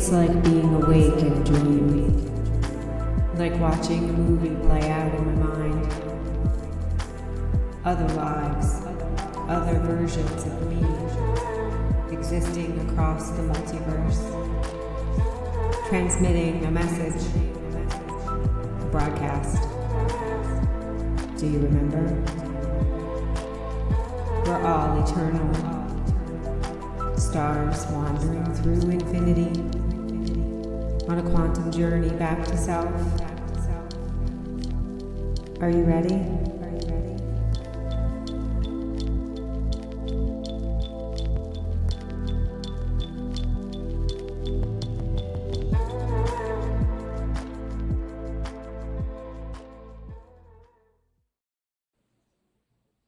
It's like being awake in a dream, like watching a movie play out in my mind. Other lives, other versions of me, existing across the multiverse, transmitting a message, a broadcast. Do you remember? We're all eternal, stars wandering through infinity, on a quantum journey back to self. Are you ready?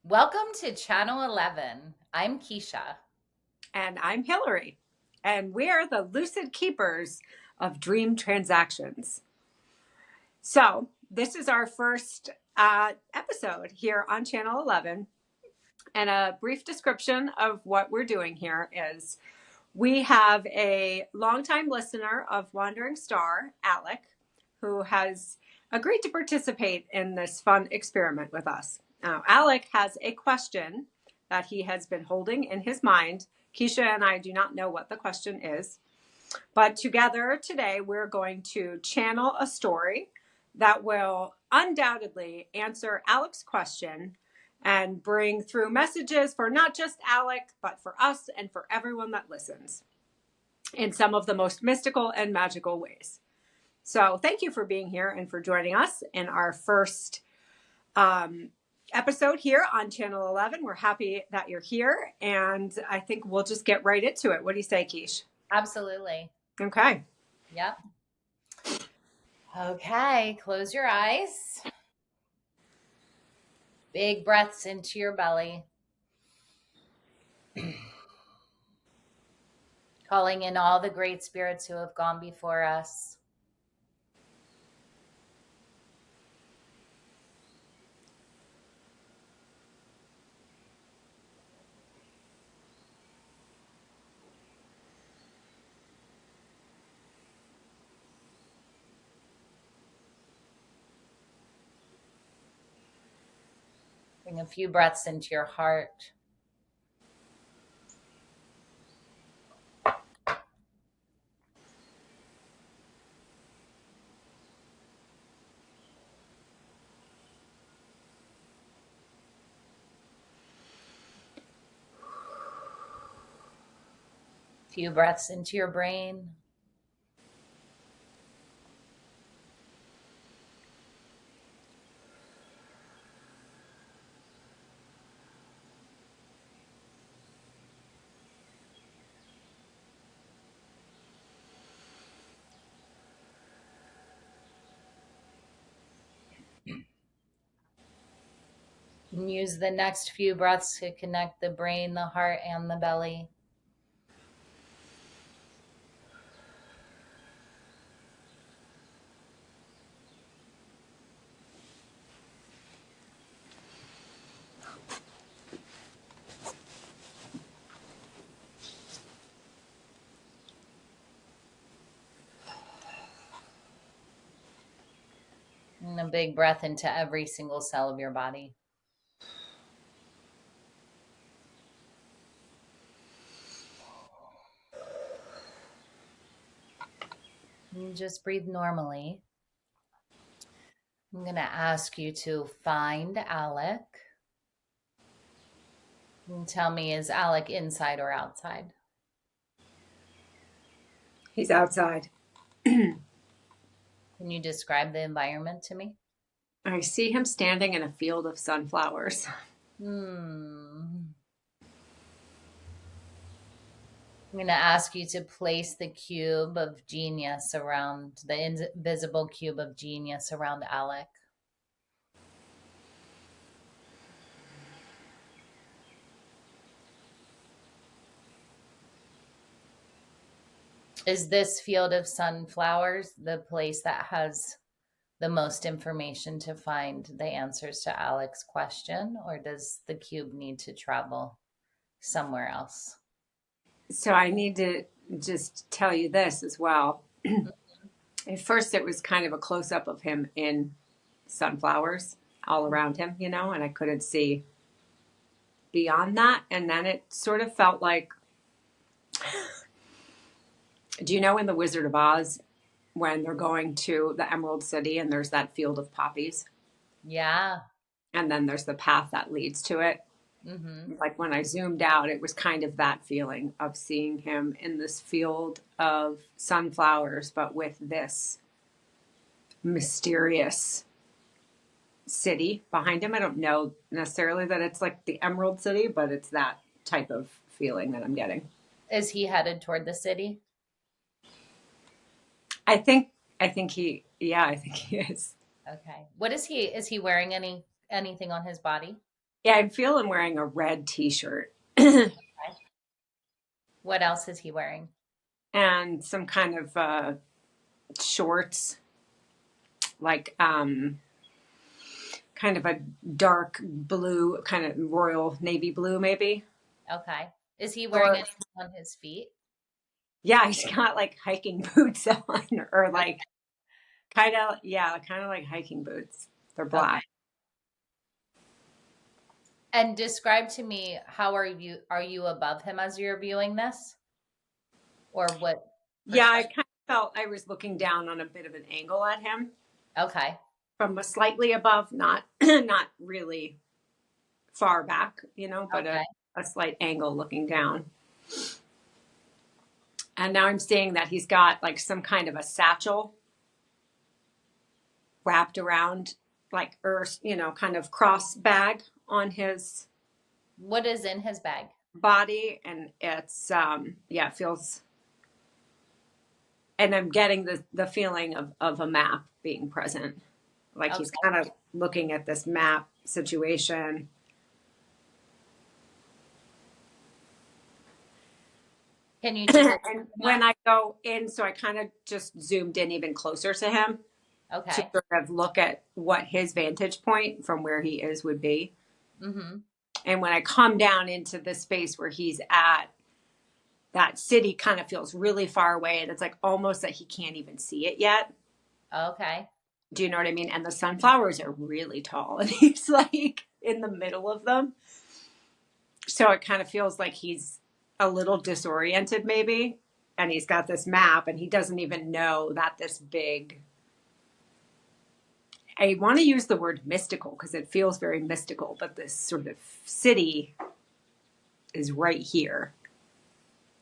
Welcome to Channel 11. I'm Keysha. And I'm Hilary. And we are the lucid keepers of dream transactions. So this is our first episode here on Channel 11. And a brief description of what we're doing here is we have a longtime listener of Wandering Star, Alec, who has agreed to participate in this fun experiment with us. Now, Alec has a question that he has been holding in his mind. Keysha and I do not know what the question is, but together today we're going to channel a story that will undoubtedly answer Alec's question and bring through messages for not just Alec, but for us and for everyone that listens in some of the most mystical and magical ways. So thank you for being here and for joining us in our first episode here on Channel 11. We're happy that you're here, and I think we'll just get right into it. What do you say, Keish? Absolutely. Okay. Yep. Okay, close your eyes. Big breaths into your belly. Calling in all the great spirits who have gone before us. Bring a few breaths into your heart. Few breaths into your brain. And use the next few breaths to connect the brain, the heart, and the belly. And a big breath into every single cell of your body. And just breathe normally. I'm going to ask you to find Alec. And tell me, is Alec inside or outside? He's outside. Can you describe the environment to me? I see him standing in a field of sunflowers. I'm going to ask you to place the cube of genius around, the invisible cube of genius around Alec. Is this field of sunflowers the place that has the most information to find the answers to Alec's question, or does the cube need to travel somewhere else? So I need to just tell you this as well. At first, it was kind of a close up of him in sunflowers all around him, you know, and I couldn't see beyond that. And then it sort of felt like, do you know in The Wizard of Oz when they're going to the Emerald City and there's that field of poppies? Yeah. And then there's the path that leads to it. Mm-hmm. Like when I zoomed out, it was kind of that feeling of seeing him in this field of sunflowers, but with this mysterious city behind him. I don't know necessarily that it's like the Emerald City, but it's that type of feeling that I'm getting. Is he headed toward the city? I think he is. Okay. What is he? Is he wearing anything on his body? Yeah, I feel him wearing a red t-shirt What else is he wearing? and some kind of shorts, like kind of a dark blue, kind of royal navy blue, maybe. Okay. Is he wearing anything on his feet? Yeah, he's got like hiking boots on, or like kind of like hiking boots. They're black. Okay. And describe to me, how are you above him as you're viewing this? Or what? Yeah, I kind of felt I was looking down on a bit of an angle at him Okay. from a slightly above, not not really far back, you know, but Okay. a slight angle looking down. And now I'm seeing that he's got like some kind of a satchel wrapped around like earth, you know, kind of cross bag on his What is in his bag? body. And it's, it feels, and I'm getting the feeling of a map being present. Like he's Okay. kind of looking at this map situation. Can you take a And when I go in, so I kind of just zoomed in even closer to him to Okay. sort of look at what his vantage point from where he is would be. Mm-hmm. And when I come down into the space where he's at, that city kind of feels really far away. And it's like almost that he can't even see it yet. Okay. Do you know what I mean? And the sunflowers are really tall and he's like in the middle of them. So it kind of feels like he's a little disoriented maybe. And he's got this map and he doesn't even know that this big, I want to use the word mystical because it feels very mystical, but this sort of city is right here.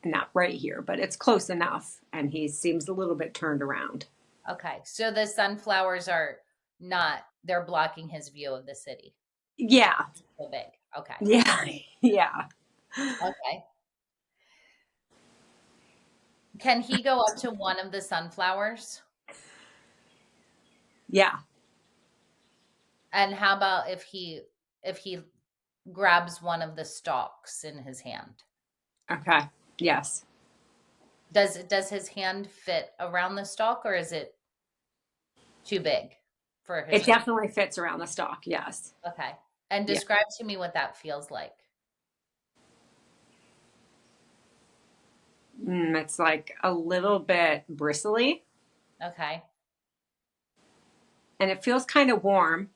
Not right here, but it's close enough. And he seems a little bit turned around. Okay. So the sunflowers are not, they're blocking his view of the city. Yeah. So big. Okay. Yeah. Yeah. Okay. Can he go up to one of the sunflowers? Yeah. And how about if he grabs one of the stalks in his hand? Okay. Yes. Does his hand fit around the stalk, or is it too big for his It hand? definitely fits around the stalk. Yes. Okay. And Yeah. describe to me what that feels like. It's like a little bit bristly Okay. and it feels kind of warm.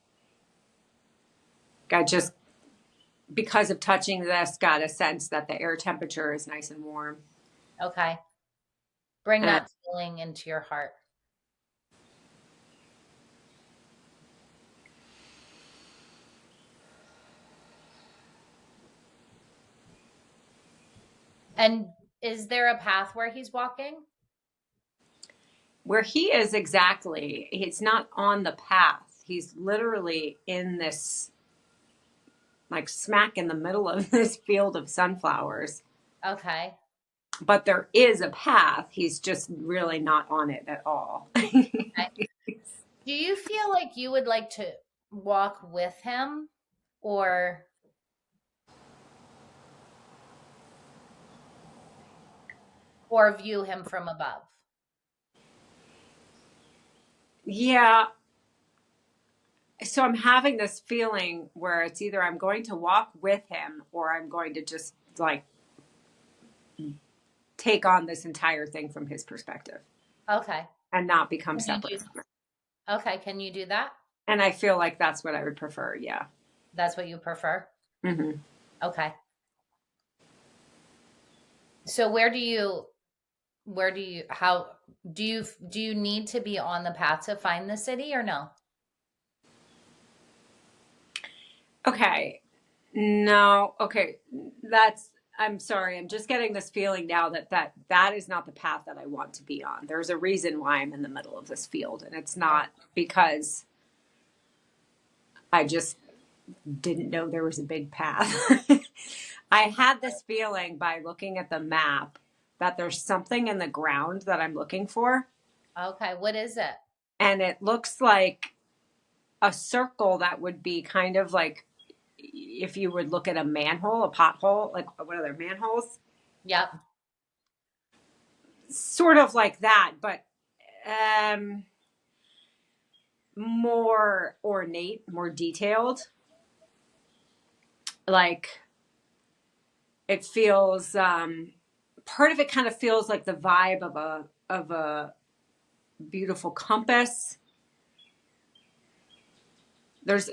I just, because of touching this, got a sense that the air temperature is nice and warm. Okay. Bring And that feeling into your heart. And is there a path where he's walking? where he is exactly, he's not on the path. He's literally in this, like smack in the middle of this field of sunflowers. Okay. But there is a path. He's just really not on it at all. Okay. Do you feel like you would like to walk with him, or view him from above? Yeah. So I'm having this feeling where it's either I'm going to walk with him or I'm going to just like take on this entire thing from his perspective Okay. and not become Can you separate do, from it. okay. Can you do that? And I feel like that's what I would prefer. Yeah. That's what you prefer? Hmm. Okay. So how do you need to be on the path to find the city or no? Okay. No. Okay. I'm sorry. I'm just getting this feeling now that is not the path that I want to be on. There's a reason why I'm in the middle of this field, and it's not because I just didn't know there was a big path. I had this feeling by looking at the map that there's something in the ground that I'm looking for. Okay. What is it? And it looks like a circle that would be kind of like if you would look at a manhole, a pothole, like what are there, manholes? Yep. Sort of like that, but more ornate, more detailed. Like it feels part of it kind of feels like the vibe of a beautiful compass. There's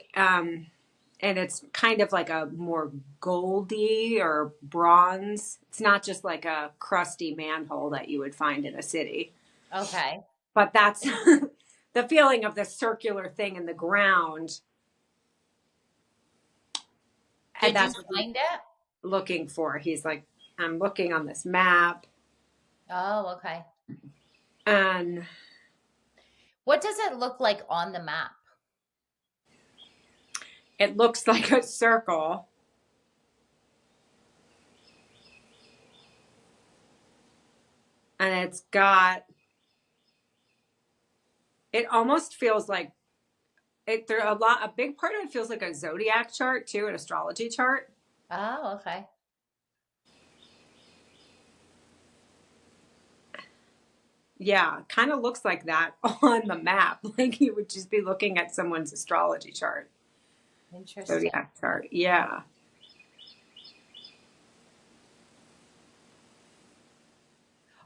and it's kind of like a more goldy or bronze. It's not just like a crusty manhole that you would find in a city. Okay. But that's the feeling of the circular thing in the ground. And Did you that's what find it? he's looking for. He's like, I'm looking on this map. Oh, okay. And What does it look like on the map? it looks like a circle. And it almost feels like a big part of it feels like a zodiac chart too, an astrology chart. Oh, okay. Yeah, kind of looks like that on the map. Like you would just be looking at someone's astrology chart, Interesting. zodiac chart. Yeah.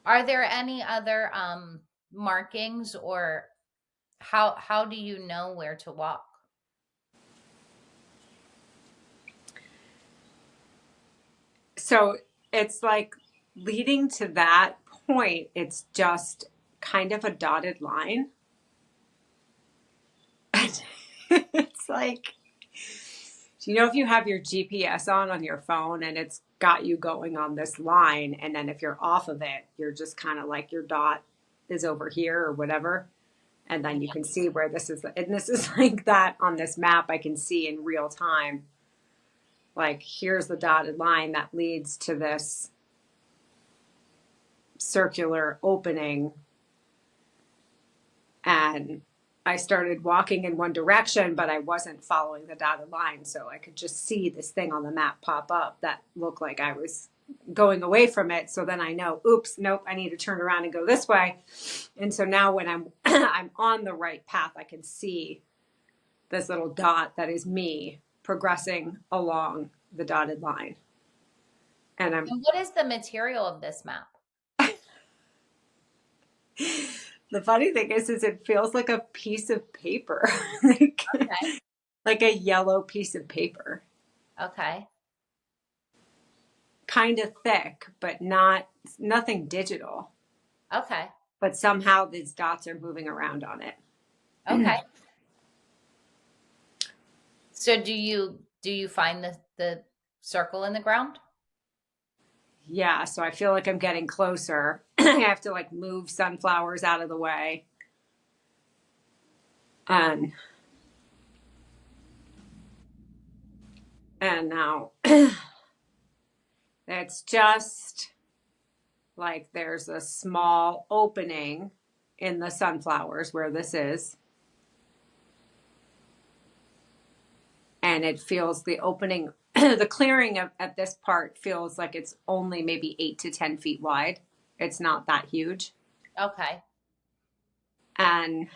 Are there any other markings, or how do you know where to walk? So it's like leading to that point, it's just kind of a dotted line. It's like, if you have your GPS on your phone and it's got you going on this line, and then if you're off of it, you're just kind of like your dot is over here or whatever. And then you can see where this is. And this is like that on this map. I can see in real time. Like, here's the dotted line that leads to this circular opening. And I started walking in one direction, but I wasn't following the dotted line. So I could just see this thing on the map pop up that looked like I was going away from it. So then I know, oops, nope, I need to turn around and go this way. And so now when I'm I'm on the right path, I can see this little dot that is me progressing along the dotted line. And And what is the material of this map? the funny thing is it feels like a piece of paper, like, Okay. like a yellow piece of paper, Okay. kind of thick, but nothing digital. Okay. But somehow these dots are moving around on it. Okay. So do you find the circle in the ground? Yeah, so I feel like I'm getting closer. I have to like move sunflowers out of the way. And now it's just like there's a small opening in the sunflowers where this is. And it feels the opening, the clearing at this part feels like it's only maybe 8 to 10 feet wide. It's not that huge. Okay. And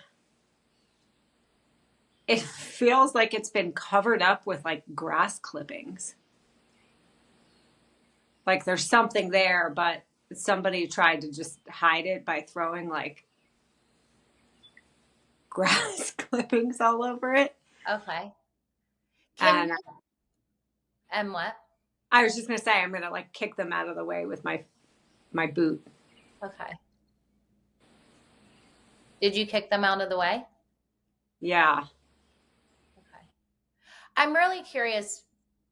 it feels like it's been covered up with like grass clippings. Like there's something there, but somebody tried to just hide it by throwing like grass clippings all over it. Okay. And And what? I was just gonna say I'm gonna like kick them out of the way with my boot. Okay. Did you kick them out of the way? Yeah. Okay. I'm really curious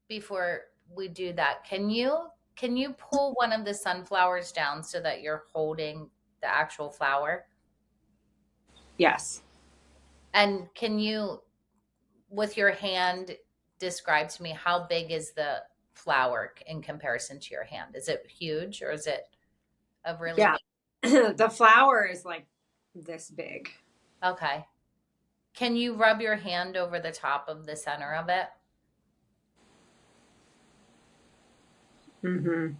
before we do that. Can you pull one of the sunflowers down so that you're holding the actual flower? Yes. And can you, with your hand, describe to me how big is the flower in comparison to your hand? Is it huge or is it a really Yeah. The flower is like this big. big? Okay. Can you rub your hand over the top of the center of it? Mm-hmm.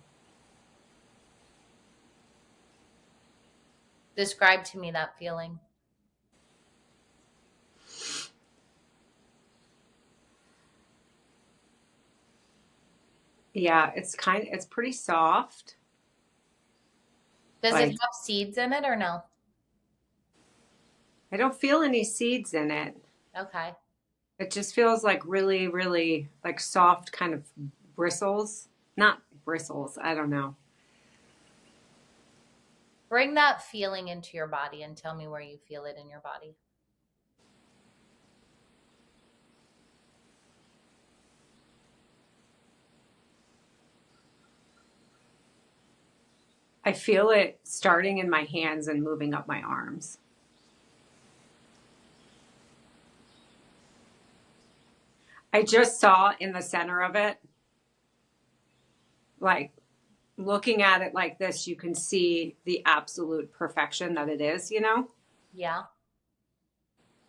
Describe to me that feeling. Yeah, it's pretty soft. Does it Like have seeds in it or no? I don't feel any seeds in it. Okay. It just feels like really, really like soft kind of bristles. Not bristles, I don't know. Bring that feeling into your body and tell me where you feel it in your body. I feel it starting in my hands and moving up my arms. I just saw in the center of it, like looking at it like this, you can see the absolute perfection that it is, you know? Yeah.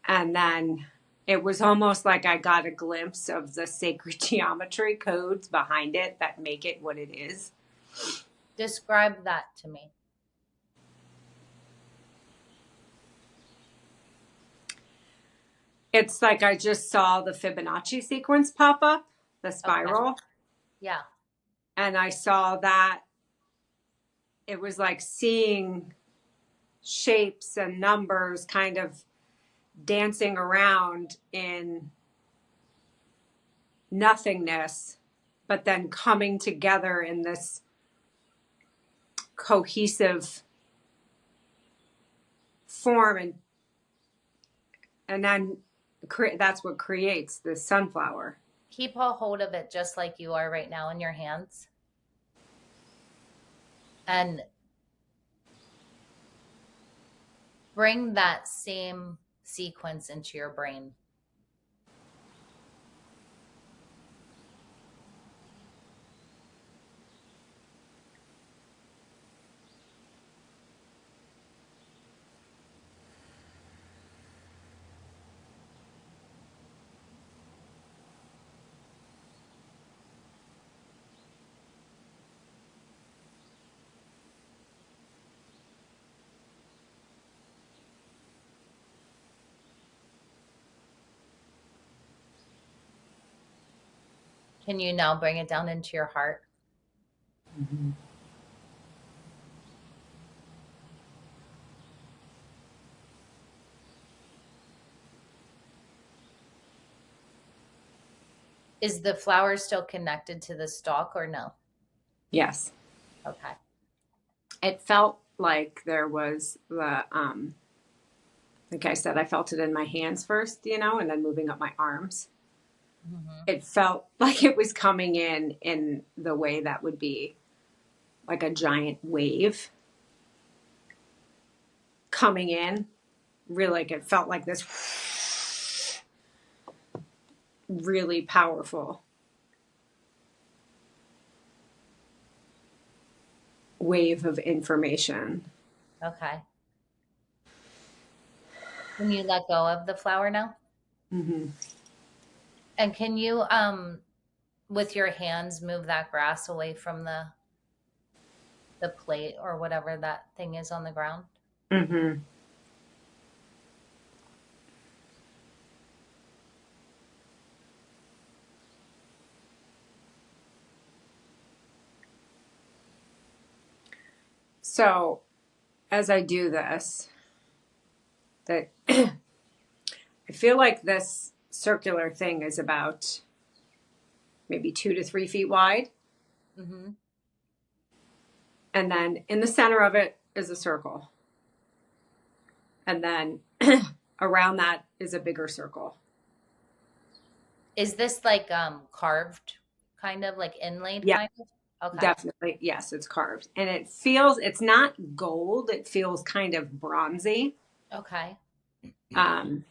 And then it was almost like I got a glimpse of the sacred geometry codes behind it that make it what it is. Describe that to me. It's like I just saw the Fibonacci sequence pop up, the spiral, Okay. Yeah. and I saw that it was like seeing shapes and numbers kind of dancing around in nothingness, but then coming together in this cohesive form, and then that's what creates the sunflower. Keep a hold of it just like you are right now in your hands. And bring that same sequence into your brain. Can you now bring it down into your heart? Mm-hmm. Is the flower still connected to the stalk or no? Yes. Okay. It felt like there was the, like I said, I felt it in my hands first, you know, and then moving up my arms. Mm-hmm. It felt like it was coming in the way that would be like a giant wave coming in. Really, like it felt like this really powerful wave of information. Okay. Can you let go of the flower now? Mm-hmm. And can you, with your hands, move that grass away from the plate or whatever that thing is on the ground? Mm-hmm. So as I do this, that I feel like this circular thing is about maybe 2 to 3 feet wide. Mm-hmm. And then in the center of it is a circle. And then around that is a bigger circle. Is this like carved, kind of like inlaid, Yeah, kind of? Okay. definitely. Yes, it's carved. And it feels, it's not gold. It feels kind of bronzy. Okay. Um,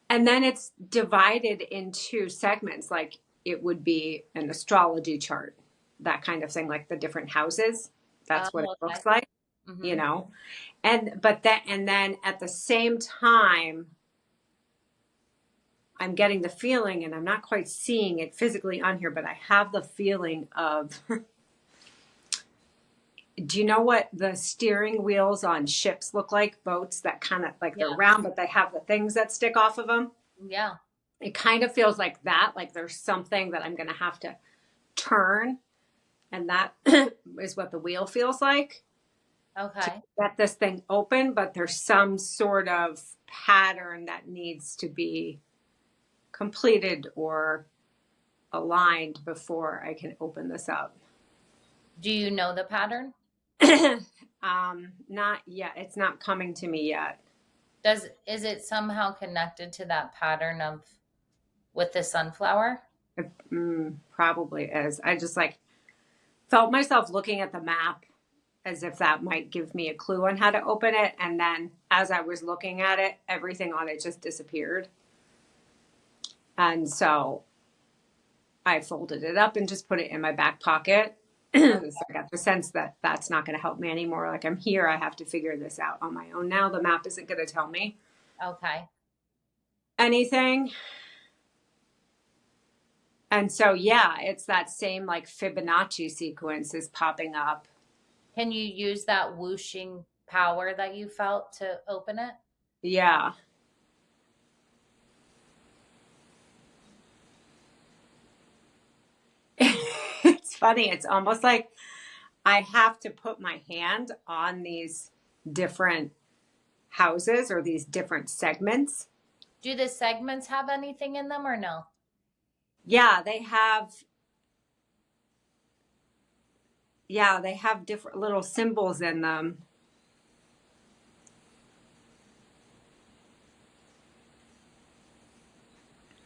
and then it's divided into segments, like it would be an astrology chart, that kind of thing, like the different houses. That's what it Oh, okay. looks like, Mm-hmm. you know. And then at the same time, I'm getting the feeling, and I'm not quite seeing it physically on here, but I have the feeling of do you know what the steering wheels on ships look like? Boats that kind of like they're Yeah. round, but they have the things that stick off of them. Yeah. It kind of feels like that, like there's something that I'm going to have to turn. And that is what the wheel feels like to Okay. get this thing open. But there's some sort of pattern that needs to be completed or aligned before I can open this up. Do you know the pattern? Not yet. It's not coming to me yet. Is it somehow connected to that pattern of with the sunflower? It probably is. I just like felt myself looking at the map as if that might give me a clue on how to open it. And then as I was looking at it, everything on it just disappeared. And so I folded it up and just put it in my back pocket. So I got the sense that that's not going to help me anymore. Like I'm here, I have to figure this out on my own now. The map isn't going to tell me Okay. anything. And so, yeah, it's that same like Fibonacci sequence is popping up. Can you use that whooshing power that you felt to open it? Yeah. It's funny. It's almost like I have to put my hand on these different houses or these different segments. Do the segments have anything in them or no? Yeah, they have. Yeah, they have different little symbols in them.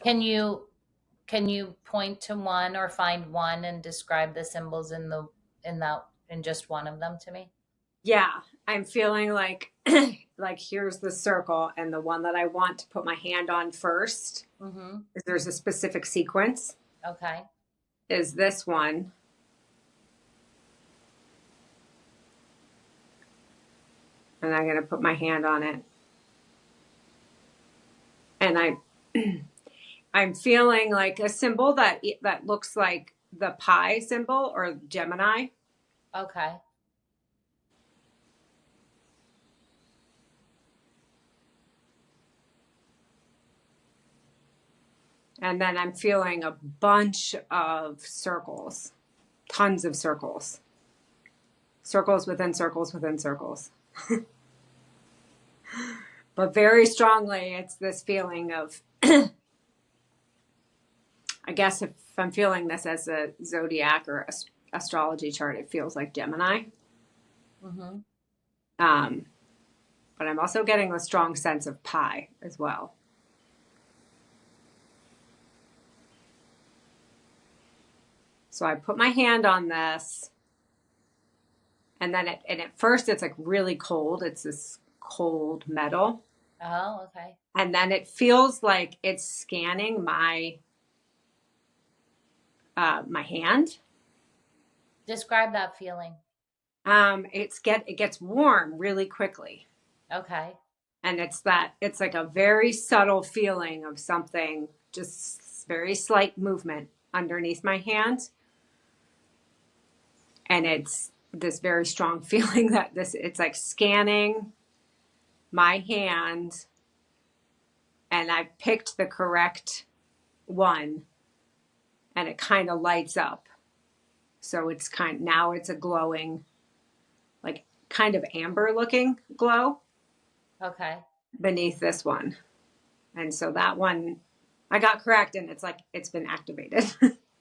Can you point to one or find one and describe the symbols in just one of them to me? Yeah, I'm feeling like like here's the circle, and the one that I want to put my hand on first Mm-hmm. is there's a specific sequence. Okay. Is this one. And I'm going to put my hand on it. And I'm feeling like a symbol that looks like the pi symbol or Gemini. Okay. And then I'm feeling a bunch of circles, tons of circles, circles within circles within circles. But very strongly, it's this feeling of, I guess if I'm feeling this as a zodiac or astrology chart, it feels like Gemini. Mm-hmm. But I'm also getting a strong sense of pi as well. So I put my hand on this, and then at first it's like really cold. It's this cold metal. Oh, okay. And then it feels like it's scanning my my hand. Describe that feeling. It gets warm really quickly. Okay. And it's like a very subtle feeling of something, just very slight movement underneath my hand. And it's this very strong feeling that it's like scanning my hand, and I picked the correct one, and it kind of lights up. So it's now it's a glowing, like kind of amber looking glow Okay. beneath this one. And so that one I got correct, and it's like it's been activated.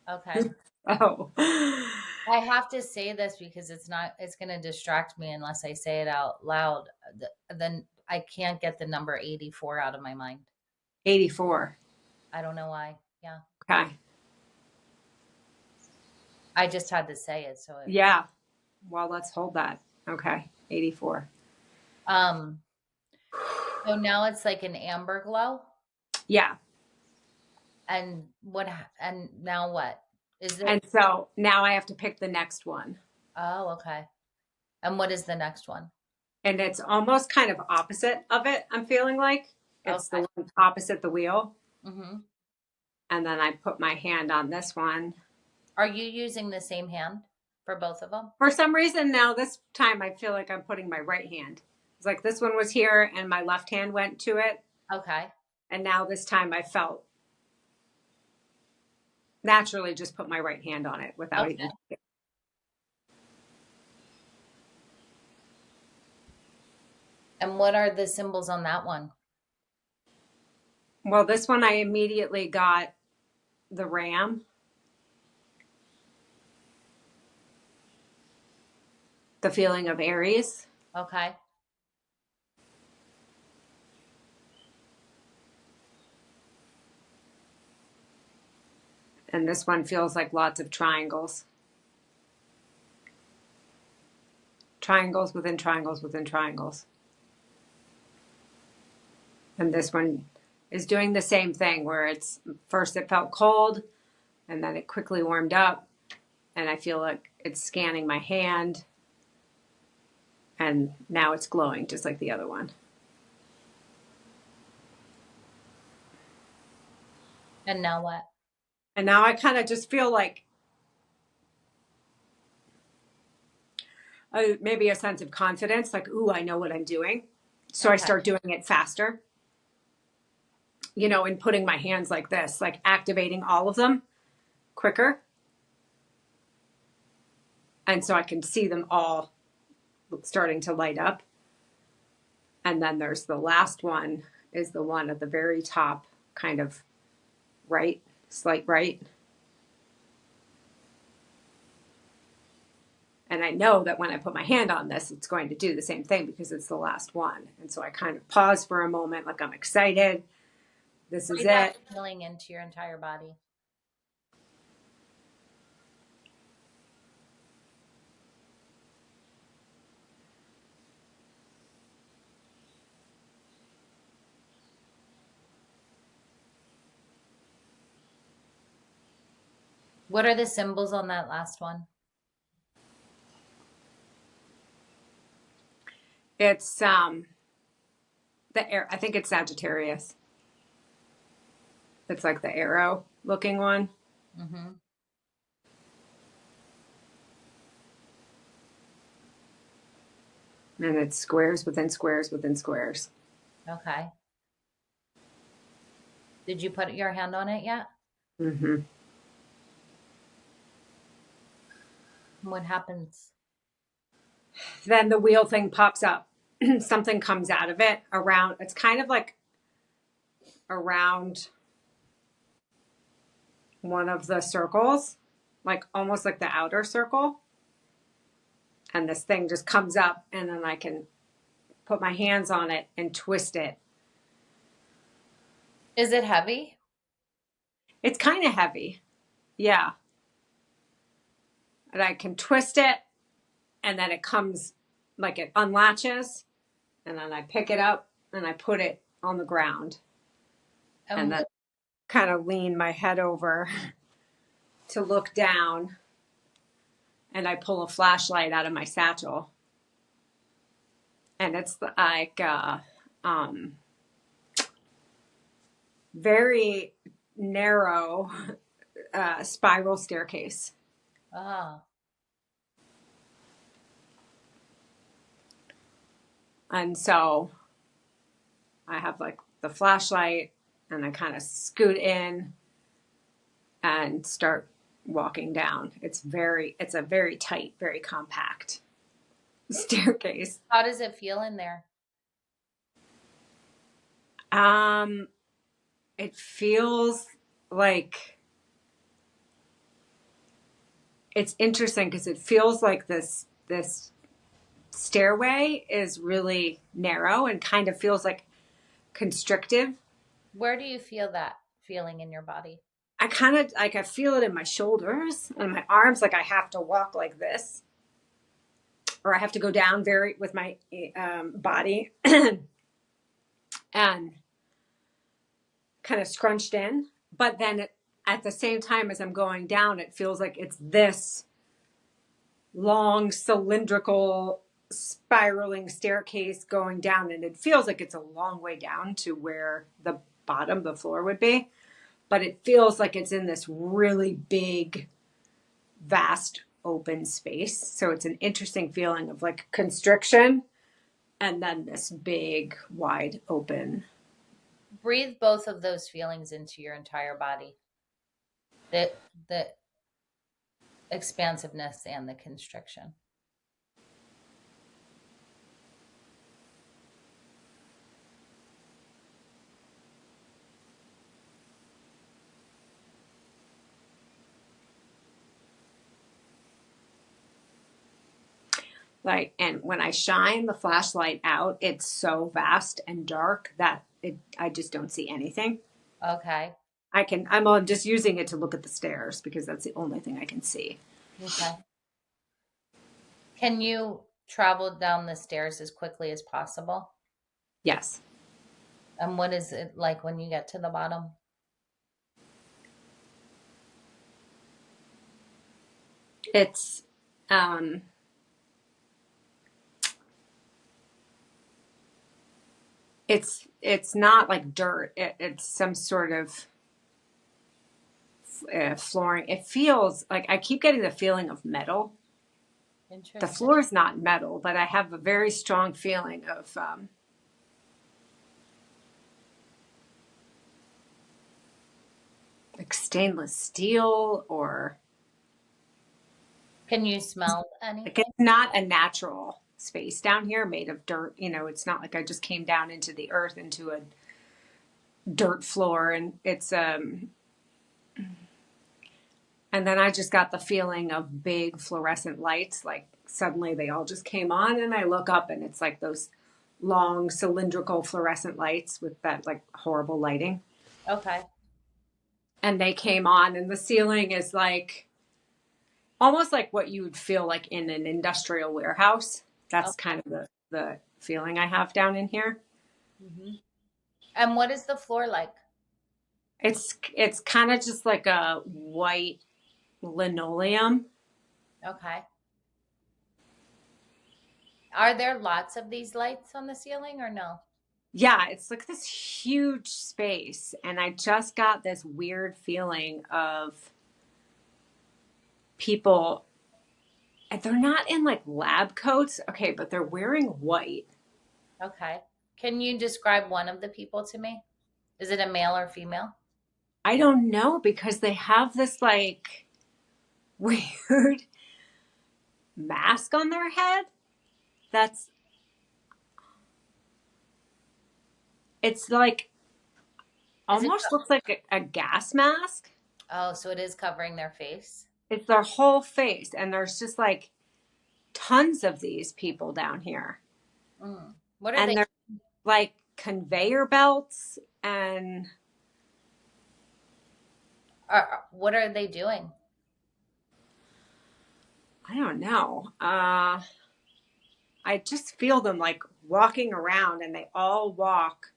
Okay. Oh. I have to say this because it's going to distract me unless I say it out loud. Then I can't get the number 84 out of my mind. 84. I don't know why. Yeah. Okay. I just had to say it. Yeah. Well, let's hold that. Okay. 84. Um, so now it's like an amber glow. Yeah. And and now what? Is it? And so now I have to pick the next one. Oh, okay. And what is the next one? And it's almost kind of opposite of it, I'm feeling like. It's Okay. the one opposite the wheel. Mm-hmm. And then I put my hand on this one. Are you using the same hand for both of them? For some reason now, this time I feel like I'm putting my right hand. It's like this one was here and my left hand went to it. Okay. And now this time I felt naturally just put my right hand on it without Okay. even. And what are the symbols on that one? Well, this one I immediately got the ram, the feeling of Aries. Okay. And this one feels like lots of triangles. Triangles within triangles within triangles. And this one is doing the same thing where it's first it felt cold and then it quickly warmed up. And I feel like it's scanning my hand. And now it's glowing just like the other one. And now what? And now I kind of just feel like maybe a sense of confidence, like, ooh, I know what I'm doing. So I Okay. start doing it faster, and putting my hands like this, like activating all of them quicker. And so I can see them all starting to light up. And then there's the last one is the one at the very top, kind of right, slight right. And I know that when I put my hand on this, it's going to do the same thing because it's the last one. And so I kind of pause for a moment, like I'm excited. This is Breathe that it. feeling into your entire body. What are the symbols on that last one? It's the air. I think it's Sagittarius. It's like the arrow looking one. Mm-hmm. And it's squares within squares within squares. Okay. Did you put your hand on it yet? Mm-hmm. What happens? Then the wheel thing pops up. Something comes out of it around. It's kind of like around one of the circles, like almost like the outer circle. And this thing just comes up, and then I can put my hands on it and twist it. Is it heavy? It's kind of heavy. Yeah. And I can twist it, and then it comes, like it unlatches, and then I pick it up and I put it on the ground. And then kind of lean my head over to look down, and I pull a flashlight out of my satchel. And it's like very narrow spiral staircase. Ah. And so I have like the flashlight, and I kind of scoot in and start walking down. It's a very tight, very compact staircase. How does it feel in there? It feels like it's interesting because it feels like this stairway is really narrow and kind of feels like constrictive. Where do you feel that feeling in your body? I kind of like I feel it in my shoulders and my arms, like I have to walk like this, or I have to go down very with my body and kind of scrunched in. But then at the same time as I'm going down, it feels like it's this long cylindrical spiraling staircase going down, and it feels like it's a long way down to where the bottom, the floor would be. But it feels like it's in this really big, vast, open space. So it's an interesting feeling of like constriction and then this big, wide open. Breathe both of those feelings into your entire body. The expansiveness and the constriction. Like, and when I shine the flashlight out, it's so vast and dark that I just don't see anything. Okay. I'm just using it to look at the stairs because that's the only thing I can see. Okay. Can you travel down the stairs as quickly as possible? Yes. And what is it like when you get to the bottom? It's, it's not like dirt. It's some sort of flooring. It feels like I keep getting the feeling of metal. Interesting. The floor is not metal, but I have a very strong feeling of like stainless steel, or Can you smell like anything? it's not a natural space down here made of dirt. You know, it's not like I just came down into the earth into a dirt floor, and it's and then I just got the feeling of big fluorescent lights. Like suddenly they all just came on, and I look up and it's like those long cylindrical fluorescent lights with that like horrible lighting. Okay. And they came on, and the ceiling is like almost like what you would feel like in an industrial warehouse. That's kind of the feeling I have down in here. Mm-hmm. And what is the floor like? It's kind of just like a white linoleum. Okay. Are there lots of these lights on the ceiling or no? Yeah, it's like this huge space, and I just got this weird feeling of people, and they're not in like lab coats, okay, but they're wearing white. Okay. Can you describe one of the people to me? Is it a male or female? I don't know because they have this like weird mask on their head that's it's like almost looks like a gas mask. Oh, so it is covering their face? It's their whole face, and there's just like tons of these people down here. Mm. What are And they? they're like conveyor belts, and What are they doing? I don't know. I just feel them like walking around, and they all walk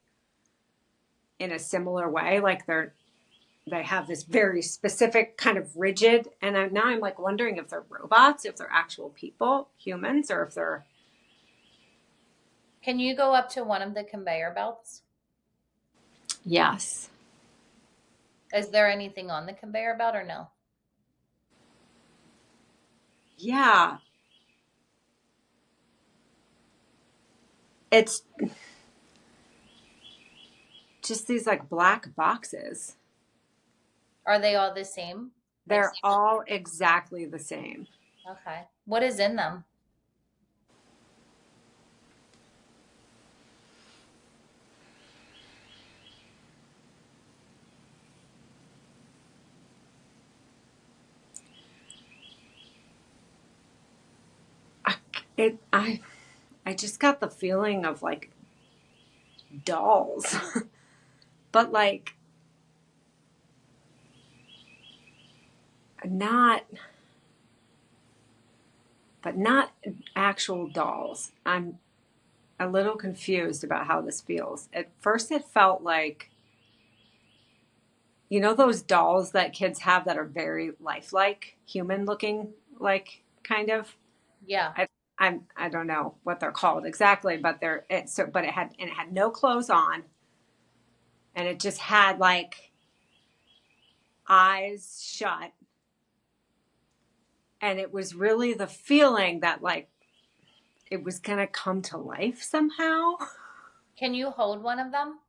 in a similar way. Like they have this very specific kind of rigid, and now I'm like wondering if they're robots, if they're actual people, humans, or if they're. Can you go up to one of the conveyor belts? Yes. Is there anything on the conveyor belt or no? Yeah. It's just these like black boxes. Are they all the same They're all exactly the same. Okay. What is in them? I just got the feeling of like dolls, but like not, but not actual dolls. I'm a little confused about how this feels. At first, it felt like, you know, those dolls that kids have that are very lifelike, human looking, like kind of. Yeah. I don't know what they're called exactly, but but it had no clothes on, and it just had like eyes shut, and it was really the feeling that like it was gonna come to life somehow. Can you hold one of them?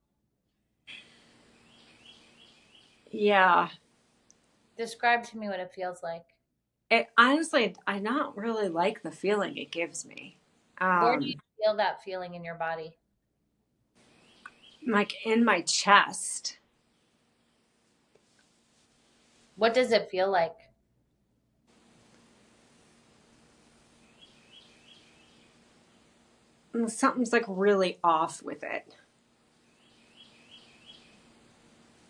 Yeah. Describe to me what it feels like. It honestly, I not really like the feeling it gives me. Where do you Um, feel that feeling in your body? like in my chest. What does it feel like? Something's like really off with it.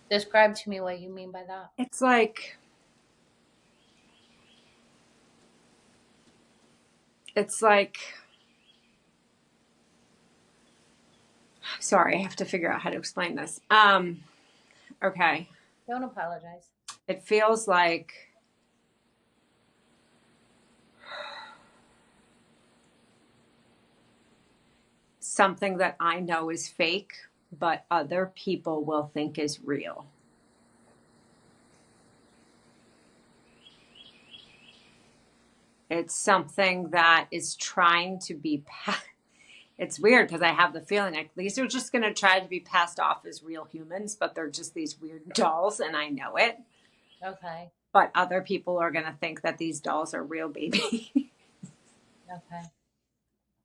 Describe to me what you mean by that. It's like it's like sorry, I have to figure out how to explain this. Okay. Don't apologize. It feels like something that I know is fake, but other people will think is real. It's something that is trying to be it's weird because I have the feeling like these are just going to try to be passed off as real humans, but they're just these weird dolls, and I know it. Okay. But other people are going to think that these dolls are real babies. Okay.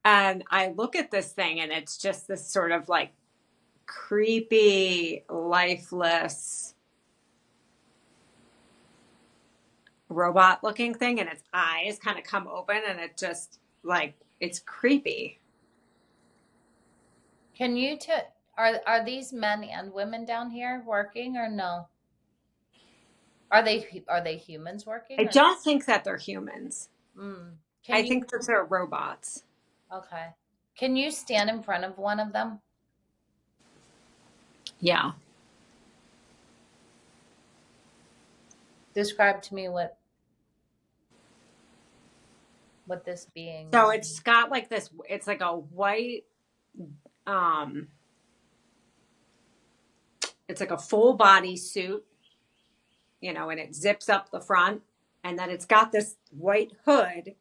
And I look at this thing, and it's just this sort of like creepy, lifeless robot looking thing, and its eyes kind of come open, and it just like it's creepy. Can you are these men and women down here working or no? Are they humans I working or don't think that they're humans. Can I you think that they're robots. okay. Can you stand in front of one of them? Yeah. Describe to me what this being So it's got like this, it's like a white, um, it's like a full body suit, you know, and it zips up the front, and then it's got this white hood,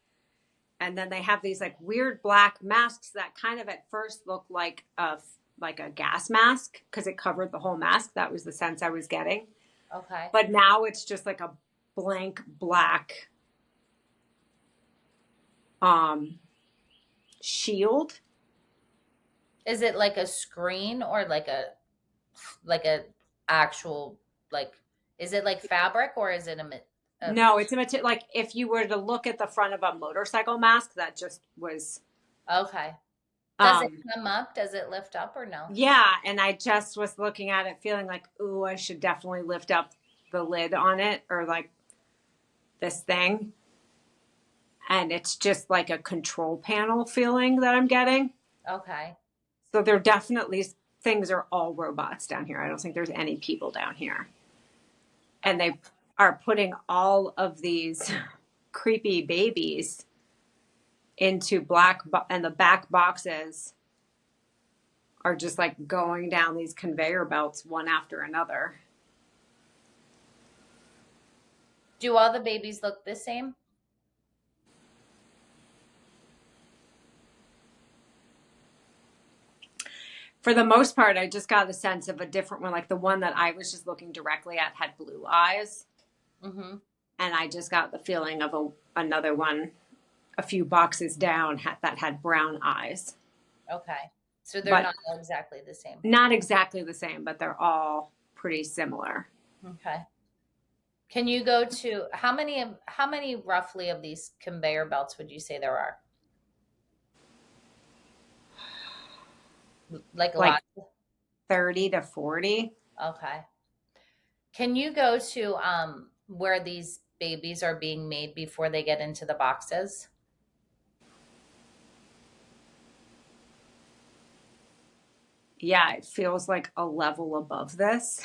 and then they have these like weird black masks that kind of at first look like a gas mask because it covered the whole mask. That was the sense I was getting. okay. But now it's just like a blank black shield. Is it like a screen or like a actual like is it like fabric or is it a No, it's like if you were to look at the front of a motorcycle mask, that just was. okay. Does it Um, come up? Does it lift up or no? yeah, and I just was looking at it, feeling like, ooh, I should definitely lift up the lid on it or like this thing. And it's just like a control panel feeling that I'm getting. Okay. So they're definitely things are all robots down here. I don't think there's any people down here. And they are putting all of these creepy babies into and the back boxes are just like going down these conveyor belts one after another. Do all the babies look the same? For the most part, I just got a sense of a different one. Like the one that I was just looking directly at had blue eyes. Mm-hmm. And I just got the feeling of another one a few boxes down that had brown eyes. Okay. So they're But not all exactly the same. not exactly the same, but they're all pretty similar. Okay. Can you go to how many roughly of these conveyor belts would you say there are? Like a Like lot. 30 to 40. Okay. Can you go to where these babies are being made before they get into the boxes? Yeah, it feels like a level above this.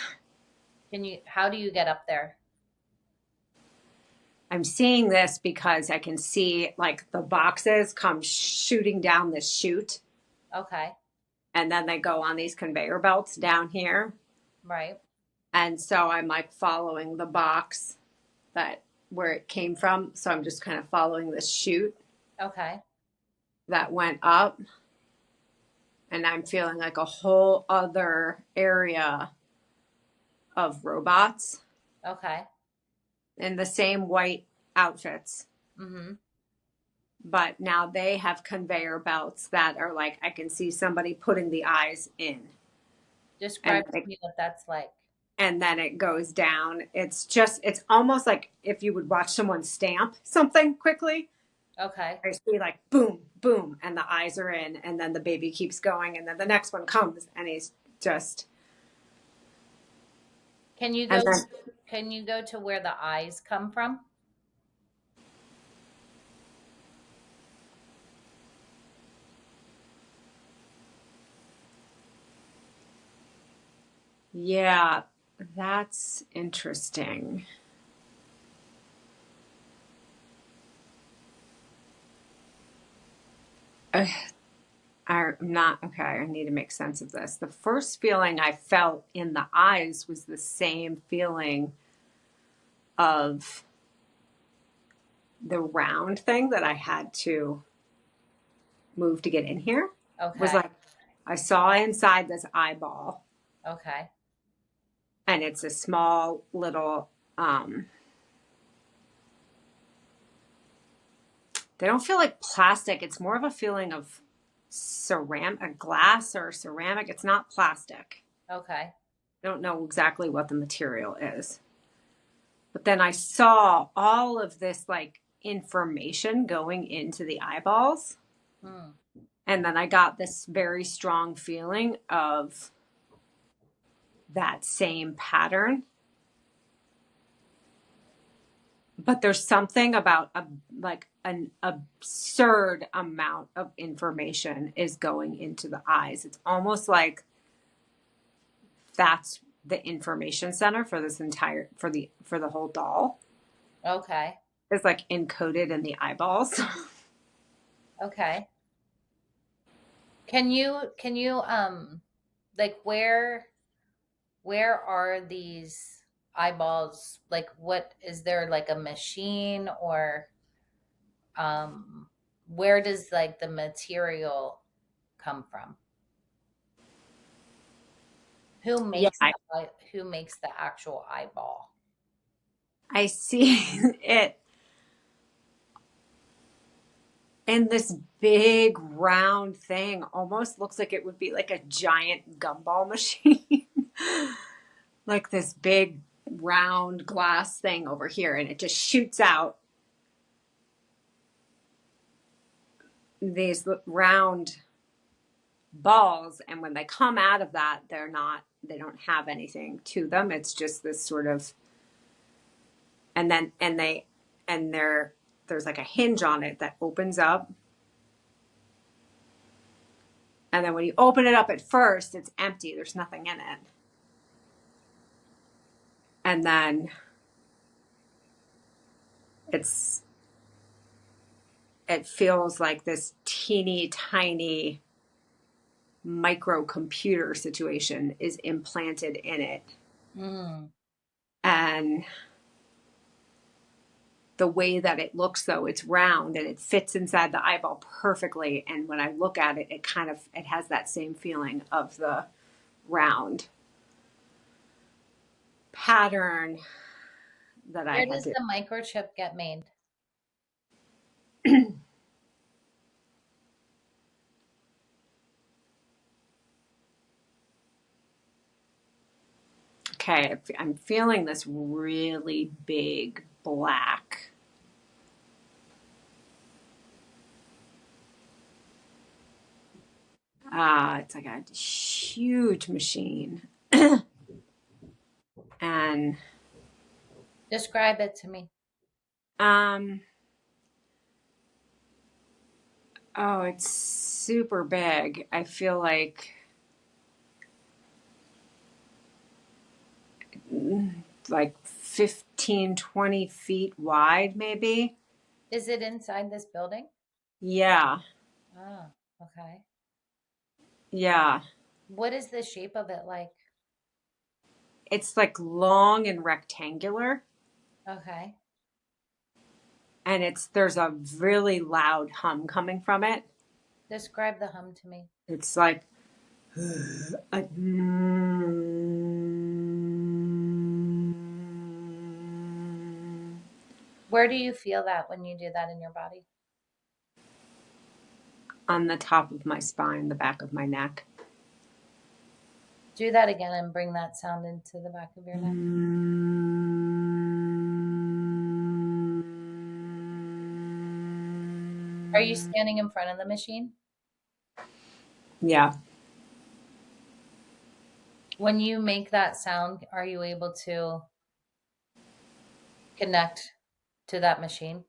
How do you get up there? I'm seeing this because I can see like the boxes come shooting down this chute, Okay. and then they go on these conveyor belts down here. Right. And so I'm like following the box that where it came from. So I'm just kind of following this chute Okay. that went up. And I'm feeling like a whole other area of robots Okay. in the same white outfits. Mm-hmm. But now they have conveyor belts that are like, I can see somebody putting the eyes in. Describe to me what that's like. And then it goes down. It's almost like if you would watch someone stamp something quickly. Okay. I see like boom, boom, and the eyes are in, and then the baby keeps going, and then the next one comes, and he's just. Can you go to where the eyes come from? Yeah, that's interesting. I'm not okay. I need to make sense of this. The first feeling I felt in the eyes was the same feeling of the round thing that I had to move to get in here. Okay. Was like I saw inside this eyeball, Okay. and it's a small little. They don't feel like plastic. It's more of a feeling of ceramic, glass or ceramic. It's not plastic. Okay. I don't know exactly what the material is. But then I saw all of this like information going into the eyeballs. Hmm. And then I got this very strong feeling of that same pattern. But there's something about an absurd amount of information is going into the eyes. It's almost like that's the information center for this entire for the whole doll. Okay. It's like encoded in the eyeballs. Okay. Can you like where are these eyeballs? Like what is there like a machine or where does like the material come from? Who Yeah, makes who makes the actual eyeball? I see it in this big round thing. Almost looks like it would be like a giant gumball machine. Like this big round glass thing over here, and it just shoots out these round balls, and when they come out of that, they don't have anything to them. It's just this sort of there's like a hinge on it that opens up, and then when you open it up at first, it's empty. There's nothing in it. And then it feels like this teeny tiny microcomputer situation is implanted in it. Mm. And the way that it looks, though, it's round and it fits inside the eyeball perfectly. And when I look at it, it has that same feeling of the round pattern that I Where had does to. the microchip get made? Okay, I'm feeling this really big black. It's like a huge machine. And Describe it to me. oh, it's super big. I feel like 15, 20 feet wide, maybe. Is it inside this building? Yeah, Oh, okay. yeah. What is the shape of it like? It's like long and rectangular, Okay. and there's a really loud hum coming from it. Describe the hum to me. It's like like Where do you feel that when you do that in your body? on the top of my spine, the back of my neck. Do that again and bring that sound into the back of your neck. Are you standing in front of the machine? Yeah. When you make that sound, are you able to connect to that machine?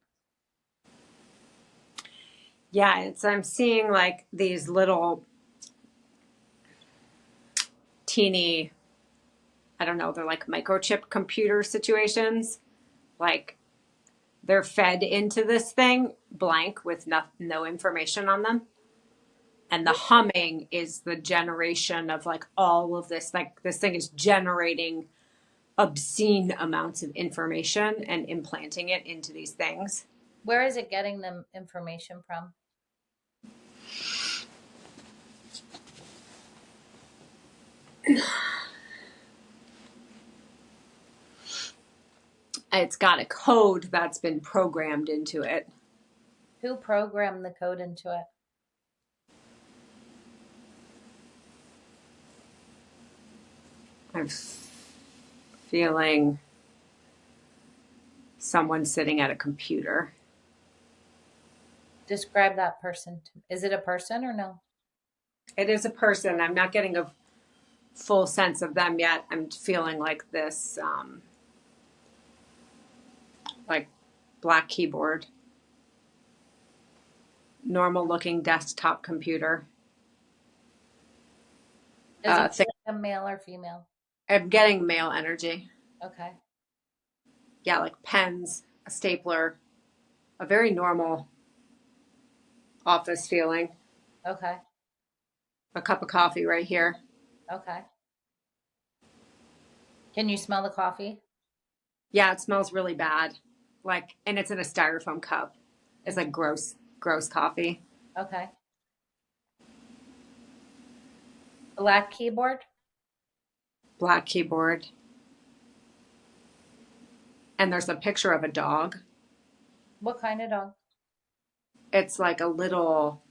Yeah, I'm seeing like these little teeny, I don't know, they're like microchip computer situations. Like they're fed into this thing blank with no information on them. And the humming is the generation of like all of this. Like this thing is generating obscene amounts of information and implanting it into these things. Where is it getting the information from? It's got a code that's been programmed into it. Who programmed the code into it? I'm feeling someone sitting at a computer. Describe that person. Is it a person or no? It is a person. I'm not getting a full sense of them yet. I'm feeling like this, like black keyboard, normal looking desktop computer. Does it Thick, look like a male or female? I'm getting male energy. Okay. Yeah, like pens, a stapler, a very normal office feeling. Okay. A cup of coffee right here. Okay. Can you smell the coffee? Yeah, it smells really bad. Like, and it's in a styrofoam cup. It's like gross, gross coffee. Okay. Black keyboard? Black keyboard. And there's a picture of a dog. What kind of dog? It's like a little,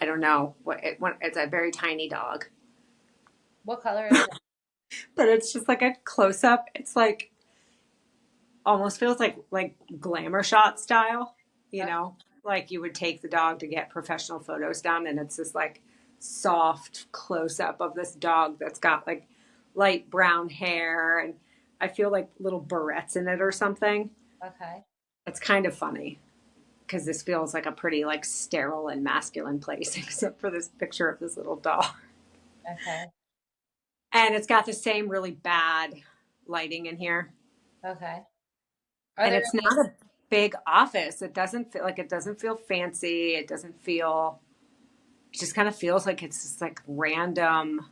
I don't know, it's a very tiny dog. What color is it? But it's just like a close up. It's like almost feels like glamour shot style, you know, like you would take the dog to get professional photos done, and it's this like soft close up of this dog that's got like light brown hair, and I feel like little barrettes in it or something. Okay. It's kind of funny because this feels like a pretty like sterile and masculine place, except for this picture of this little dog. Okay. And it's got the same really bad lighting in here. Okay. Are And there it's any, not a big office. It doesn't feel fancy. It just kind of feels like it's just like random.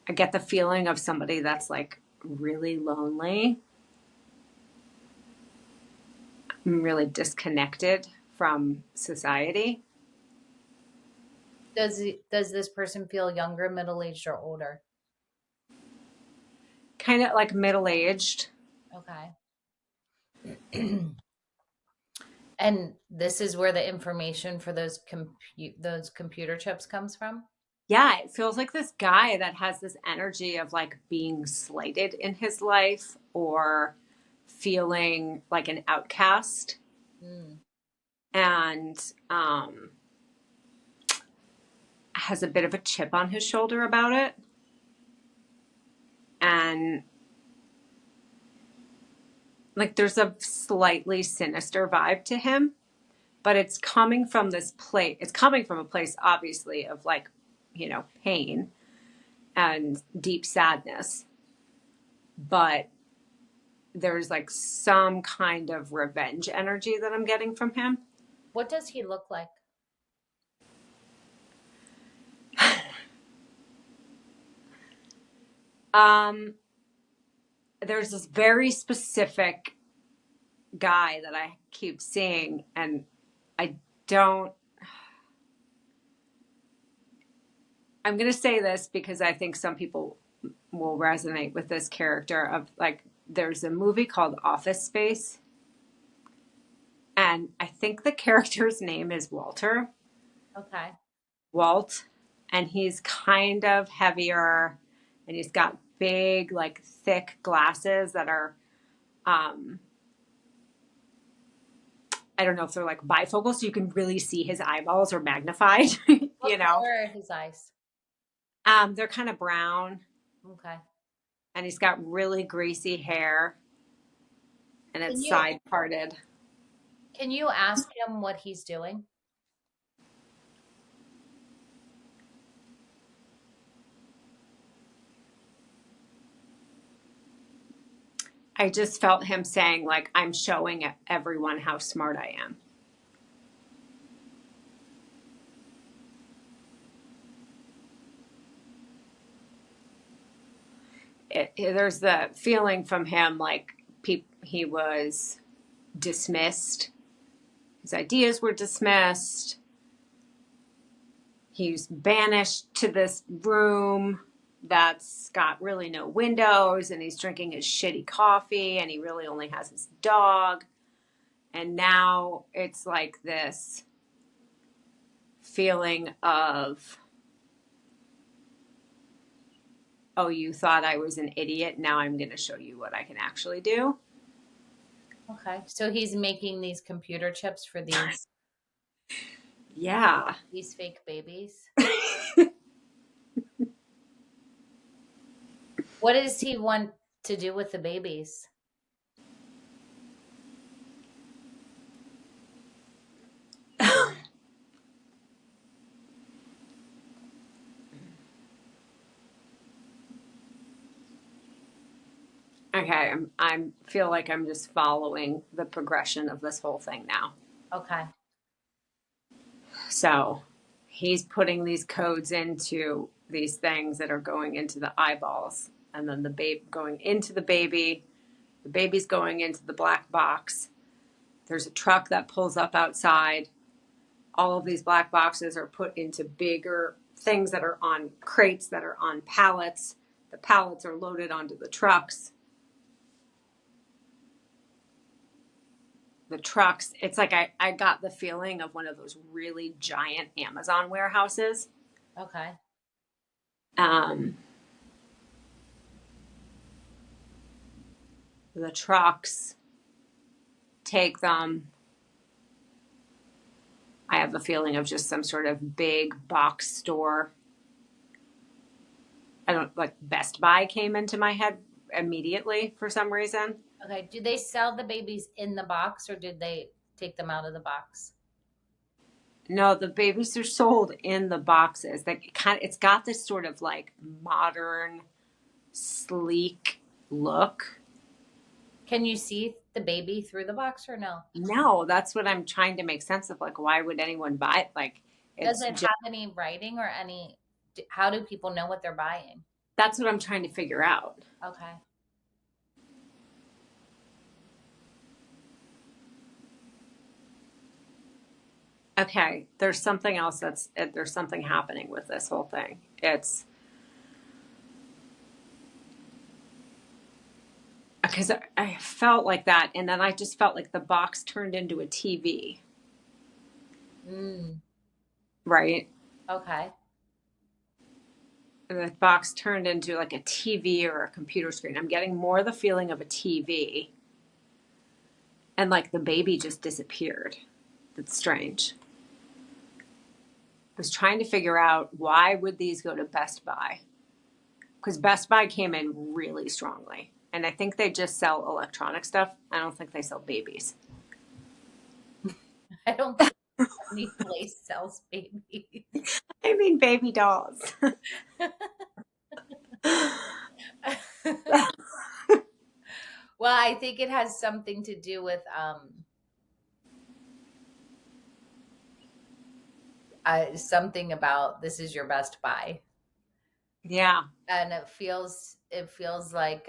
I get the feeling of somebody that's like really lonely, really disconnected from society. does this person feel younger, middle-aged, or older? kind of like middle-aged. Okay. And this is where the information for those computer chips comes from? Yeah, it feels like this guy that has this energy of like being slighted in his life or feeling like an outcast. Mm. And has a bit of a chip on his shoulder about it. And like there's a slightly sinister vibe to him, but it's coming from this place. It's coming from a place, obviously, of like, pain and deep sadness. But there's like some kind of revenge energy that I'm getting from him. What does he look like? There's this very specific guy that I keep seeing, and I don't. I'm going to say this because I think some people will resonate with this character of like, there's a movie called Office Space. And I think the character's name is Walter. Okay. Walt. And he's kind of heavier and he's got big, like thick glasses that are, I don't know if they're like bifocal, so you can really see his eyeballs are magnified, What color are his eyes? They're kind of brown. Okay. And he's got really greasy hair and it's side parted. Can you ask him what he's doing? I just felt him saying, like, I'm showing everyone how smart I am. There's the feeling from him like he was dismissed. His ideas were dismissed. He's banished to this room that's got really no windows, and he's drinking his shitty coffee, and he really only has his dog. And now it's like this feeling of, oh, you thought I was an idiot. Now I'm going to show you what I can actually do. Okay. So he's making these computer chips for these Yeah. these fake babies. What does he want to do with the babies? Okay, I'm feel like I'm just following the progression of this whole thing now. Okay. So he's putting these codes into these things that are going into the eyeballs, and then the babe going into the baby's going into the black box. There's a truck that pulls up outside. All of these black boxes are put into bigger things that are on crates that are on pallets. The pallets are loaded onto the trucks. The trucks, it's like I got the feeling of one of those really giant Amazon warehouses. Okay. The trucks take them. I have a feeling of just some sort of big box store. I don't like Best Buy came into my head immediately for some reason. Okay. Do they sell the babies in the box or did they take them out of the box? No, the babies are sold in the boxes. It's got this sort of like modern, sleek look. Can you see the baby through the box or no? No, that's what I'm trying to make sense of. Like, why would anyone buy it? Like, Does it have any writing or how do people know what they're buying? That's what I'm trying to figure out. Okay. Okay, there's something else there's something happening with this whole thing. because I felt like that. And then I just felt like the box turned into a TV, Mm, right? okay. And the box turned into like a TV or a computer screen. I'm getting more the feeling of a TV. And like the baby just disappeared. That's strange. I was trying to figure out why would these go to Best Buy? Because Best Buy came in really strongly. And I think they just sell electronic stuff. I don't think they sell babies. I don't think any place sells babies. I mean, baby dolls. Well, I think it has something to do with something about this is your Best Buy. Yeah. And it feels like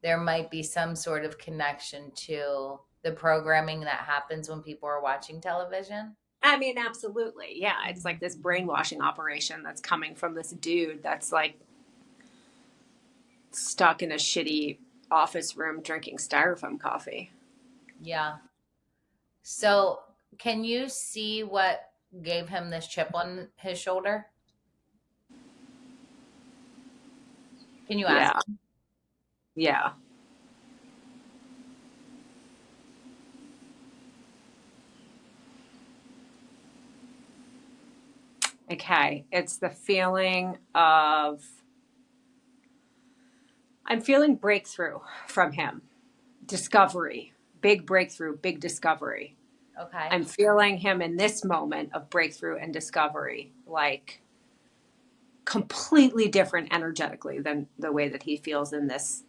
there might be some sort of connection to the programming that happens when people are watching television. I mean, absolutely. Yeah. It's like this brainwashing operation that's coming from this dude that's like stuck in a shitty office room drinking styrofoam coffee. Yeah. So, can you see what gave him this chip on his shoulder? Can you ask? Yeah. Yeah. Okay. It's the feeling of, I'm feeling breakthrough from him, discovery, big breakthrough, big discovery. Okay. I'm feeling him in this moment of breakthrough and discovery, like completely different energetically than the way that he feels in this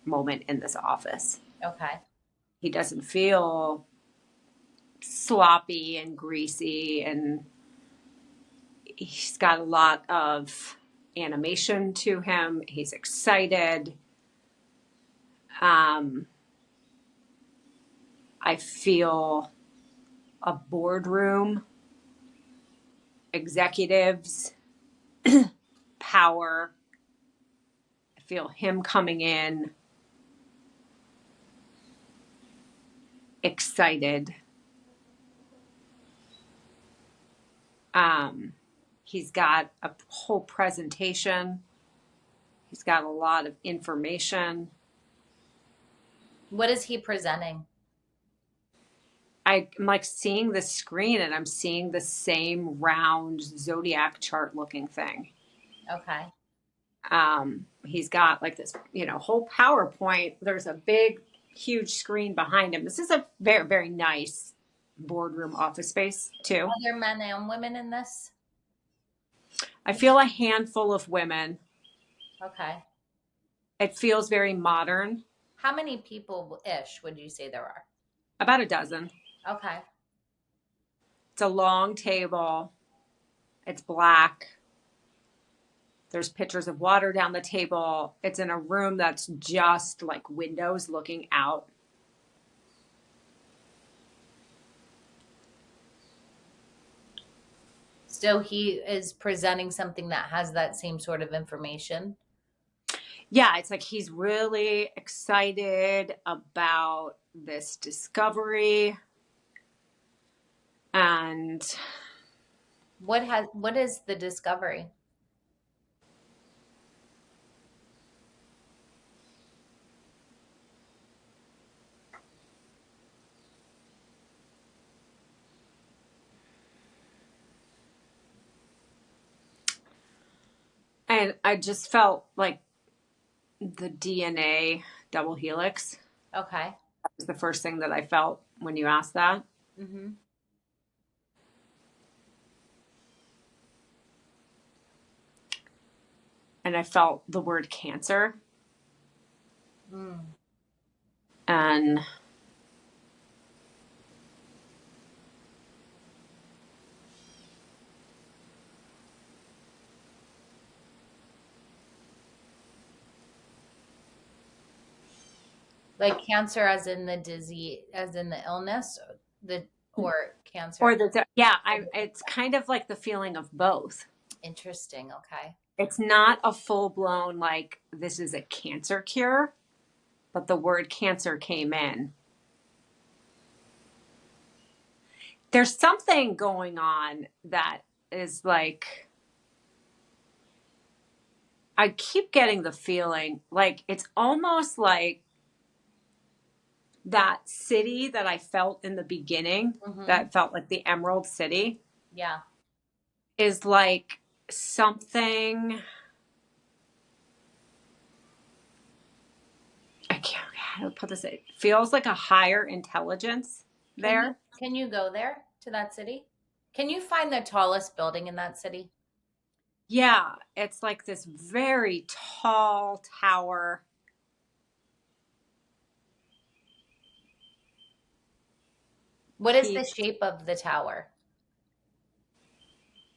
moment in this office. Okay. He doesn't feel sloppy and greasy, and he's got a lot of animation to him. He's excited. I feel a boardroom, executives, power. I feel him coming in, excited. He's got a whole presentation. He's got a lot of information. What is he presenting? I'm like seeing the screen and I'm seeing the same round zodiac chart looking thing. Okay. He's got like this, whole PowerPoint. There's a big, huge screen behind him. This is a very, very nice boardroom office space too. Are there men and women in this? I feel a handful of women. Okay. It feels very modern. How many people-ish would you say there are? About a dozen. Okay. It's a long table. It's black. There's pitchers of water down the table. It's in a room that's just like windows looking out. So he is presenting something that has that same sort of information. Yeah, it's like he's really excited about this discovery. And What is the discovery? I just felt like the DNA double helix Okay. was the first thing that I felt when you asked that. Mm-hmm. And I felt the word cancer. Mm. And Like cancer as in the disease, as in the illness, or cancer. or it's kind of like the feeling of both. Interesting. Okay. It's not a full blown like this is a cancer cure. but the word Cancer came in. There's something going on that is like, I keep getting the feeling like it's almost like that city that I felt in the beginning, that felt like the Emerald City, Yeah. is like something, I can't, how to put this, it feels like a higher intelligence there. Can you go there to that city? Can you find the tallest building in that city? Yeah, it's like this very tall tower. What is the shape of the tower?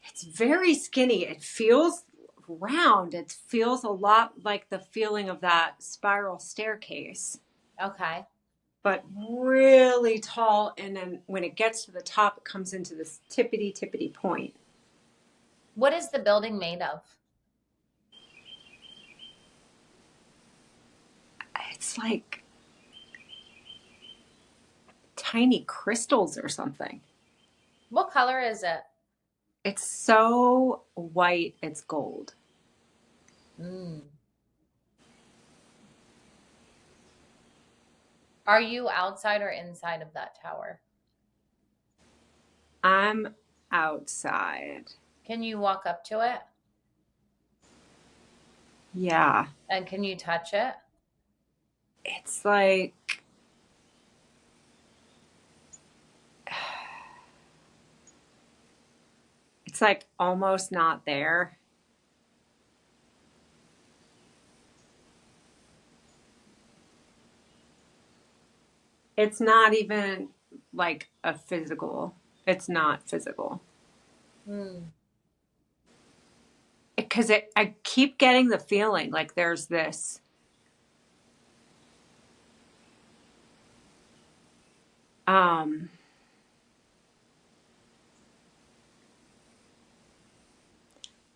It's very skinny. It feels round. It feels a lot like the feeling of that spiral staircase, Okay. but really tall. And then when it gets to the top, it comes into this tippity point. What is the building made of? It's like tiny crystals or something. What color is it? It's so white, it's gold. Are you outside or inside of that tower? I'm outside. Can you walk up to it? Yeah. And can you touch it? It's like, it's like almost not there. It's not even like a physical. It's not physical. Because I keep getting the feeling like there's this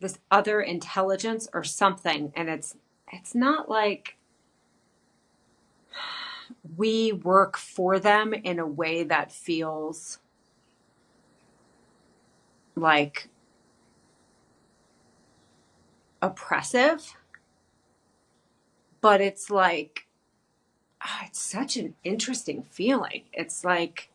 this other intelligence or something, and it's not like we work for them in a way that feels like oppressive, but it's like, it's such an interesting feeling. It's like,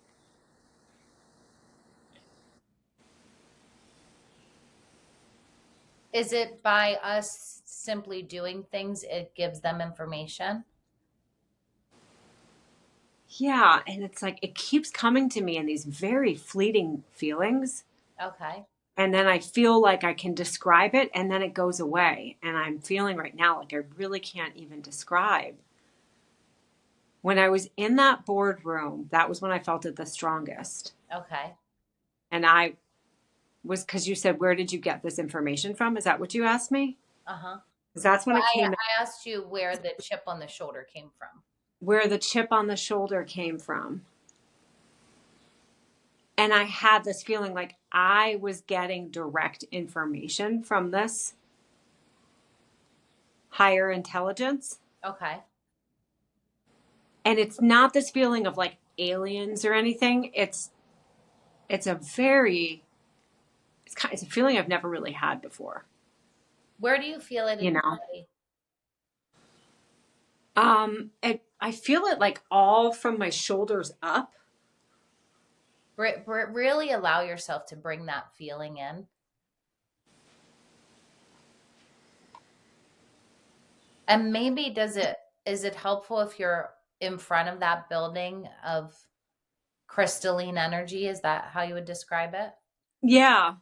Is it by us simply doing things, it gives them information? yeah, and it's like it keeps coming to me in these very fleeting feelings. Okay. And then I feel like I can describe it and then it goes away. And I'm feeling right now like I really can't even describe. When I was in that boardroom, that was when I felt it the strongest. Okay. And I was, because you said, where did you get this information from? Is that what you asked me? Uh-huh. Because that's when it came, I asked you where the chip on the shoulder came from. where the chip on the shoulder came from. And I had this feeling like I was getting direct information from this higher intelligence. Okay. And it's not this feeling of like aliens or anything. It's a very, it's a feeling I've never really had before. Where do you feel it in You your know? body? I feel it like all from my shoulders up. Really allow yourself to bring that feeling in. And maybe is it helpful if you're in front of that building of crystalline energy? Is that how you would describe it? Yeah.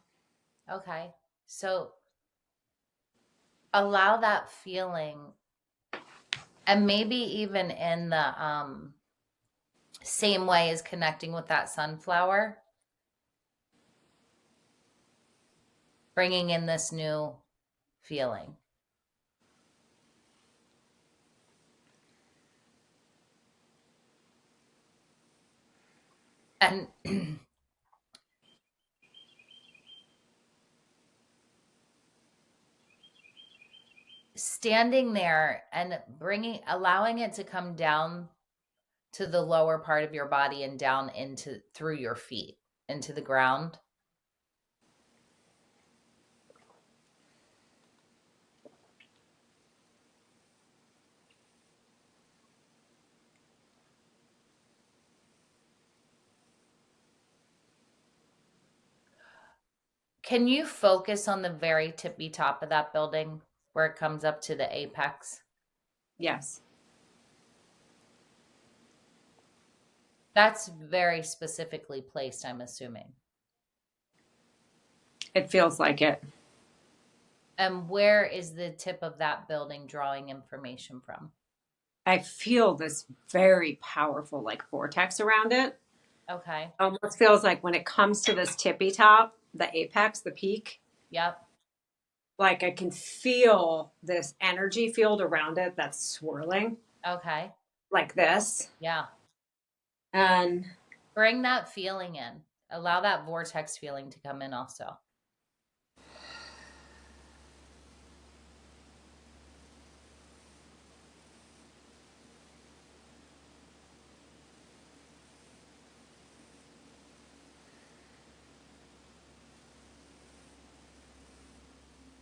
Okay. So allow that feeling, and maybe even in the same way as connecting with that sunflower, bringing in this new feeling. And standing there and allowing it to come down to the lower part of your body and down through your feet into the ground. Can you focus on the very tippy top of that building where it comes up to the apex? Yes. That's very specifically placed, I'm assuming. It feels like it. And where is the tip of that building drawing information from? I feel this very powerful like vortex around it. Okay. Almost feels like when it comes to this tippy top, the apex, the peak, Yep. like I can feel this energy field around it that's swirling Okay. like this. Yeah. And Bring that feeling in. Allow that vortex feeling to come in also.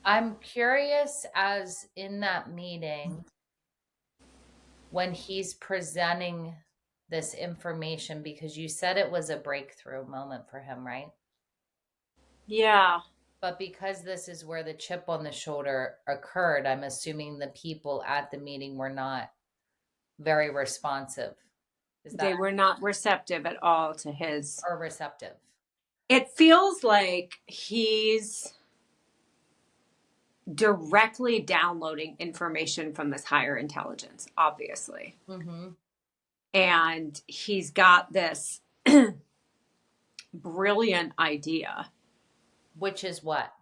I'm curious, as in that meeting, when he's presenting this information, because you said it was a breakthrough moment for him, right? yeah, But because this is where the chip on the shoulder occurred, I'm assuming the people at the meeting were not very responsive. Is they that were not receptive at all to his. or receptive? It feels like he's directly downloading information from this higher intelligence, obviously. Mm-hmm. And he's got this brilliant idea. Which is what?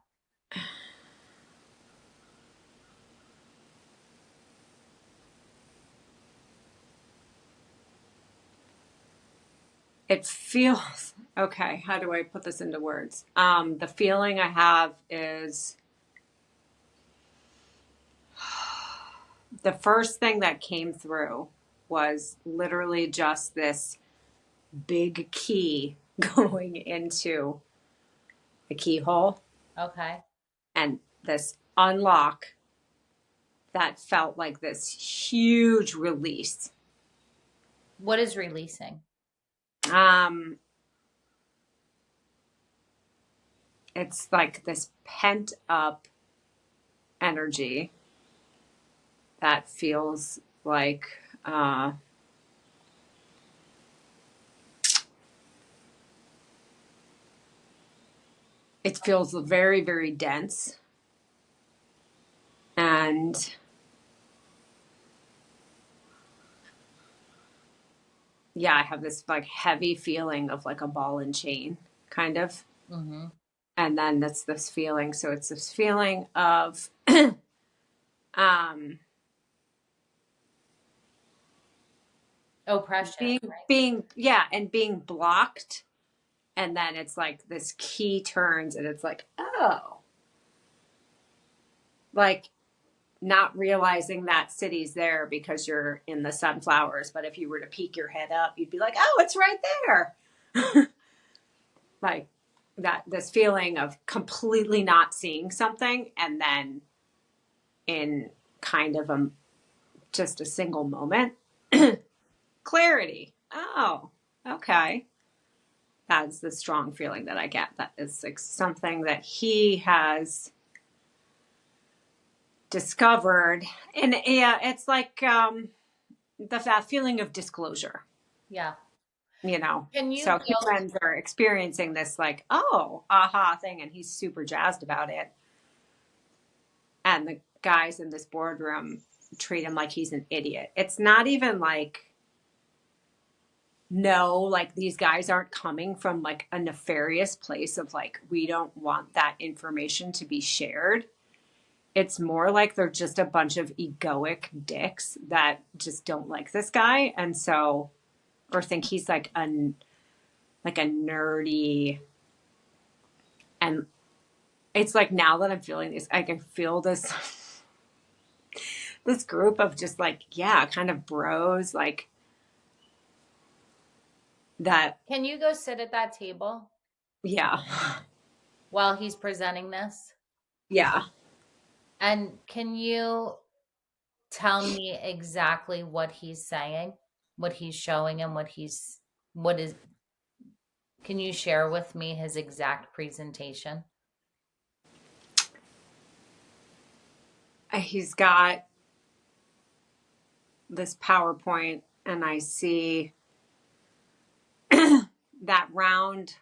It feels okay. How do I put this into words? The feeling I have is the first thing that came through was literally just this big key going into the keyhole Okay. and this unlock that felt like this huge release. What is releasing? It's like this pent up energy that feels like it feels very, very dense. And yeah, I have this like heavy feeling of like a ball and chain kind of. Mm-hmm. And then that's this feeling. So it's this feeling of Oppression. being yeah, and being blocked. And then it's like this key turns and it's like, oh, like not realizing that city's there because you're in the sunflowers. But if you were to peek your head up, you'd be like, oh, it's right there. Like that, this feeling of completely not seeing something. And then in kind of just a single moment, clarity. Oh, okay. That's the strong feeling that I get. That is like something that he has discovered. And yeah, it's like that feeling of disclosure, Yeah. you know. Can you So feel humans are experiencing this like, oh, aha thing, and he's super jazzed about it. And the guys in this boardroom treat him like he's an idiot. It's not even like, no, like these guys aren't coming from like a nefarious place of like, we don't want that information to be shared. It's more like they're just a bunch of egoic dicks that just don't like this guy. And so, or think he's like a nerdy. And it's like now that I'm feeling this, I can feel this this group of just like, yeah, kind of bros, like that. Can you go sit at that table Yeah. while he's presenting this? Yeah. And can you tell me exactly what he's saying, what he's showing, and what is, can you share with me his exact presentation? He's got this PowerPoint, and I see that round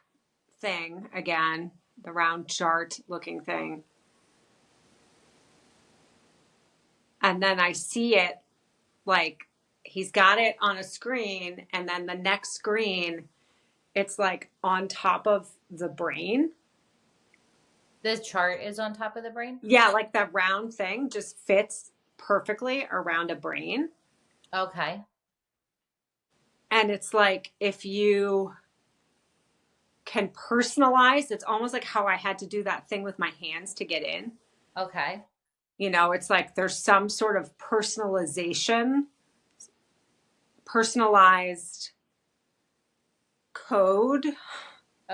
thing again, the round chart looking thing. And then I see it like he's got it on a screen, and then the next screen, it's like on top of the brain. The chart is on top of the brain? Yeah, like that round thing just fits perfectly around a brain. Okay. And it's like if you can personalize, it's almost like how I had to do that thing with my hands to get in. Okay. You know, it's like there's some sort of personalized code,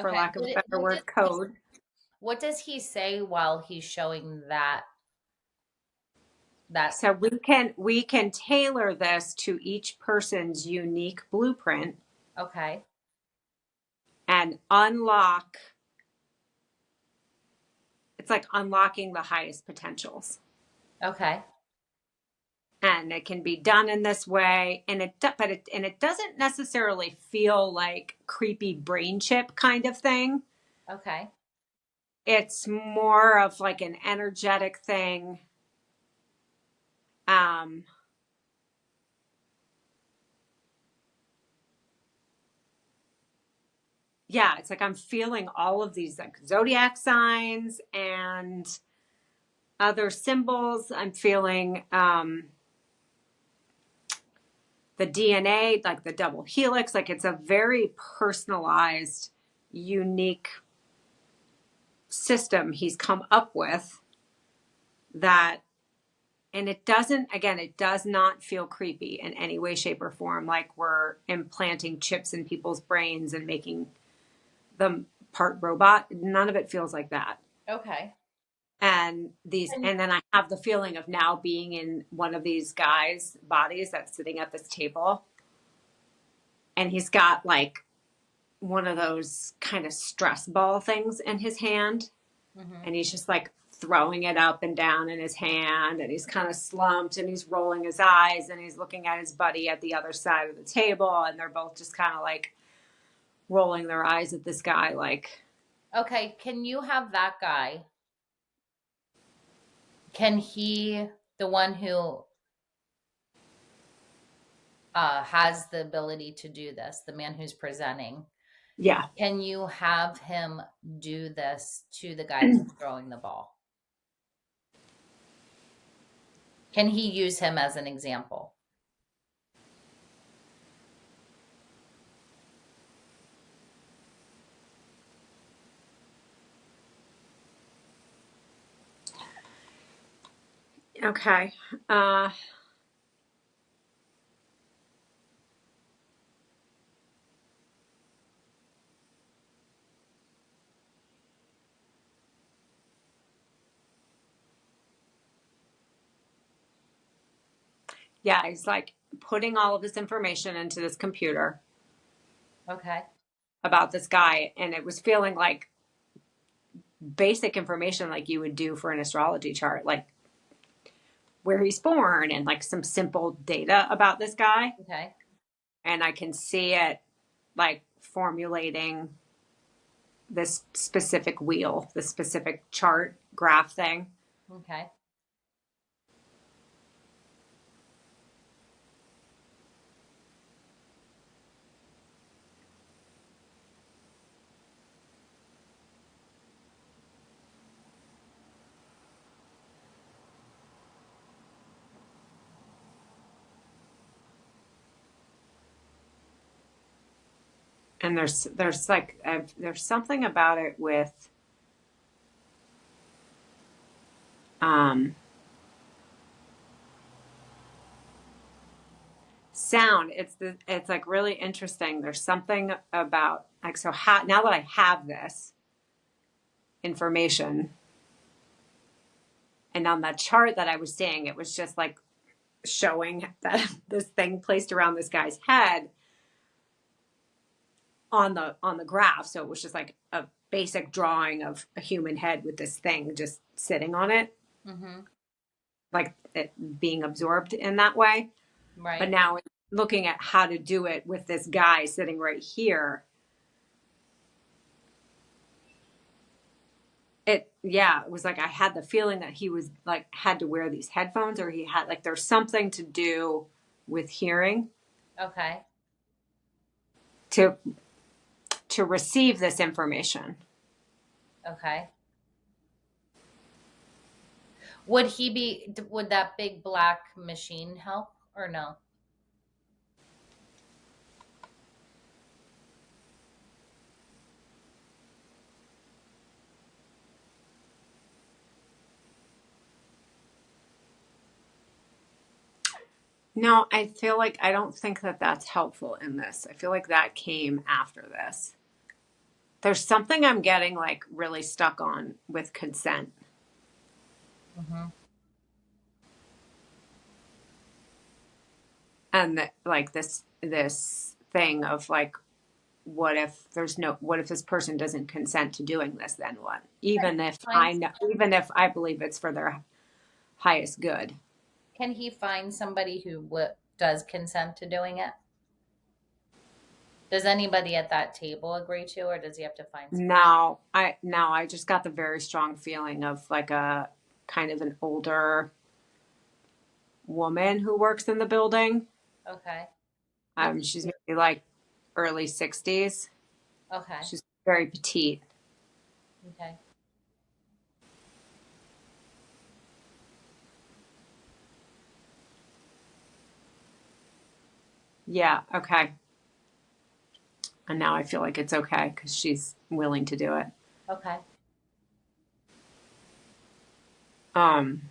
for Okay. lack of a better word, code. What does he say while he's showing that? So we can tailor this to each person's unique blueprint Okay. and unlock. It's like unlocking the highest potentials. Okay. And it can be done in this way, and it doesn't necessarily feel like creepy brain chip kind of thing. Okay. It's more of like an energetic thing. Yeah, it's like I'm feeling all of these like zodiac signs and other symbols. I'm feeling the DNA, like the double helix. Like it's a very personalized, unique system he's come up with that. And it does not feel creepy in any way, shape, or form. Like we're implanting chips in people's brains and making them part robot. None of it feels like that. Okay. And then I have the feeling of now being in one of these guys' bodies that's sitting at this table. And he's got like one of those kind of stress ball things in his hand. Mm-hmm. And he's just like throwing it up and down in his hand, and he's kind of slumped, and he's rolling his eyes, and he's looking at his buddy at the other side of the table, and they're both just kind of like rolling their eyes at this guy like, Okay, can you have that guy? Can he, the one who has the ability to do this, the man who's presenting, yeah. can you have him do this to the guy who's throwing the ball? Can he use him as an example? Okay. Yeah, he's like putting all of this information into this computer Okay. about this guy, and it was feeling like basic information like you would do for an astrology chart, like where he's born and like some simple data about this guy. Okay. And I can see it like formulating this specific wheel, this specific chart graph thing. Okay. And there's like there's something about it with sound. It's like really interesting. There's something about like, so how, now that I have this information, and on that chart that I was seeing, it was just like showing that this thing placed around this guy's head on the graph. So it was just like a basic drawing of a human head with this thing just sitting on it, Mm-hmm. like it being absorbed in that way. Right. But now looking at how to do it with this guy sitting right here, it was like I had the feeling that he was like had to wear these headphones, or he had like there's something to do with hearing Okay. to receive this information. Okay. Would that big black machine help or no? No, I feel like I don't think that that's helpful in this. I feel like that came after this. There's something I'm getting like really stuck on with consent. Mm-hmm. And like this thing of like, what if this person doesn't consent to doing this, then what? Even if I believe it's for their highest good. Can he find somebody who does consent to doing it? Does anybody at that table agree to, or does he have to find somebody? I just got the very strong feeling of like a kind of an older woman who works in the building. Okay. She's maybe like early 60s. Okay. She's very petite. Okay. Yeah, okay. And now I feel like it's okay because she's willing to do it. Okay. Um,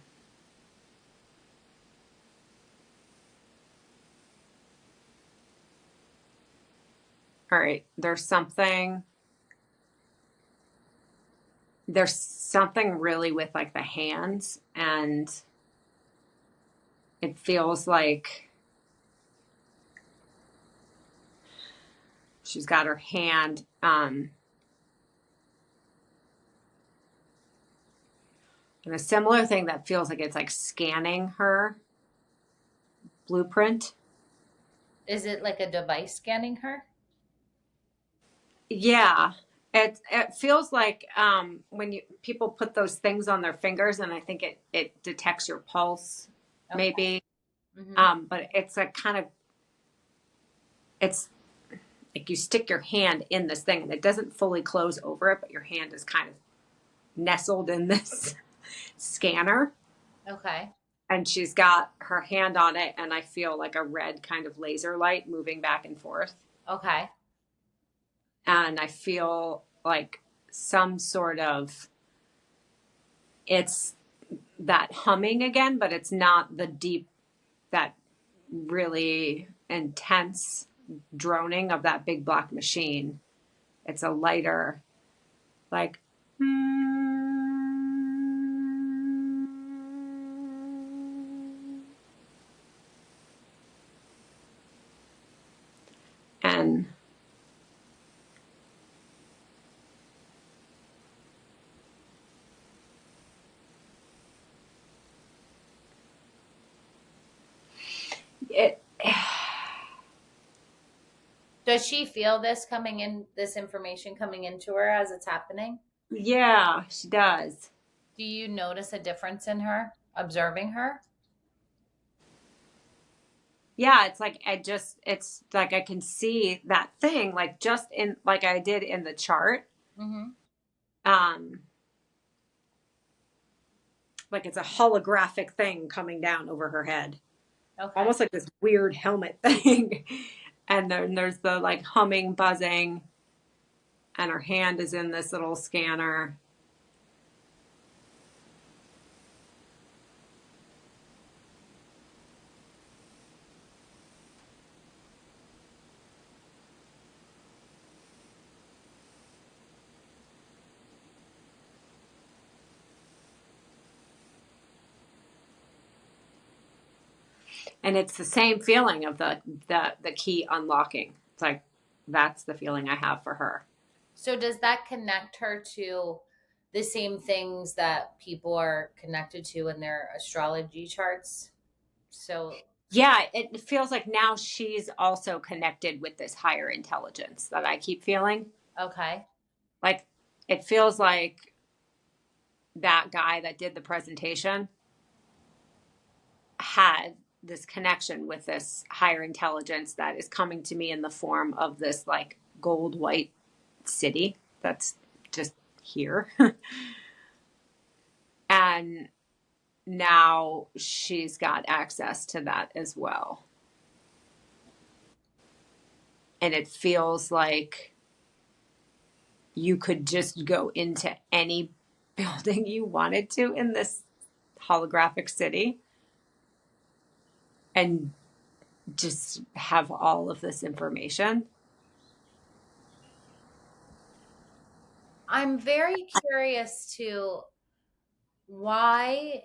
all right, there's something really with like the hands, and it feels like she's got her hand and a similar thing that feels like it's like scanning her blueprint. Is it like a device scanning her? Yeah. It feels like when people put those things on their fingers, and I think it detects your pulse, Okay. maybe. Mm-hmm. But it's a kind of, it's like you stick your hand in this thing and it doesn't fully close over it, but your hand is kind of nestled in this scanner. Okay. And she's got her hand on it, and I feel like a red kind of laser light moving back and forth. Okay. And I feel like some sort of, it's that humming again, but it's not the deep, that really intense droning of that big black machine. It's a lighter, like, and it, Does she feel this information coming into her as it's happening? yeah, she does. Do you notice a difference in her observing her? Yeah, it's like it's like I can see that thing like just in like I did in the chart. Mm-hmm. Like it's a holographic thing coming down over her head. Okay. Almost like this weird helmet thing. And then there's the like humming, buzzing, and her hand is in this little scanner. And it's the same feeling of the key unlocking. It's like, that's the feeling I have for her. So does that connect her to the same things that people are connected to in their astrology charts? So Yeah, it feels like now she's also connected with this higher intelligence that I keep feeling. okay. Like, it feels like that guy that did the presentation had this connection with this higher intelligence that is coming to me in the form of this like gold white city that's just here. And now she's got access to that as well. And it feels like you could just go into any building you wanted to in this holographic city and just have all of this information. I'm very curious to why,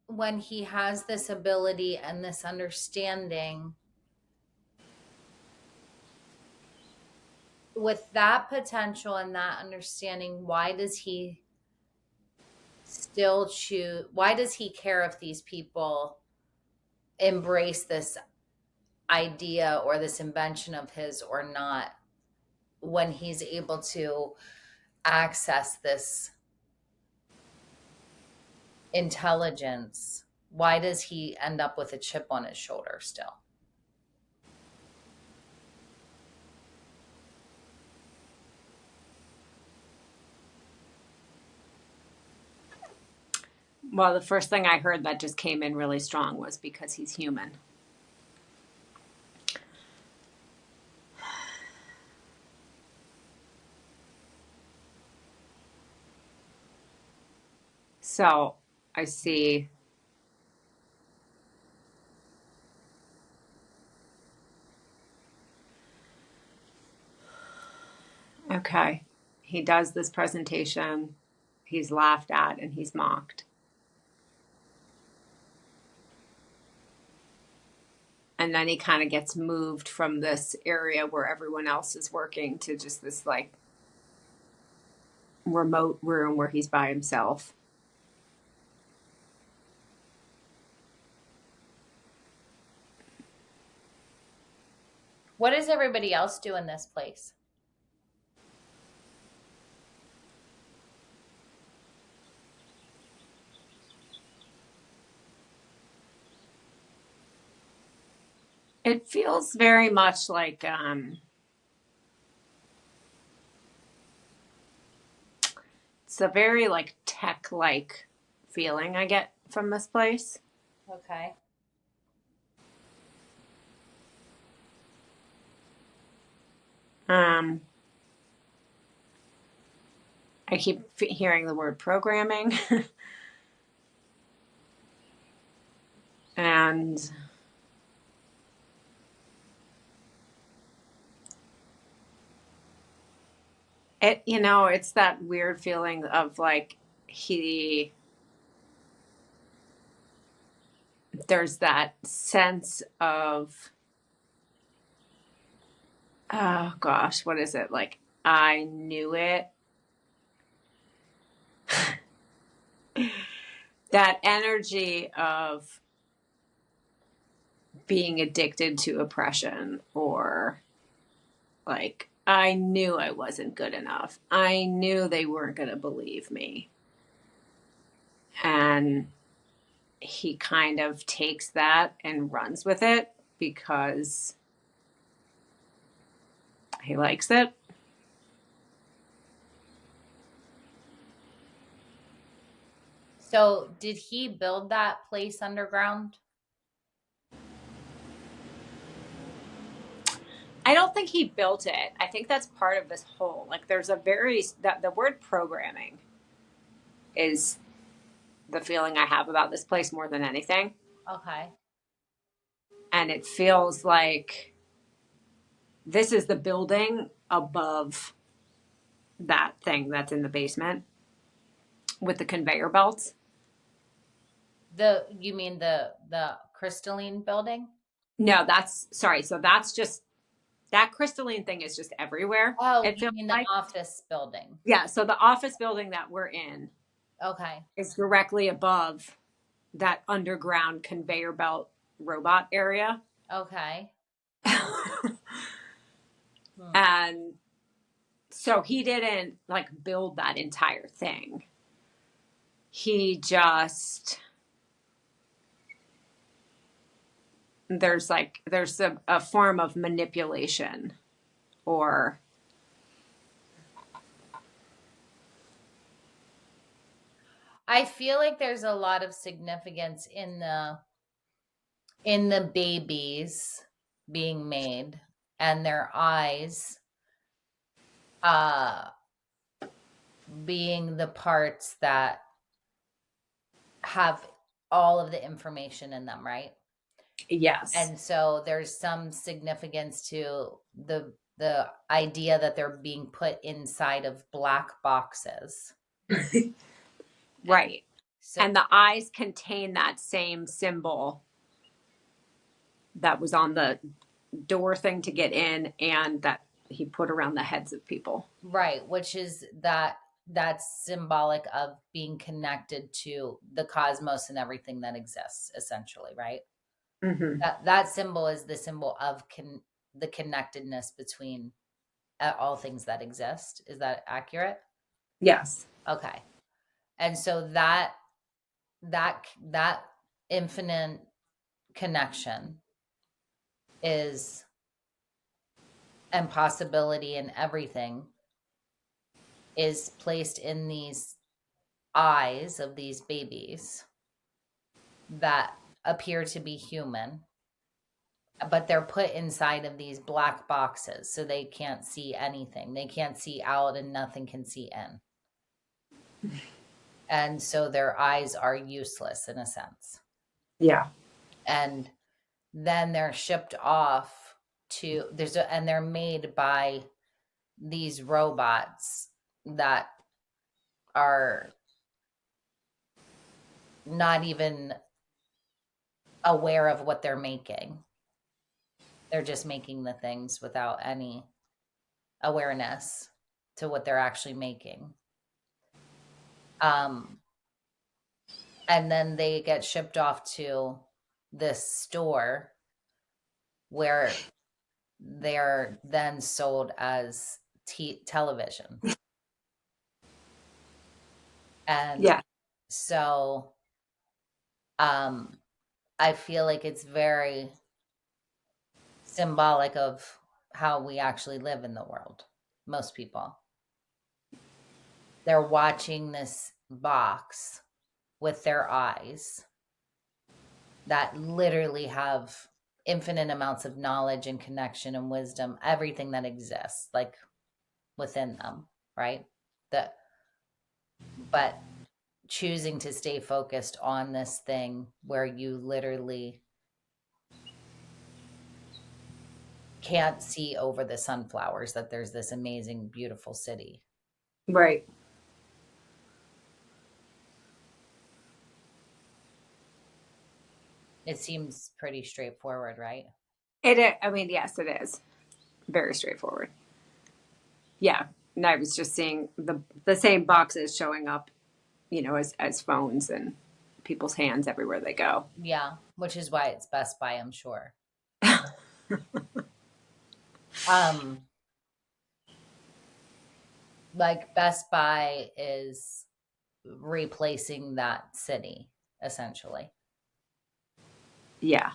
when he has this ability and this understanding, with that potential and that understanding, why does he still choose? Why does he care if these people embrace this idea or this invention of his or not, when he's able to access this intelligence? Why does he end up with a chip on his shoulder still? Well, the first thing I heard that just came in really strong was because he's human. So I see. Okay. He does this presentation. He's laughed at and he's mocked. And then he kind of gets moved from this area where everyone else is working to just this like remote room where he's by himself. What does everybody else do in this place? It feels very much like it's a very like tech like feeling I get from this place. Okay. I keep hearing the word programming. And it, you know, it's that weird feeling of like there's that sense of, oh gosh, what is it? Like, I knew it. That energy of being addicted to oppression, or like, I knew I wasn't good enough. I knew they weren't going to believe me. And he kind of takes that and runs with it because he likes it. So, did he build that place underground? I don't think he built it. I think that's part of this whole, like, there's a very, that the word programming is the feeling I have about this place more than anything. Okay. And it feels like this is the building above that thing that's in the basement with the conveyor belts. You mean the crystalline building? No, that's sorry. So that's just that crystalline thing is just everywhere. Oh, It you feels mean the like. office building? Yeah. So the office building that we're in Okay. is directly above that underground conveyor belt robot area. Okay. Hmm. And so he didn't like build that entire thing. He just there's a form of manipulation or I feel like there's a lot of significance in the babies being made and their eyes uh being the parts that have all of the information in them, right? yes. And so there's some significance to the idea that they're being put inside of black boxes. Right. So And the eyes contain that same symbol that was on the door thing to get in and that he put around the heads of people. right, which is that's symbolic of being connected to the cosmos and everything that exists, essentially, right? Mm-hmm. That symbol is the symbol of the connectedness between all things that exist. Is that accurate? Yes. Okay. And so that infinite connection is and possibility and everything is placed in these eyes of these babies that appear to be human, but they're put inside of these black boxes so they can't see anything. They can't see out and nothing can see in. And so their eyes are useless in a sense. Yeah. And then they're shipped off to and they're made by these robots that are not even aware of what they're making. They're just making the things without any awareness to what they're actually making. And then they get shipped off to this store where they're then sold as television. And Yeah. so I feel like it's very symbolic of how we actually live in the world. Most people. They're watching this box with their eyes that literally have infinite amounts of knowledge and connection and wisdom, everything that exists, like within them, right? But choosing to stay focused on this thing where you literally can't see over the sunflowers that there's this amazing, beautiful city. Right. It seems pretty straightforward, right? I mean, yes, it is very straightforward. Yeah. And I was just seeing the same boxes showing up, as phones and people's hands everywhere they go. Yeah, which is why it's Best Buy, I'm sure. Like Best Buy is replacing that city, essentially. Yeah.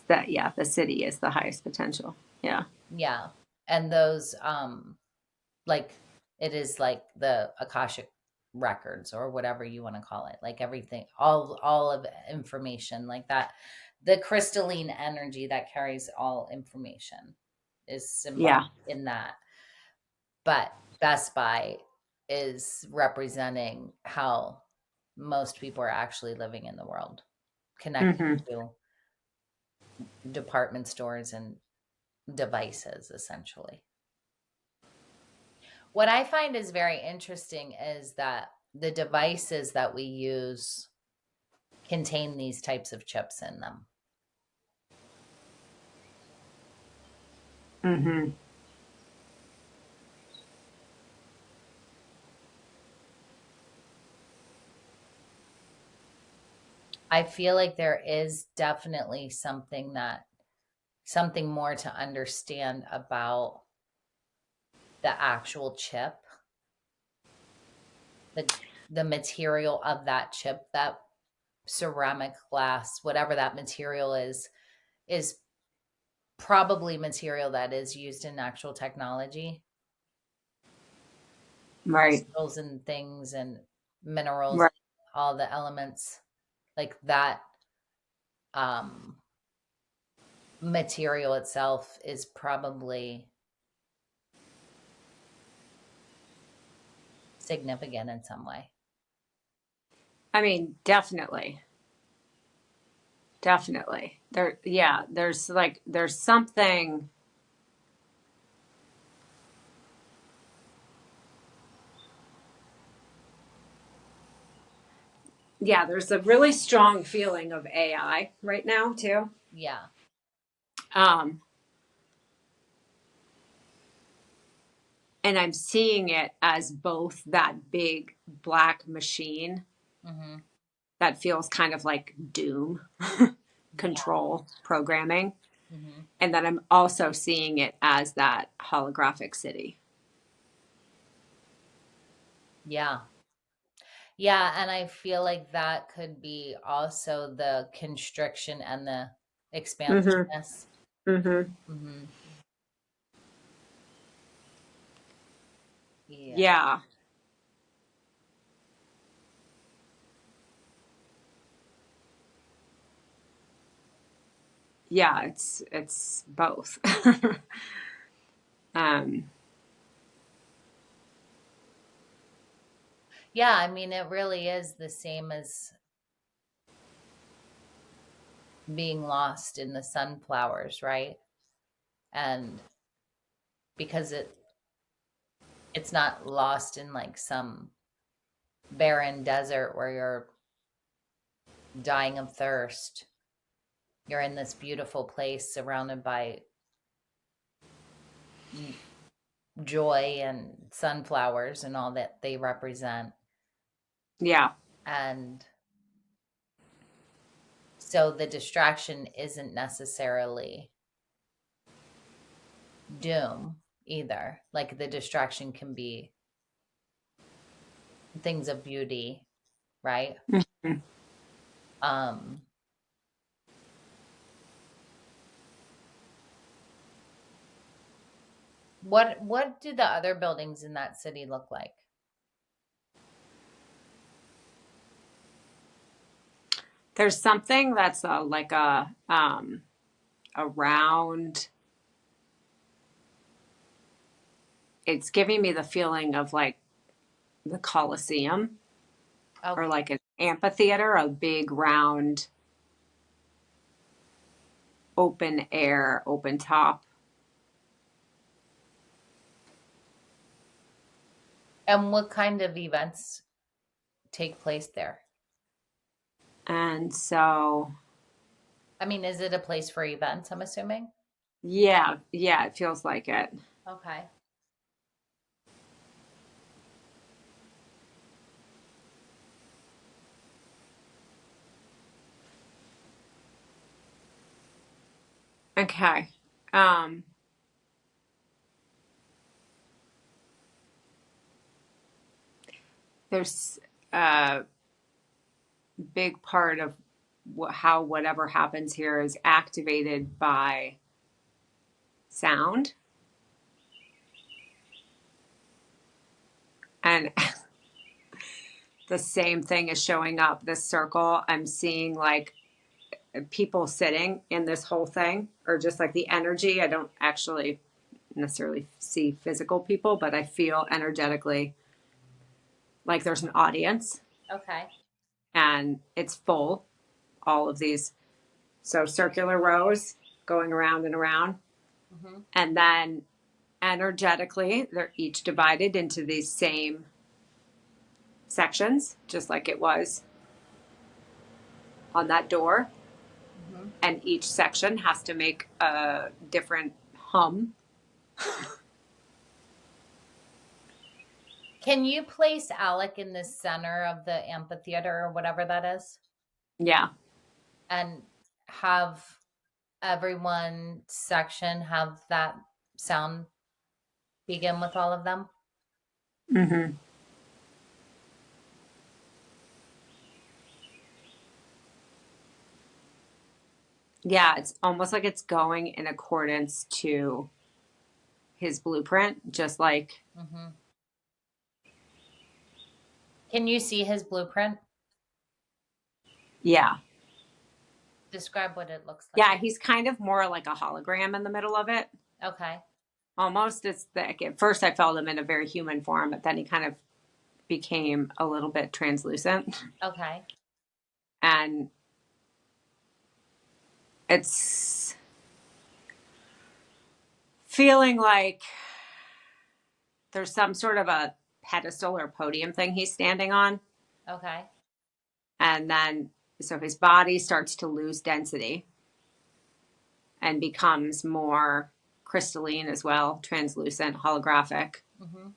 The city is the highest potential. Yeah. Yeah. And those like it is like the Akashic records or whatever you want to call it. Like everything, all of information like that. The crystalline energy that carries all information is symbolic in that. But Best Buy is representing how most people are actually living in the world, connected to department stores and devices, essentially. What I find is very interesting is that the devices that we use contain these types of chips in them. Mm-hmm. I feel like there is definitely something more to understand about the actual chip, the material of that chip, that ceramic glass, whatever that material is probably material that is used in actual technology, Right. crystals and things and minerals, Right. all the elements like that. Material itself is probably significant in some way. I mean, definitely. Definitely. There's something. Yeah, there's a really strong feeling of AI right now too. Yeah. Um, and I'm seeing it as both that big black machine Mm-hmm. that feels kind of like doom control programming. Mm-hmm. And then I'm also seeing it as that holographic city. Yeah. Yeah. And I feel like that could be also the constriction and the Mm-hmm. expansiveness. Mm-hmm. Mm-hmm. Yeah. Yeah. Yeah, it's both. um, Yeah. I mean, it really is the same as being lost in the sunflowers, right? And because it's not lost in like some barren desert where you're dying of thirst. You're in this beautiful place surrounded by joy and sunflowers and all that they represent. yeah. And so the distraction isn't necessarily doom either. Like the distraction can be things of beauty, right? Mhm. Um what do the other buildings in that city look like? There's something that's like a round. It's giving me the feeling of like the Colosseum or Okay. like an amphitheater, a big round open air, open top. And what kind of events take place there? And so, I mean, is it a place for events, I'm assuming? yeah, it feels like it. Okay. Okay. Um, there's a big part of how whatever happens here is activated by sound. And the same thing is showing up. This circle, I'm seeing like people sitting in this whole thing, or just like the energy. I don't actually necessarily see physical people, but I feel energetically like there's an audience Okay. and it's full. All of these, so circular rows going around and around. Mm-hmm. And then energetically, they're each divided into these same sections, just like it was on that door, Mhm. and each section has to make a different hum. Can you place Alec in the center of the amphitheater or whatever that is, Yeah. and have everyone section have that sound begin with all of them? Mm-hmm. Yeah, it's almost like it's going in accordance to his blueprint, just like, Hmm. Can you see his blueprint? yeah. Describe what it looks like. Yeah, he's kind of more like a hologram in the middle of it. Okay. Almost as thick. At first, I felt him in a very human form, but then he kind of became a little bit translucent. Okay. And it's feeling like there's some sort of a pedestal or podium thing he's standing on. Okay. And then, so his body starts to lose density and becomes more crystalline as well, translucent, holographic. Hmm.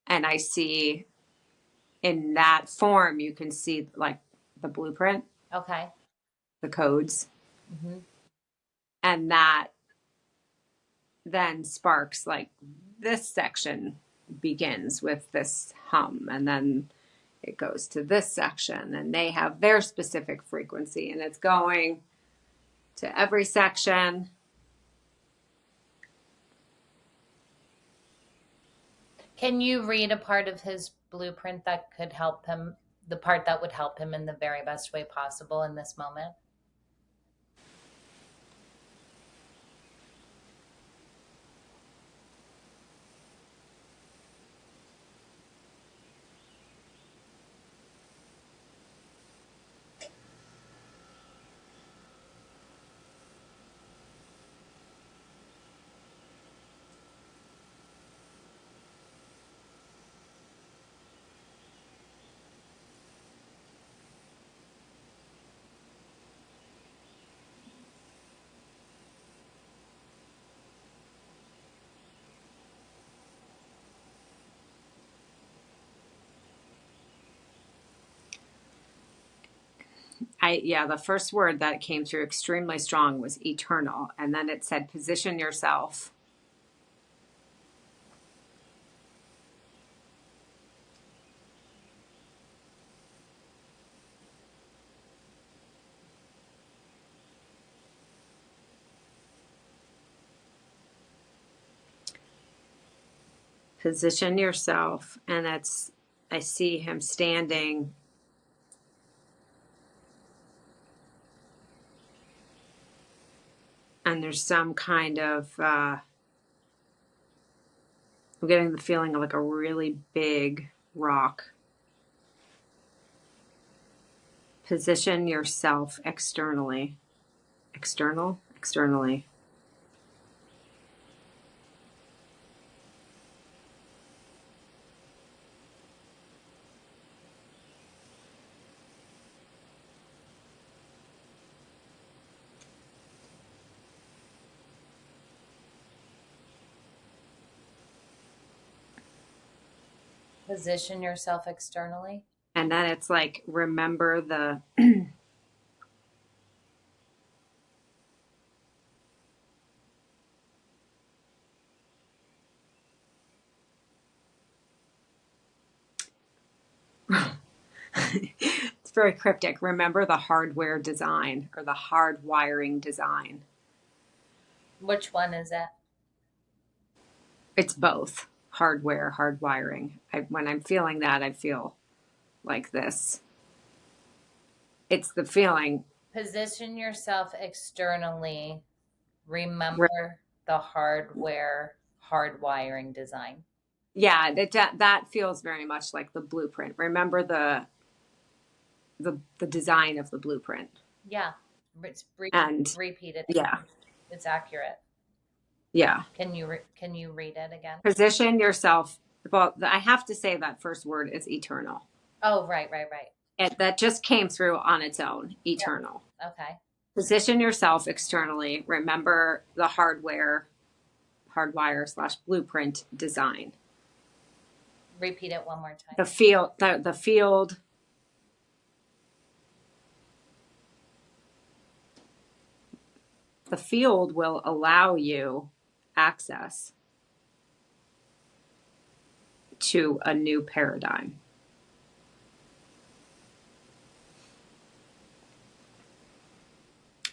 And I see in that form, you can see like the blueprint, Okay. the codes, Hmm. and that then sparks like this section begins with this hum, and then it goes to this section, and they have their specific frequency, and it's going to every section. Can you read a part of his blueprint that could help him, the part that would help him in the very best way possible in this moment? The first word that came through extremely strong was eternal, and then it said position yourself. Position yourself, and that's, I see him standing and there's some kind of I'm getting the feeling of like a really big rock. Position yourself externally. Externally. Position yourself externally. And then it's like, remember the it's very cryptic. Remember the hardware design or the hard wiring design. Which one is it? It's both hardware, hard wiring. When I'm feeling that, I feel like this. It's the feeling. Position yourself externally. Remember the hardware, hard wiring design. Yeah, that feels very much like the blueprint. Remember the design of the blueprint. Yeah. It's And repeat it. yeah, It's accurate. yeah. Can you read it again? Position yourself. Well, I have to say that first word is eternal. Oh, right. That just came through on its own. Eternal. Okay. Position yourself externally. Remember the hardwire / blueprint design. Repeat it one more time. The field. The field will allow you access to a new paradigm.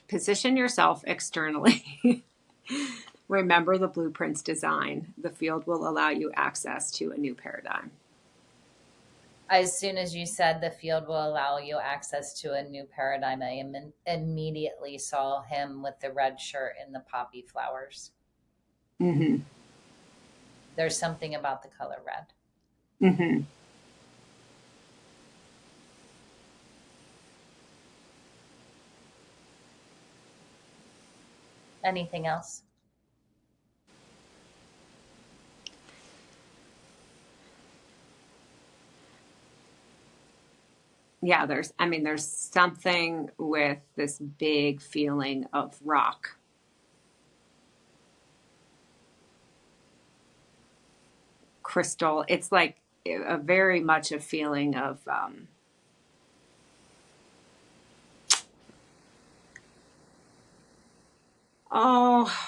Position yourself externally. Remember the blueprint's design. The field will allow you access to a new paradigm. As soon as you said the field will allow you access to a new paradigm, I immediately saw him with the red shirt and the poppy flowers. Mm-hmm. There's something about the color red. Mm-hmm. Anything else? Yeah, there's something with this big feeling of rock. Crystal. It's like a very much a feeling of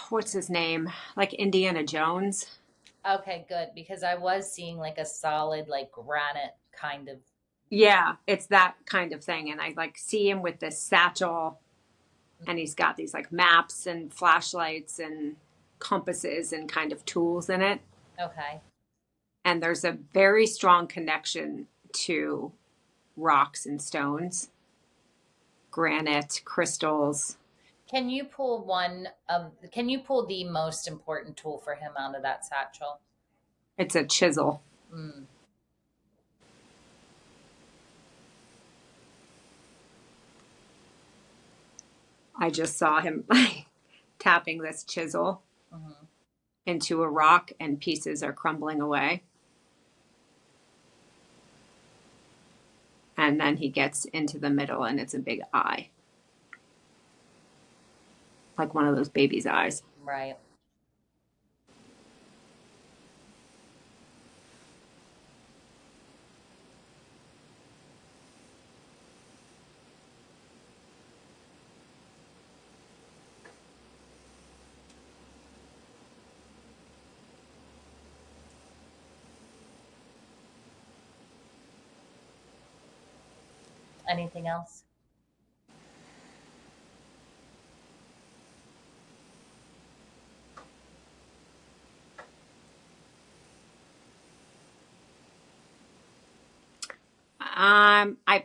what's his name? Like Indiana Jones. Okay, good. Because I was seeing like a solid, like granite kind of. Yeah, it's that kind of thing. And I like see him with this satchel, and he's got these like maps and flashlights and compasses and kind of tools in it. Okay. And there's a very strong connection to rocks and stones, granite, crystals. Can you pull the most important tool for him out of that satchel? It's a chisel. Mm. I just saw him like tapping this chisel into a rock, and pieces are crumbling away. And then he gets into the middle, and it's a big eye. Like one of those baby's eyes. Right. Anything else? I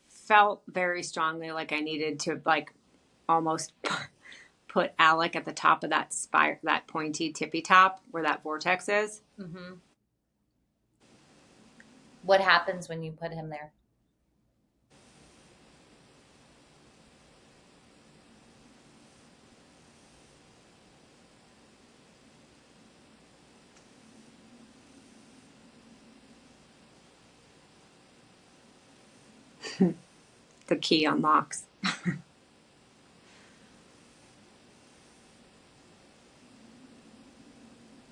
felt very strongly like I needed to like almost put Alec at the top of that spire, that pointy tippy top where that vortex is. Mm-hmm. What happens when you put him there? The key unlocks.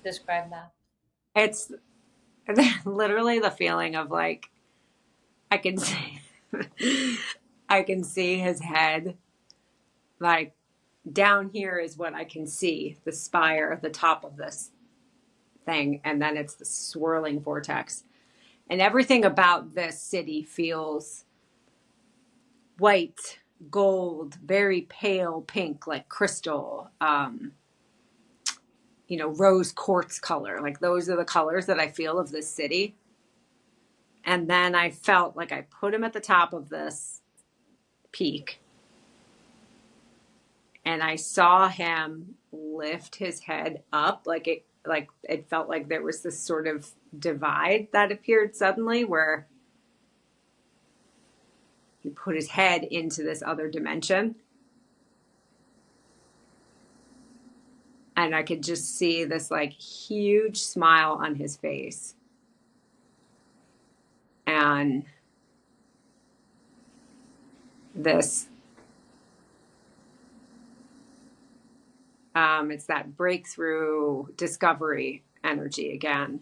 Describe that. It's literally the feeling of like I can see I can see his head. Like down here is what I can see, the spire, the top of this thing, and then it's the swirling vortex. And everything about this city feels white, gold, very pale pink, like crystal, rose quartz color. Like those are the colors that I feel of this city. And then I felt like I put him at the top of this peak, and I saw him lift his head up. Like it felt like there was this sort of divide that appeared suddenly where he put his head into this other dimension. And I could just see this like huge smile on his face. And this, it's that breakthrough discovery energy again.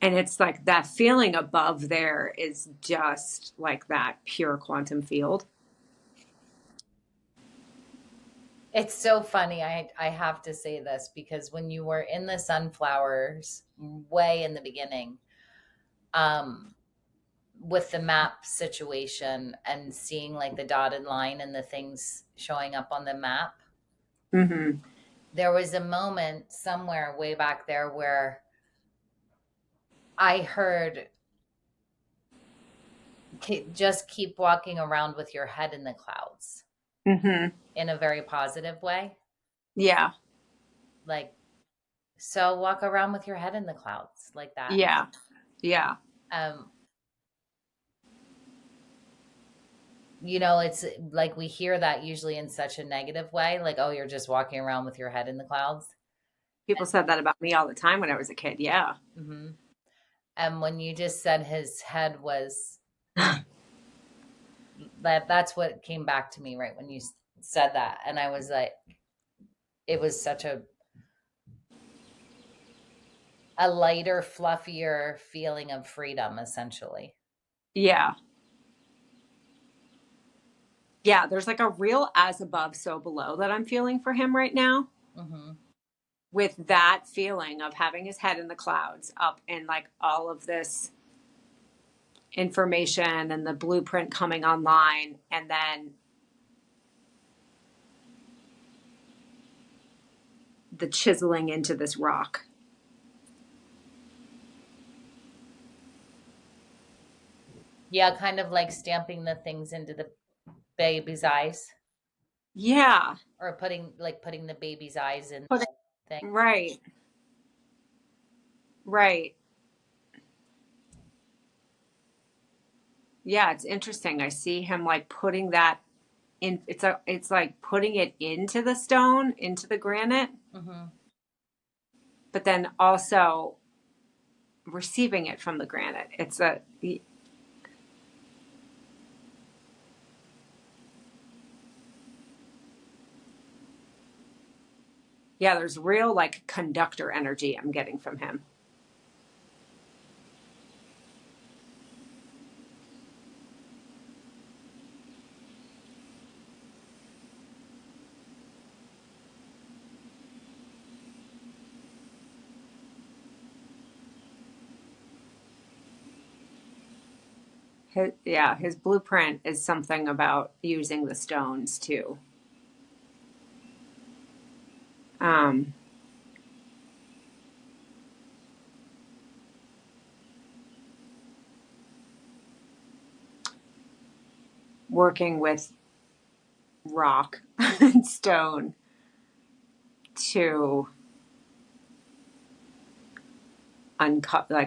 And it's like that feeling above there is just like that pure quantum field. It's so funny. I have to say this because when you were in the sunflowers way in the beginning, with the map situation and seeing like the dotted line and the things showing up on the map, Mm-hmm. there was a moment somewhere way back there where I heard, just keep walking around with your head in the clouds Mm-hmm. in a very positive way. Yeah. Like, so walk around with your head in the clouds like that. Yeah. Yeah. You know, it's like we hear that usually in such a negative way, like, oh, you're just walking around with your head in the clouds. People said that about me all the time when I was a kid. Yeah. Mm-hmm. And when you just said his head was that's what came back to me right when you said that. And I was like, it was such a lighter, fluffier feeling of freedom, essentially. Yeah. Yeah. There's like a real as above, so below that I'm feeling for him right now. Mm-hmm. With that feeling of having his head in the clouds up and like all of this information and the blueprint coming online, and then the chiseling into this rock. Yeah, kind of like stamping the things into the baby's eyes, Yeah. or putting the baby's eyes in But the thing. right. Right. Yeah, it's interesting. I see him like putting that in. It's like putting it into the stone, into the granite, Mm-hmm. but then also receiving it from the granite. Yeah, there's real like conductor energy I'm getting from him. His blueprint is something about using the stones too. Um, Working with rock and stone to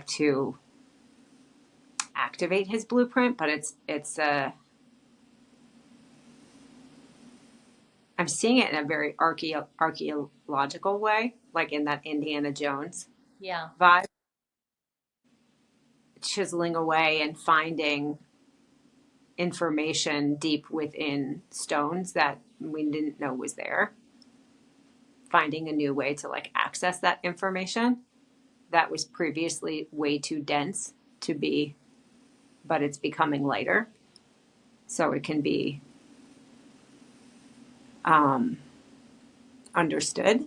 to activate his blueprint, but I'm seeing it in a very archaeological way, like in that Indiana Jones vibe, chiseling away and finding information deep within stones that we didn't know was there. Finding a new way to like access that information that was previously way too dense to be, but it's becoming lighter. So it can be understood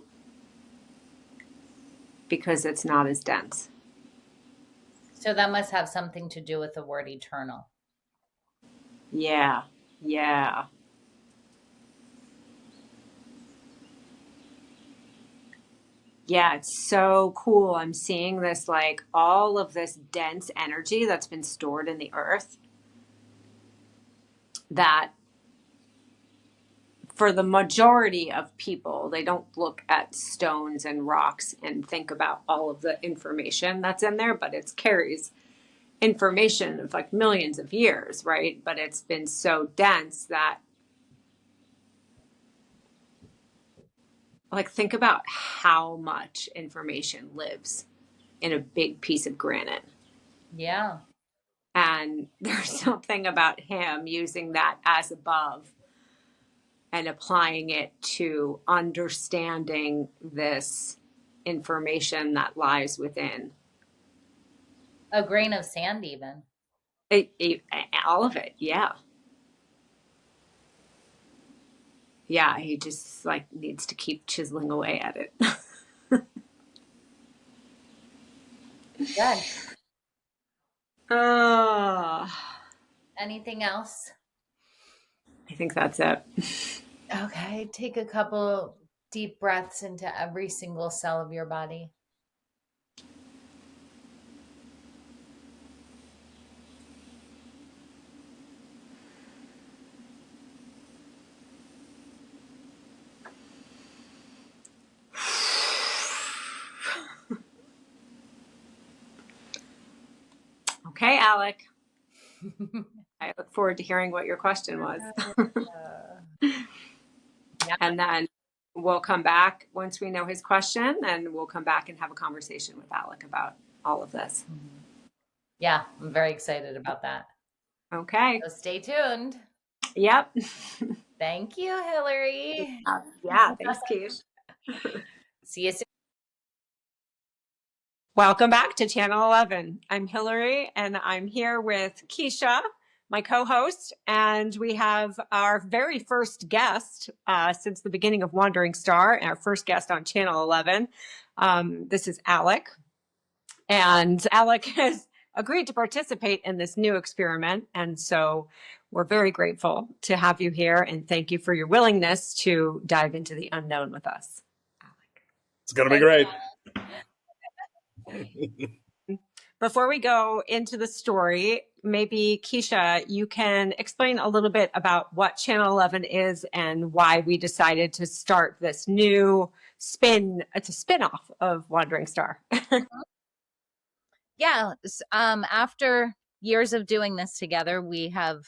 because it's not as dense. So that must have something to do with the word eternal. Yeah. Yeah. Yeah, it's so cool. I'm seeing this like all of this dense energy that's been stored in the earth that for the majority of people, they don't look at stones and rocks and think about all of the information that's in there, but it carries information of like millions of years, right? But it's been so dense that like think about how much information lives in a big piece of granite. Yeah. And there's something about him using that as above and applying it to understanding this information that lies within. A grain of sand, even. All of it, yeah. Yeah, he just like needs to keep chiseling away at it. Good. Oh, Anything else? I think that's it. Okay, take a couple deep breaths into every single cell of your body. Okay, Alec. I look forward to hearing what your question was. Yeah. And then we'll come back once we know his question, and we'll come back and have a conversation with Alec about all of this. Yeah, I'm very excited about that. Okay. So stay tuned. Yep. Thank you, Hilary. Yeah, thanks, Keish. See you soon. Welcome back to Channel 11. I'm Hilary, and I'm here with Keysha, my co-host, and we have our very first guest since the beginning of Wandering Star, our first guest on Channel 11. This is Alec, and Alec has agreed to participate in this new experiment, and so we're very grateful to have you here, and thank you for your willingness to dive into the unknown with us, Alec. It's going to be great. Before we go into the story, maybe Keysha, you can explain a little bit about what Channel 11 is and why we decided to start this new it's a spin-off of Wandering Star. Yeah. After years of doing this together, we have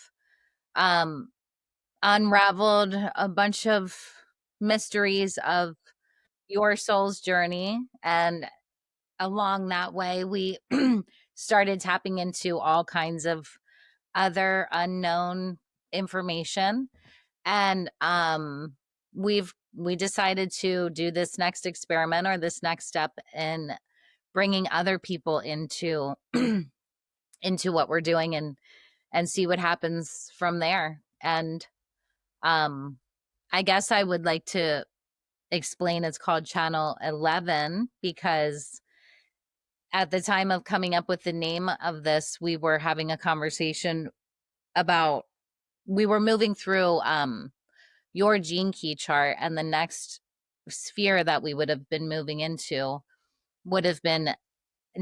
unraveled a bunch of mysteries of your soul's journey. And along that way, we started tapping into all kinds of other unknown information. And we decided to do this next experiment, or this next step in bringing other people into into what we're doing, and see what happens from there. And I guess I would like to explain it's called Channel 11 because at the time of coming up with the name of this, we were having a conversation about, we were moving through your gene key chart, and the next sphere that we would have been moving into would have been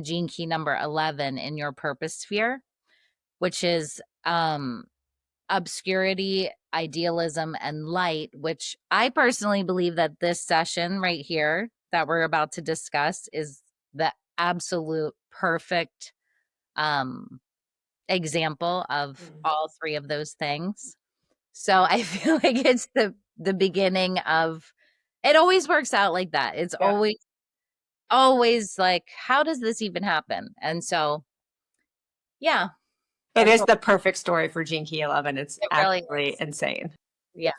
gene key number 11 in your purpose sphere, which is obscurity, idealism, and light, which I personally believe that this session right here that we're about to discuss is the absolute perfect example of all three of those things. So I feel like it's the beginning of, it always works out like that. It's always like, how does this even happen? And so, yeah. It is the perfect story for Gene Key 11. It's really absolutely insane. Yeah.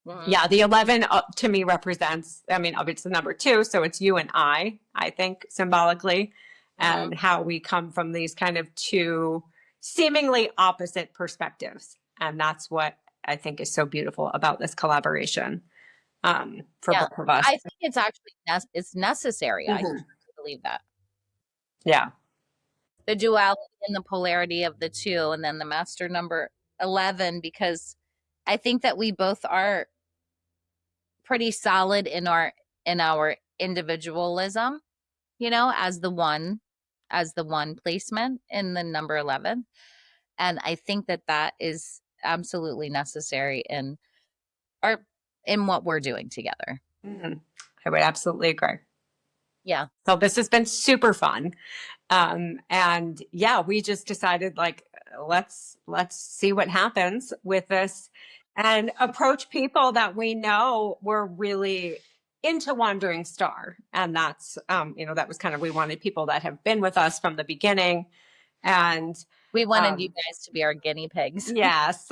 Mm-hmm. Yeah, the 11 to me represents, I mean, it's the number 2, so it's you and I think, symbolically, and how we come from these kind of two seemingly opposite perspectives. And that's what I think is so beautiful about this collaboration for both of us. I think it's actually it's necessary. I believe that. Yeah. The duality and the polarity of the two, and then the master number 11, because I think that we both are pretty solid in our individualism, as the one placement in the number 11. And I think that is absolutely necessary in what we're doing together. I would absolutely agree. Yeah. So this has been super fun. And yeah, we just decided let's see what happens with this and approach people that we know were really into Wandering Star. And that's, that was kind of, we wanted people that have been with us from the beginning. And We wanted you guys to be our guinea pigs. Yes.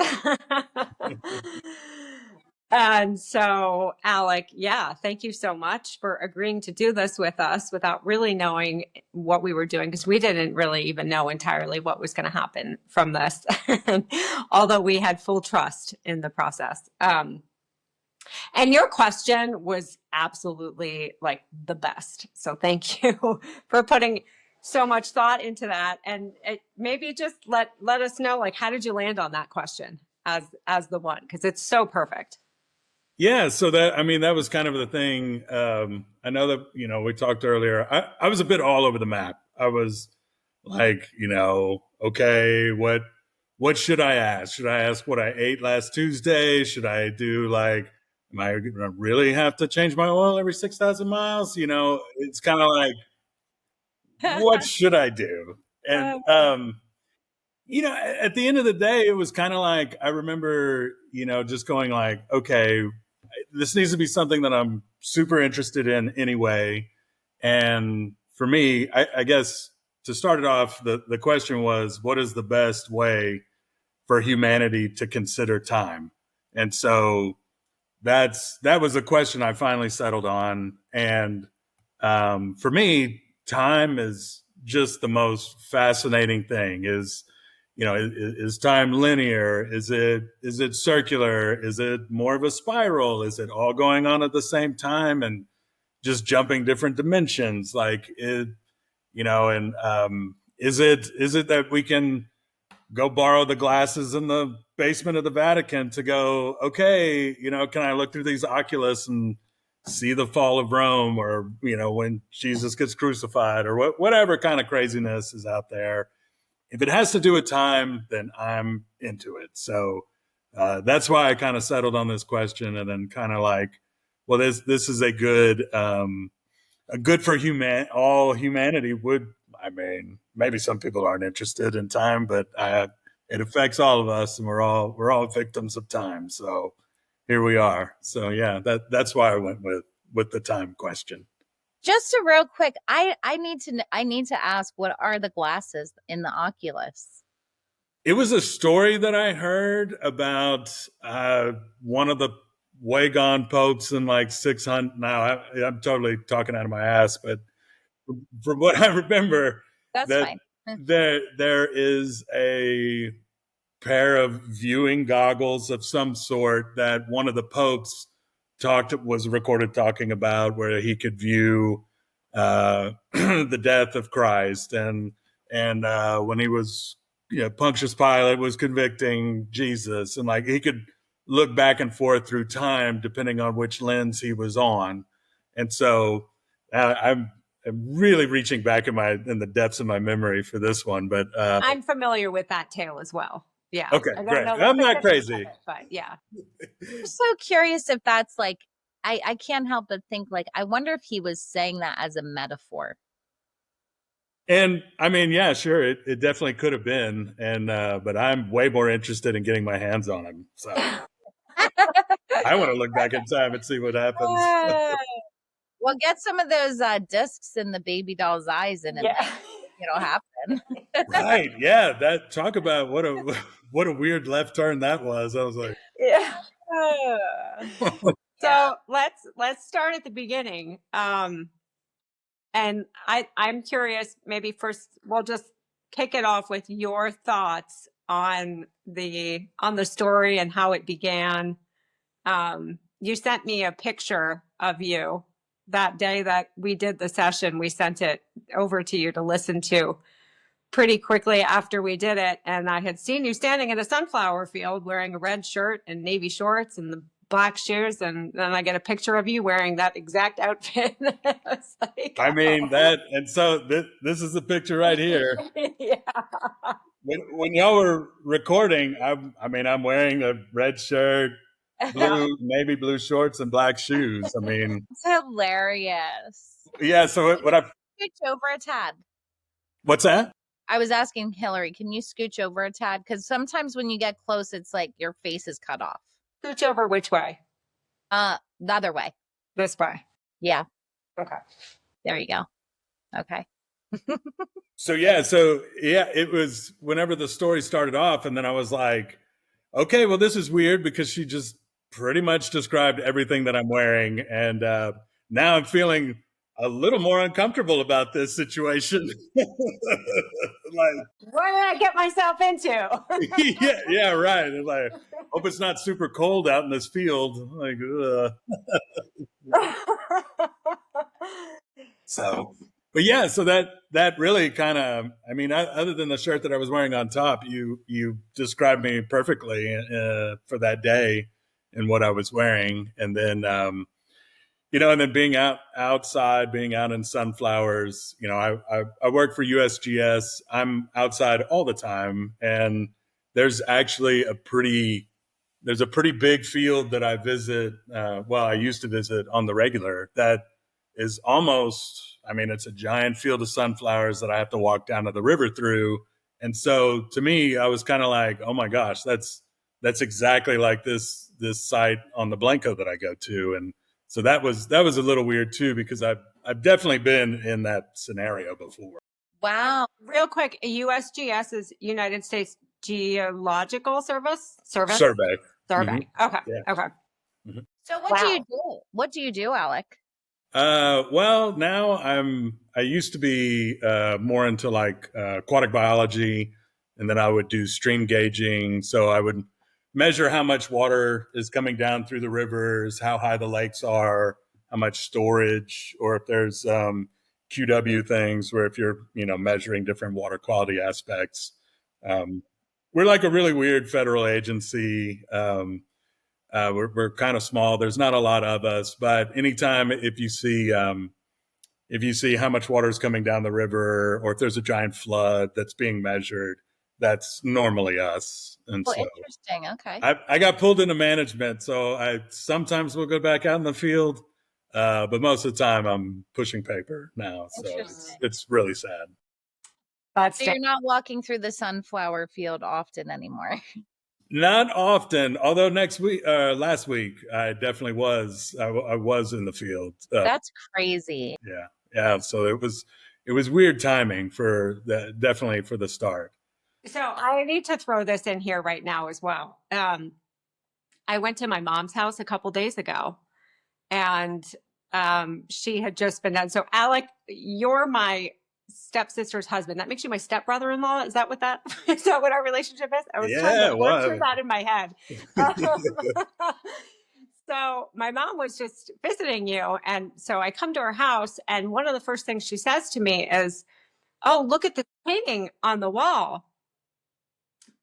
And so, Alec, yeah, thank you so much for agreeing to do this with us without really knowing what we were doing, because we didn't really even know entirely what was going to happen from this, although we had full trust in the process. And your question was absolutely like the best. So thank you for putting so much thought into that. And maybe just let us know, like, how did you land on that question as the one? Because it's so perfect. Yeah, so that was kind of the thing. I know that we talked earlier. I was a bit all over the map. I was like, okay, what should I ask? Should I ask what I ate last Tuesday? Should I do like, am I gonna really have to change my oil every 6,000 miles? It's kind of like, what should I do? And at the end of the day, it was kind of like, I remember, just going like, okay, this needs to be something that I'm super interested in anyway. And for me, I guess to start it off, the question was, what is the best way for humanity to consider time? And so that was a question I finally settled on. And for me, time is just the most fascinating thing. Is time linear? Is it circular? Is it more of a spiral? Is it all going on at the same time and just jumping different dimensions? Like and is it that we can go borrow the glasses in the basement of the Vatican to go, okay, can I look through these Oculus and see the fall of Rome, or when Jesus gets crucified, or whatever kind of craziness is out there? If it has to do with time, then I'm into it. So that's why I kind of settled on this question, and then kind of like, well, this is a good for all humanity. Maybe some people aren't interested in time, but it affects all of us, and we're all victims of time. So here we are. So yeah, that's why I went with the time question. Just a real quick, I need to ask, what are the glasses in the Oculus? It was a story that I heard about one of the way gone popes in like 600. Now I'm totally talking out of my ass, but from what I remember, That's that fine. there is a pair of viewing goggles of some sort that one of the popes was recorded talking about, where he could view the death of Christ, and when he was, Pontius Pilate was convicting Jesus, and like he could look back and forth through time depending on which lens he was on. And so I'm really reaching back in the depths of my memory for this one, but I'm familiar with that tale as well. Yeah. Okay, I don't great. know the I'm not specifics crazy. of it, but yeah. I'm so curious if that's like, I can't help but think, like, I wonder if he was saying that as a metaphor. And I mean, yeah, sure, it definitely could have been, and but I'm way more interested in getting my hands on him. So I want to look back in time and see what happens. Well, get some of those discs in the baby doll's eyes, and Yeah. it'll happen. Right? Yeah. Talk about what a weird left turn that was. I was like, Yeah. So let's start at the beginning. And I'm curious, maybe first we'll just kick it off with your thoughts on the story and how it began. You sent me a picture of you that day that we did the session. We sent it over to you to listen to pretty quickly after we did it. And I had seen you standing in a sunflower field wearing a red shirt and navy shorts and the black shoes. And then I get a picture of you wearing that exact outfit. I was like, I mean that, and so this is the picture right here. Yeah. When y'all were recording, I'm wearing a red shirt, navy blue shorts, and black shoes. I mean, It's hilarious. yeah. So what I Scooch over a tad. what's that? I was asking Hillary, can you scooch over a tad? Because sometimes when you get close, it's like your face is cut off. Scooch over which way? The other way. This way. Yeah. Okay. There you go. Okay. So it was whenever the story started off, and then I was like, okay, well, this is weird because she just pretty much described everything that I'm wearing, and now I'm feeling a little more uncomfortable about this situation. Like, What did I get myself into? yeah, right. And like, hope it's not super cold out in this field. Like, so, but yeah, so that really kind of, I mean, other than the shirt that I was wearing on top, you described me perfectly for that day and what I was wearing, and then and then being outside, being out in sunflowers. I work for USGS. I'm outside all the time, and there's actually there's a pretty big field that I visit. I used to visit on the regular. That is almost, I mean, it's a giant field of sunflowers that I have to walk down to the river through. And so to me, I was kind of like, oh my gosh, that's exactly like this site on the Blanco that I go to. And so that was a little weird too, because I've definitely been in that scenario before. Wow. Real quick, USGS is United States Geological Service? Survey. Mm-hmm. Okay. Yeah. Okay. Mm-hmm. So what do you do? What do you do, Alec? Well, now I used to be more into like aquatic biology, and then I would do stream gauging. So I would measure how much water is coming down through the rivers, how high the lakes are, how much storage, or if there's QW things where if you're measuring different water quality aspects. We're like a really weird federal agency. We're kind of small. There's not a lot of us, but anytime if you see how much water is coming down the river, or if there's a giant flood that's being measured, that's normally us. And Well, so interesting. Okay. I got pulled into management, so I sometimes will go back out in the field, but most of the time I'm pushing paper now. So it's really sad. So you're not walking through the sunflower field often anymore. Not often, although last week, I definitely was. I was in the field. That's crazy. Yeah. So it was weird timing definitely for the start. So I need to throw this in here right now as well. I went to my mom's house a couple days ago, and she had just been done. So Alec, you're my stepsister's husband. That makes you my stepbrother-in-law. Is that what our relationship is? I was trying to work that in my head. So my mom was just visiting you. And so I come to her house, and one of the first things she says to me is, "Oh, look at this painting on the wall."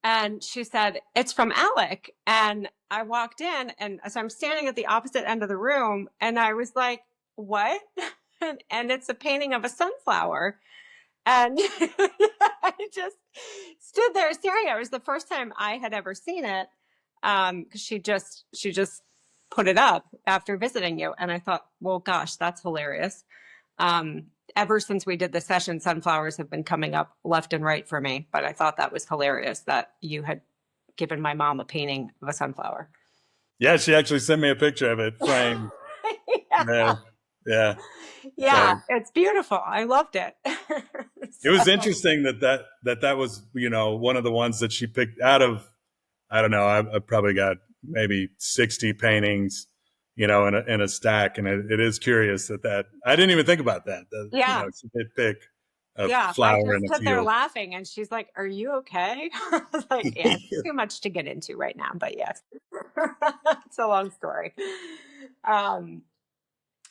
And she said, "It's from Alec." And I walked in, and so I'm standing at the opposite end of the room, and I was like, "What?" And it's a painting of a sunflower. And I just stood there staring at it. It was the first time I had ever seen it, because she just put it up after visiting you. And I thought, well, gosh, that's hilarious. Ever since we did the session, sunflowers have been coming up left and right for me. But I thought that was hilarious that you had given my mom a painting of a sunflower. Yeah, she actually sent me a picture of it framed. Yeah. Yeah, so, it's beautiful. I loved it. It was interesting that was, one of the ones that she picked out of, I don't know, I probably got maybe 60 paintings, in a stack. And it is curious that I didn't even think about that. She did pick a flower in a field. I just stood there laughing, and she's like, "Are you okay?" I was like, "Yeah, it's too much to get into right now, but yes." It's a long story.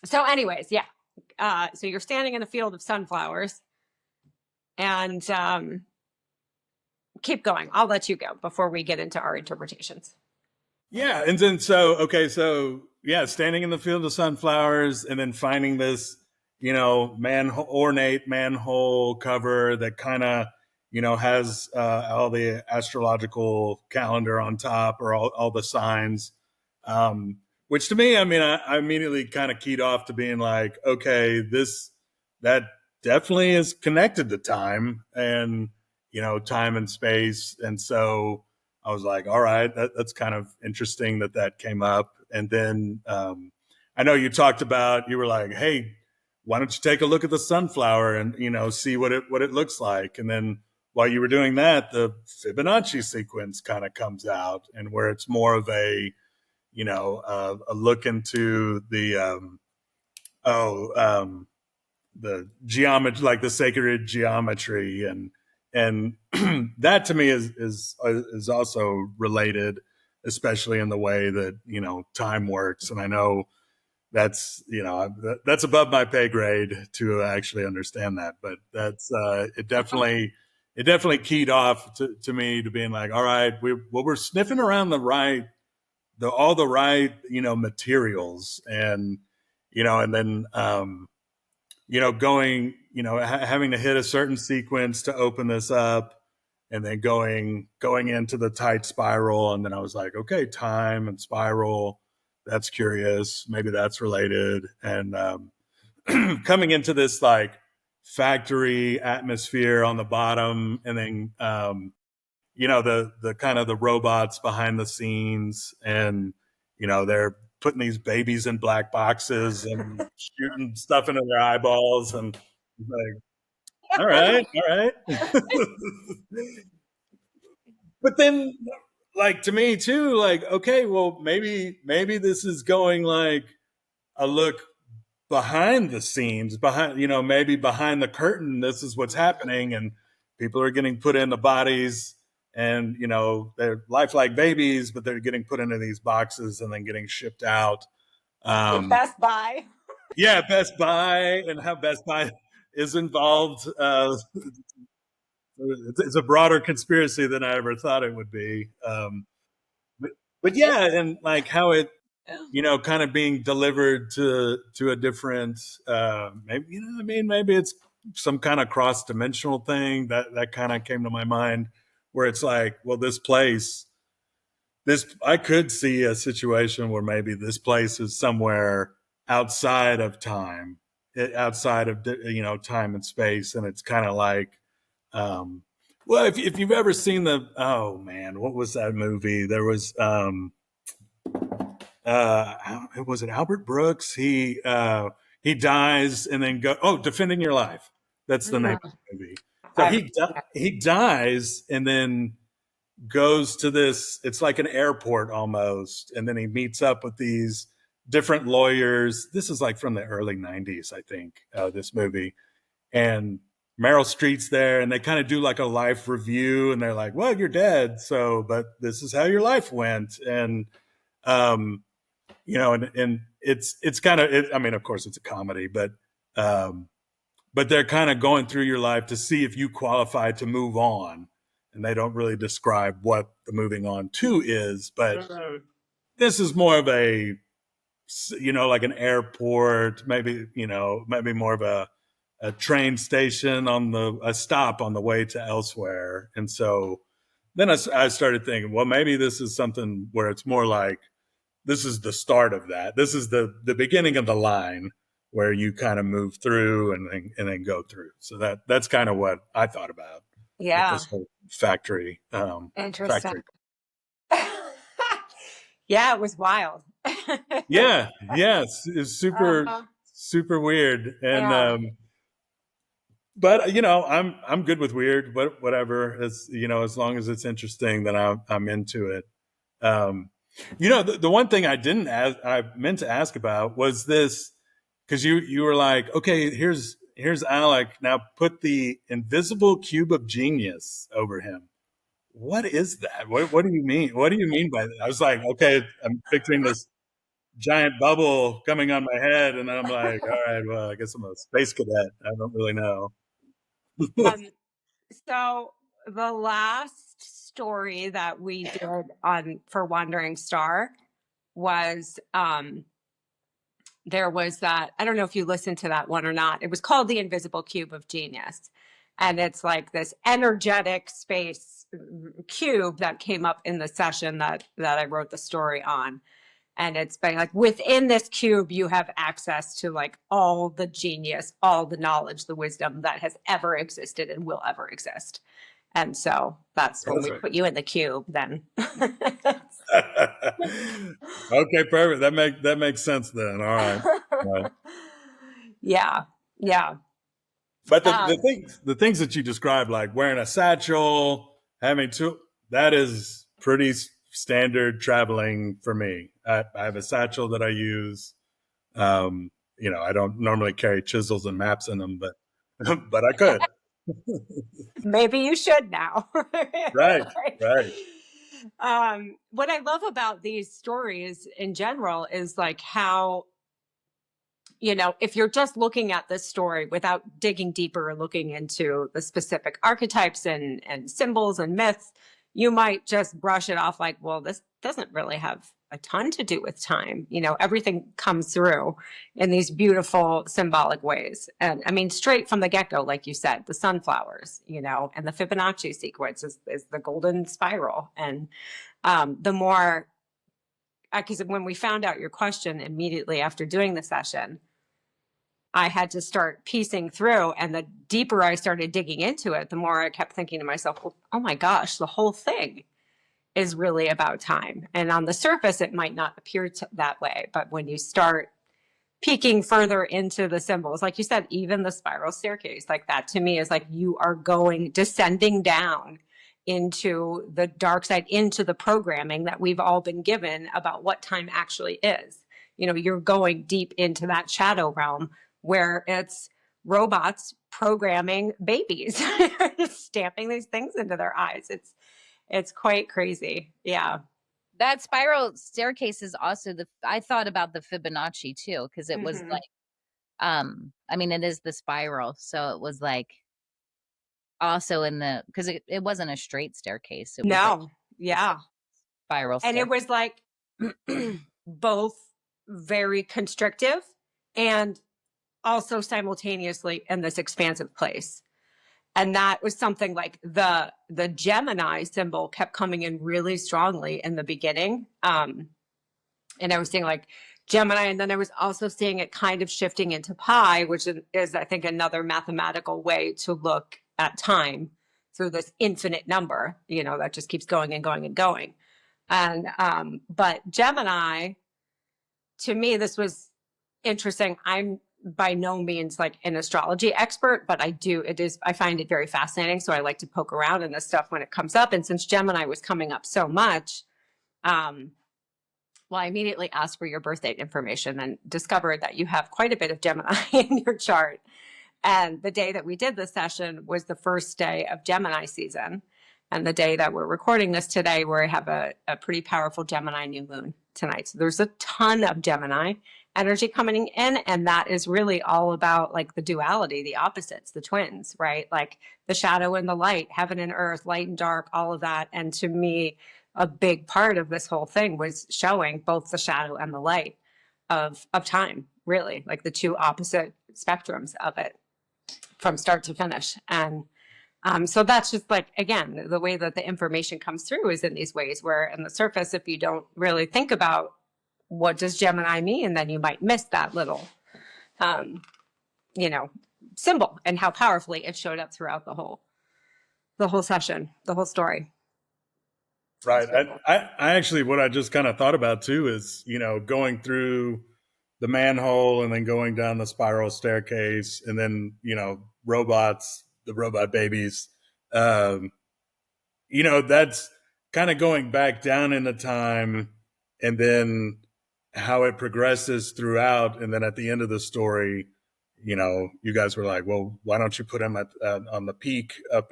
So anyways, so you're standing in a field of sunflowers, and keep going. I'll let you go before we get into our interpretations. Yeah. And then, standing in the field of sunflowers, and then finding this, ornate manhole cover that kind of, has all the astrological calendar on top, or all the signs. Which to me, I mean, I immediately kind of keyed off to being like, okay, that definitely is connected to time and, time and space. And so I was like, all right, that's kind of interesting that came up. And then I know you were like, hey, why don't you take a look at the sunflower and, see what it looks like. And then while you were doing that, the Fibonacci sequence kind of comes out, and where it's more of a, a look into the geometry, like the sacred geometry, and that to me is also related, especially in the way that time works. And I know that's that's above my pay grade to actually understand that, but that's it definitely keyed off to me, to being like, all right, we're sniffing around all the right materials, and and then going having to hit a certain sequence to open this up, and then going into the tight spiral. And then I was like, okay, time and spiral, that's curious, maybe that's related. And coming into this like factory atmosphere on the bottom, and then the kind of the robots behind the scenes, and they're putting these babies in black boxes and shooting stuff into their eyeballs, and like, all right. But then, like, to me too, like, okay, well, maybe this is going like a look behind the scenes, maybe behind the curtain, this is what's happening, and people are getting put in the bodies, and they're lifelike babies, but they're getting put into these boxes and then getting shipped out. Best Buy. Yeah, Best Buy, and how Best Buy is involved. It's a broader conspiracy than I ever thought it would be. But yeah, and like how it, kind of being delivered to a different, maybe, maybe it's some kind of cross dimensional thing that kind of came to my mind, where it's like, well, I could see a situation where maybe this place is somewhere outside of time, outside of time and space, and it's kind of like, well, if you've ever seen oh man, what was that movie? There was was it Albert Brooks? He dies and then Defending Your Life. That's the name of the movie. So he dies and then goes to this, it's like an airport almost, and then he meets up with these different lawyers. This is like from the early 90s, I think, this movie. And Meryl Streep's there, and they kind of do like a life review, and they're like, well, you're dead, but this is how your life went. And and it's kind of, I mean, of course it's a comedy, but they're kind of going through your life to see if you qualify to move on. And they don't really describe what the moving on to is, but this is more of a, like an airport, maybe more of a train station a stop on the way to elsewhere. And so then I started thinking, well, maybe this is something where it's more like, this is the start of that. This is the beginning of the line where you kind of move through and then go through. So that's kind of what I thought about. Yeah. This whole factory. Interesting. Yeah, it was wild. Yeah. It's super weird. And, but I'm good with weird, but whatever, as long as it's interesting, then I'm into it. The one thing I meant to ask about was this, because you were like, okay, here's Alec. Now put the invisible cube of genius over him. What is that? What do you mean? What do you mean by that? I was like, okay, I'm picturing this giant bubble coming on my head, and I'm like, all right, well, I guess I'm a space cadet. I don't really know. So the last story that we did for Wandering Star was there was that, I don't know if you listened to that one or not. It was called The Invisible Cube of Genius. And it's like this energetic space cube that came up in the session that I wrote the story on. And it's been like, within this cube, you have access to like all the genius, all the knowledge, the wisdom that has ever existed and will ever exist. And so that's when we put you in the cube then. Okay, perfect. That makes sense then. All right. Yeah. Yeah. But the things that you described, like wearing a satchel, that is pretty standard traveling for me. I have a satchel that I use. I don't normally carry chisels and maps in them, but but I could. Maybe you should now. Right, right. What I love about these stories in general is like how, if you're just looking at this story without digging deeper and looking into the specific archetypes and symbols and myths, you might just brush it off like, well, this doesn't really have a ton to do with time. Everything comes through in these beautiful symbolic ways. And I mean, straight from the get-go, like you said, the sunflowers, and the Fibonacci sequence is the golden spiral. And the more, because when we found out your question immediately after doing the session, I had to start piecing through, and the deeper I started digging into it, the more I kept thinking to myself, well, oh my gosh, the whole thing is really about time. And on the surface, it might not appear that way. But when you start peeking further into the symbols, like you said, even the spiral staircase, like that to me is like you are descending down into the dark side, into the programming that we've all been given about what time actually is. You're going deep into that shadow realm where it's robots programming babies, stamping these things into their eyes. It's quite crazy. Yeah. That spiral staircase is also I thought about the Fibonacci too, because it was like, I mean, it is the spiral. So it was like also because it wasn't a straight staircase. It was like yeah. spiral staircase. And it was like both very constrictive and also simultaneously in this expansive place. And that was something like the Gemini symbol kept coming in really strongly in the beginning. And I was seeing like Gemini, and then I was also seeing it kind of shifting into pi, which is I think another mathematical way to look at time through this infinite number, that just keeps going and going and going. And but Gemini, to me, this was interesting. I'm by no means like an astrology expert, but I find it very fascinating. So I like to poke around in this stuff when it comes up. And since Gemini was coming up so much, I immediately asked for your birth date information and discovered that you have quite a bit of Gemini in your chart. And the day that we did this session was the first day of Gemini season. And the day that we're recording this today, where I have a pretty powerful Gemini new moon tonight. So there's a ton of Gemini energy coming in. And that is really all about like the duality, the opposites, the twins, right? Like the shadow and the light, heaven and earth, light and dark, all of that. And to me, a big part of this whole thing was showing both the shadow and the light of time, really, like the two opposite spectrums of it from start to finish. And so that's just like, again, the way that the information comes through is in these ways where on the surface, if you don't really think about what does Gemini mean, then you might miss that little, symbol and how powerfully it showed up throughout the whole session, the whole story. Right. I actually, what I just kind of thought about too is, going through the manhole and then going down the spiral staircase and then, robots, the robot babies, that's kind of going back down in the time and then how it progresses throughout. And then at the end of the story, you guys were like, well, why don't you put him on the peak up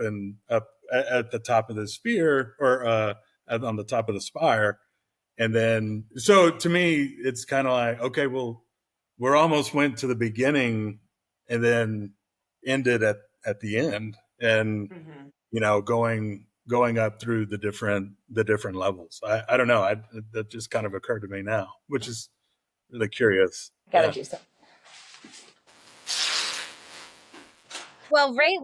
at the top of the sphere or, on the top of the spire. And then, so to me, it's kind of like, okay, well, we're almost went to the beginning and then ended at the end and, going up through the different levels. I don't know. That just kind of occurred to me now, which is really curious. Gotta do so. Well, right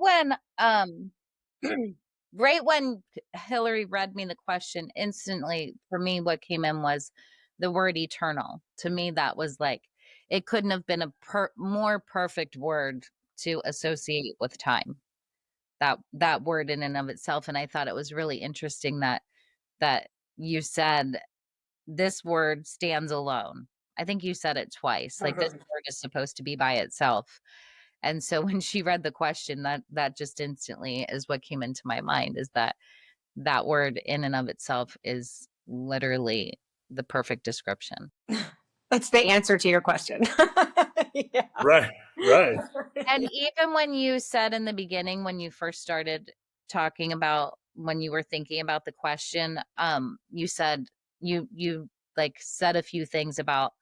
when Hilary read me the question, instantly for me, what came in was the word eternal. To me, that was like, it couldn't have been a more perfect word to associate with time. That word in and of itself. And I thought it was really interesting that you said this word stands alone. I think you said it twice. Like this word is supposed to be by itself. And so when she read the question, that just instantly is what came into my mind, is that word in and of itself is literally the perfect description. That's the answer to your question. Yeah. Right. Right. And even when you said in the beginning, when you first started talking about, when you were thinking about the question, you said you like said a few things about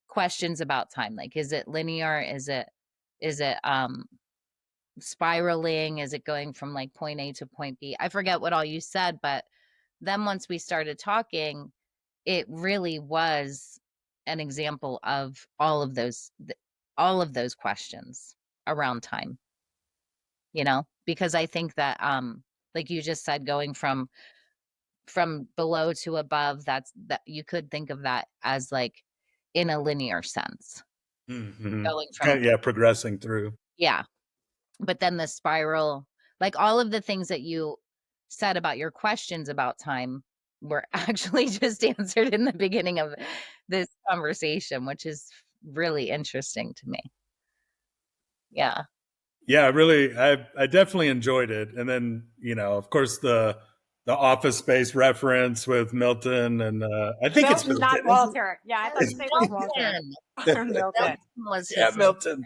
questions about time. Like, is it linear? Is it spiraling? Is it going from like point A to point B? I forget what all you said, but then once we started talking, it really was an example of all of those questions around time, because I think that like you just said, going from below to above, that you could think of that as like in a linear sense, Mm-hmm. going from, Yeah, progressing through. yeah. But then the spiral, like all of the things that you said about your questions about time were actually just answered in the beginning of this conversation, which is really interesting to me. Yeah. Yeah, I definitely enjoyed it. And then, of course, the Office Space reference with Milton, and I think it's Milton, not Milton, isn't Walter. Yeah, I thought It's his name was Walter. Milton. Milton. Milton was Yeah, his Milton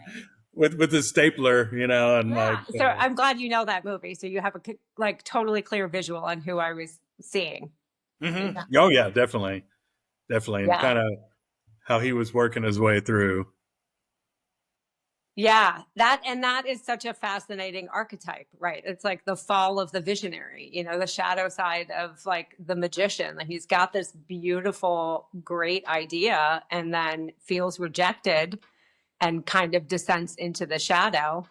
with the stapler, and Yeah. like So I'm glad you know that movie. So you have a like totally clear visual on who I was seeing. mhm. Oh yeah, definitely, and Yeah. kind of how he was working his way through. Yeah, that is such a fascinating archetype, right? It's like the fall of the visionary, the shadow side of like the magician. Like he's got this beautiful, great idea and then feels rejected and kind of descends into the shadow.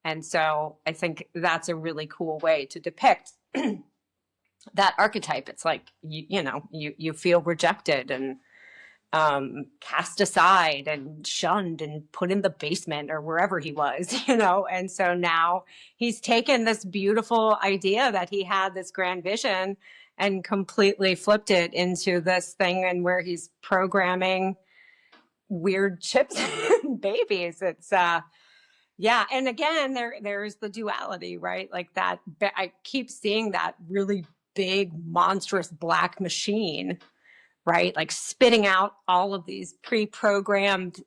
And so I think that's a really cool way to depict that archetype. It's like you feel rejected and cast aside and shunned and put in the basement or wherever he was, And so now he's taken this beautiful idea that he had, this grand vision, and completely flipped it into this thing, and where he's programming weird chips and babies. It's yeah. And again, there's the duality, right? Like that, I keep seeing that really big, monstrous black machine, right? Like spitting out all of these pre-programmed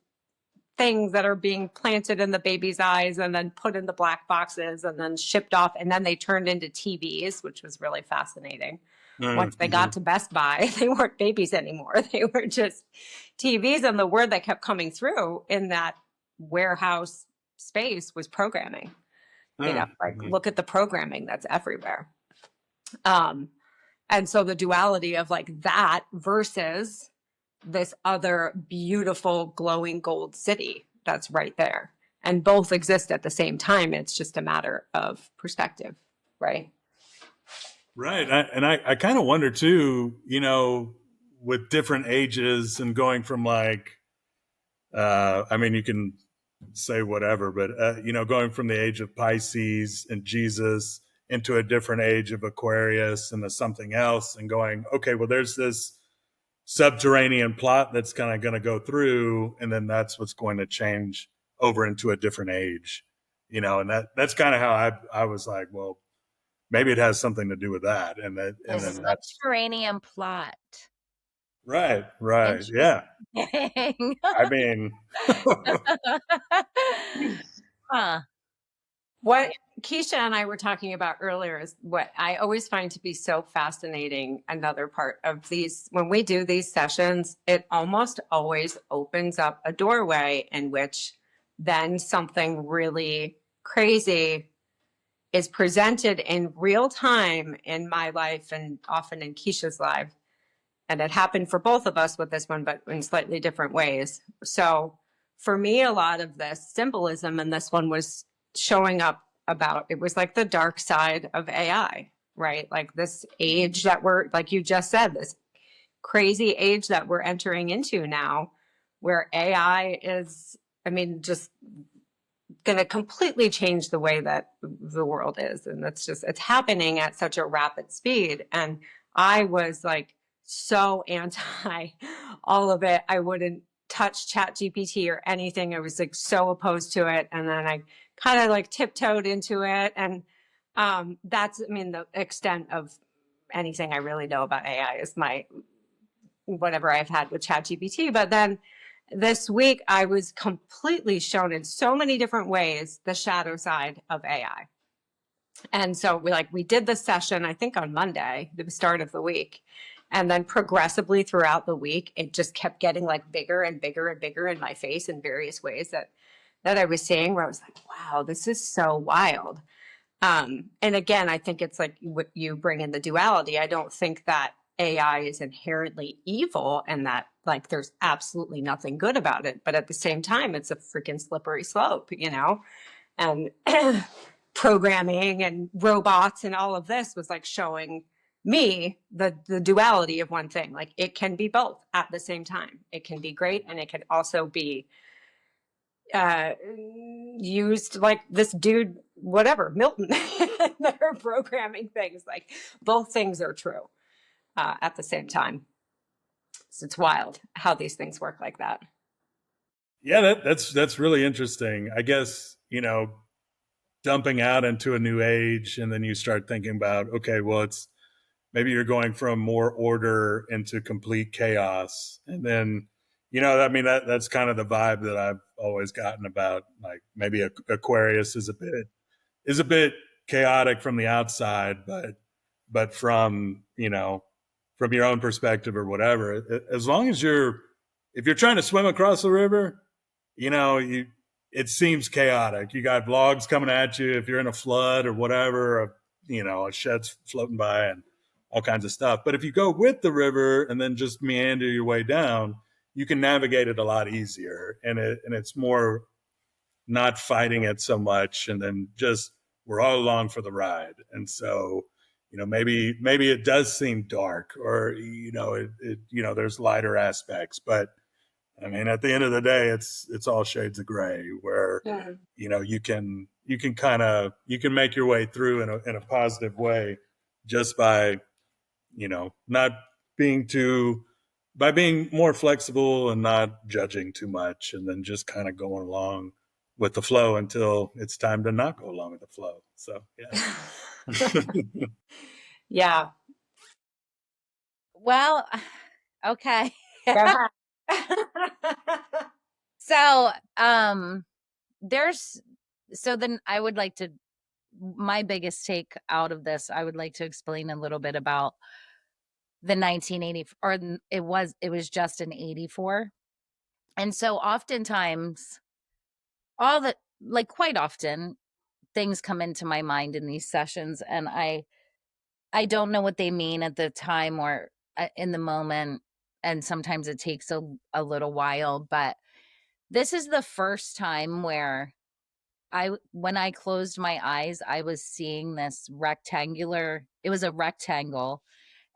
things that are being planted in the baby's eyes and then put in the black boxes and then shipped off. And then they turned into TVs, which was really fascinating. Once they got to Best Buy, they weren't babies anymore. They were just TVs. And the word that kept coming through in that warehouse space was programming. Like look at the programming that's everywhere. And so the duality of like that versus this other beautiful glowing gold city that's right there, and both exist at the same time. It's just a matter of perspective, right? Right. I kind of wonder too, with different ages and going from like, I mean, you can say whatever, but, going from the age of Pisces and Jesus into a different age of Aquarius and something else, and going, okay, well, there's this subterranean plot that's kind of going to go through, and then that's what's going to change over into a different age, and that's kind of how I was like, well, maybe it has something to do with that, and then that's subterranean plot. right, yeah. I mean, huh. What Keysha and I were talking about earlier is what I always find to be so fascinating. Another part of these, when we do these sessions, it almost always opens up a doorway in which then something really crazy is presented in real time in my life and often in Keysha's life. And it happened for both of us with this one, but in slightly different ways. So for me, a lot of the symbolism in this one was showing up about, it was like the dark side of AI, right? Like this age that we're, like you just said, this crazy age that we're entering into now, where AI is, just going to completely change the way that the world is. And it's happening at such a rapid speed. And I was like so anti all of it. I wouldn't touch Chat GPT or anything. I was like so opposed to it. And then I kind of like tiptoed into it. And that's, I mean, the extent of anything I really know about AI is my whatever I've had with ChatGPT. But then this week, I was completely shown in so many different ways the shadow side of AI. And so we did the session, I think on Monday, the start of the week. And then progressively throughout the week, it just kept getting like bigger and bigger and bigger in my face in various ways that I was seeing, where I was like, wow, this is so wild. And again, I think it's like what you bring in the duality. I don't think that AI is inherently evil and that like there's absolutely nothing good about it. But at the same time, it's a freaking slippery slope, you know? And programming and robots and all of this was like showing me the duality of one thing. Like it can be both at the same time. It can be great and it can also be used like this dude, whatever, Milton, they're programming things. Like both things are true at the same time. So it's wild how these things work like that. Yeah, that's really interesting. I guess, dumping out into a new age, and then you start thinking about, okay, well, it's maybe you're going from more order into complete chaos. And then, I mean, that's kind of the vibe that I've always gotten about, like maybe Aquarius is a bit chaotic from the outside, but from, from your own perspective or whatever, as long as if you're trying to swim across the river, it seems chaotic. You got vlogs coming at you if you're in a flood or whatever, a shed's floating by and all kinds of stuff. But if you go with the river and then just meander your way down, you can navigate it a lot easier. And it's more not fighting it so much, and then just we're all along for the ride. And so, maybe it does seem dark, or there's lighter aspects, but I mean, at the end of the day, it's all shades of gray. Where you can make your way through in a positive way, just by not being by being more flexible and not judging too much, and then just kind of going along with the flow until it's time to not go along with the flow. So yeah. Yeah. Well, okay. Go ahead. So, then I would like to, my biggest take out of this, I would like to explain a little bit about the 1980, or it was just an 84. And so oftentimes quite often things come into my mind in these sessions, and I don't know what they mean at the time or in the moment. And sometimes it takes a little while, but this is the first time where when I closed my eyes, I was seeing this it was a rectangle.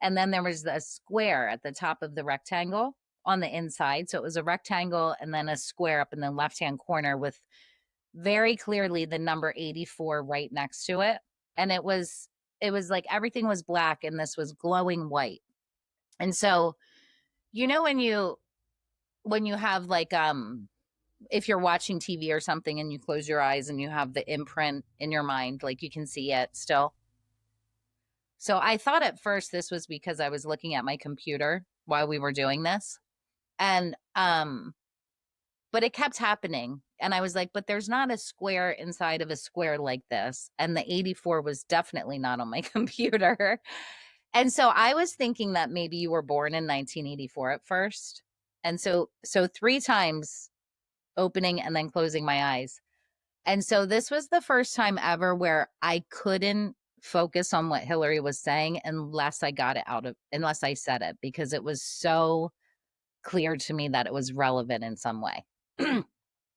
And then there was a square at the top of the rectangle on the inside. So it was a rectangle and then a square up in the left-hand corner with very clearly the number 84 right next to it. And it was like everything was black and this was glowing white. And so, when you have like, if you're watching TV or something and you close your eyes and you have the imprint in your mind, like you can see it still. So I thought at first this was because I was looking at my computer while we were doing this. And, but it kept happening. And I was like, but there's not a square inside of a square like this. And the 84 was definitely not on my computer. And so I was thinking that maybe you were born in 1984 at first. And so 3 times opening and then closing my eyes. And so this was the first time ever where I couldn't focus on what Hilary was saying unless I said it, because it was so clear to me that it was relevant in some way.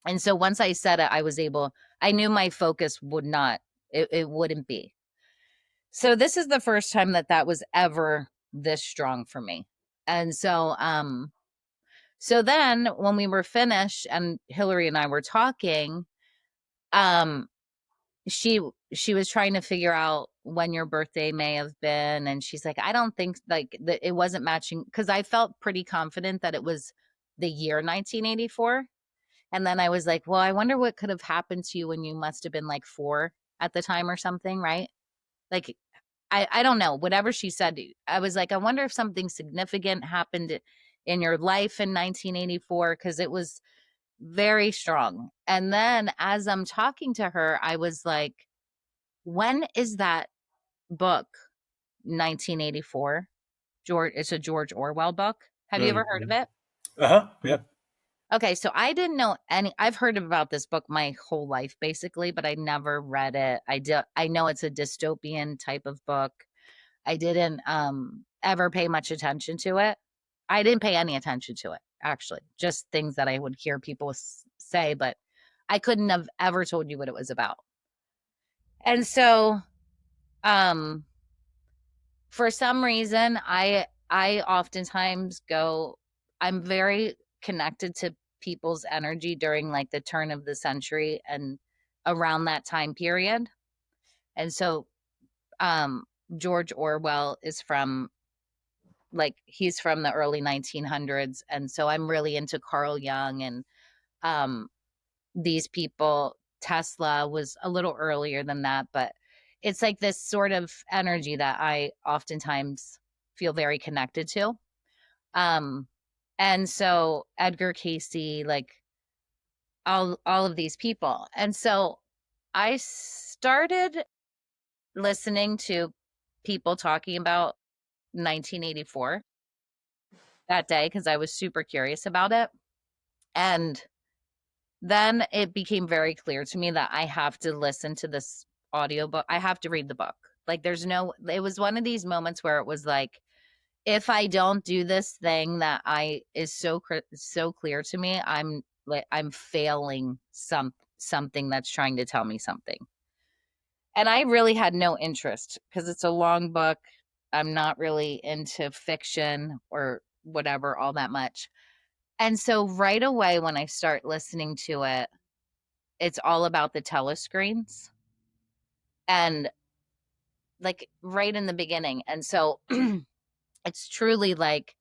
And so once I said it, I knew my focus it wouldn't be. So this is the first time that was ever this strong for me. And so, so then when we were finished and Hilary and I were talking, she was trying to figure out when your birthday may have been. And she's like, I don't think like that it wasn't matching, because I felt pretty confident that it was the year 1984. And then I was like, well, I wonder what could have happened to you when you must have been like 4 at the time or something, right? Like, I don't know, whatever she said. I was like, I wonder if something significant happened in your life in 1984, because it was very strong. And then as I'm talking to her, I was like, when is that book, 1984? It's a George Orwell book. Have you ever heard of it? Uh-huh. Yeah. Okay, so I didn't know any. I've heard about this book my whole life basically, but I never read it. I know it's a dystopian type of book. I didn't ever pay much attention to it. I didn't pay any attention to it, actually. Just things that I would hear people say, but I couldn't have ever told you what it was about. And so um for some reason, I oftentimes go, I'm very connected to people's energy during like the turn of the century and around that time period. And so um George Orwell is from, like, he's from the early 1900s, and so I'm really into Carl Jung and um these people. Tesla was a little earlier than that, but it's like this sort of energy that I oftentimes feel very connected to. Um, and so Edgar Casey, like all of these people. And so I started listening to people talking about 1984 that day because I was super curious about it. And then it became very clear to me that I have to listen to this audiobook. I have to read the book. Like there's no, it was one of these moments where it was like, if I don't do this thing that I is so clear to me, I'm like I'm failing something that's trying to tell me something. And I really had no interest because it's a long book. I'm not really into fiction or whatever all that much. And so right away when I start listening to it, it's all about the telescreens and like right in the beginning. And so it's truly like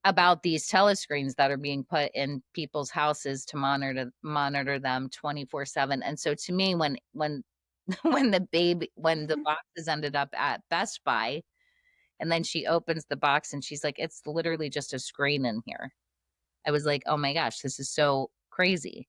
about these telescreens that are being put in people's houses to monitor them 24/7. And so to me, when when the boxes ended up at Best Buy, and then she opens the box and she's like, it's literally just a screen in here. I was like, oh my gosh, this is so crazy.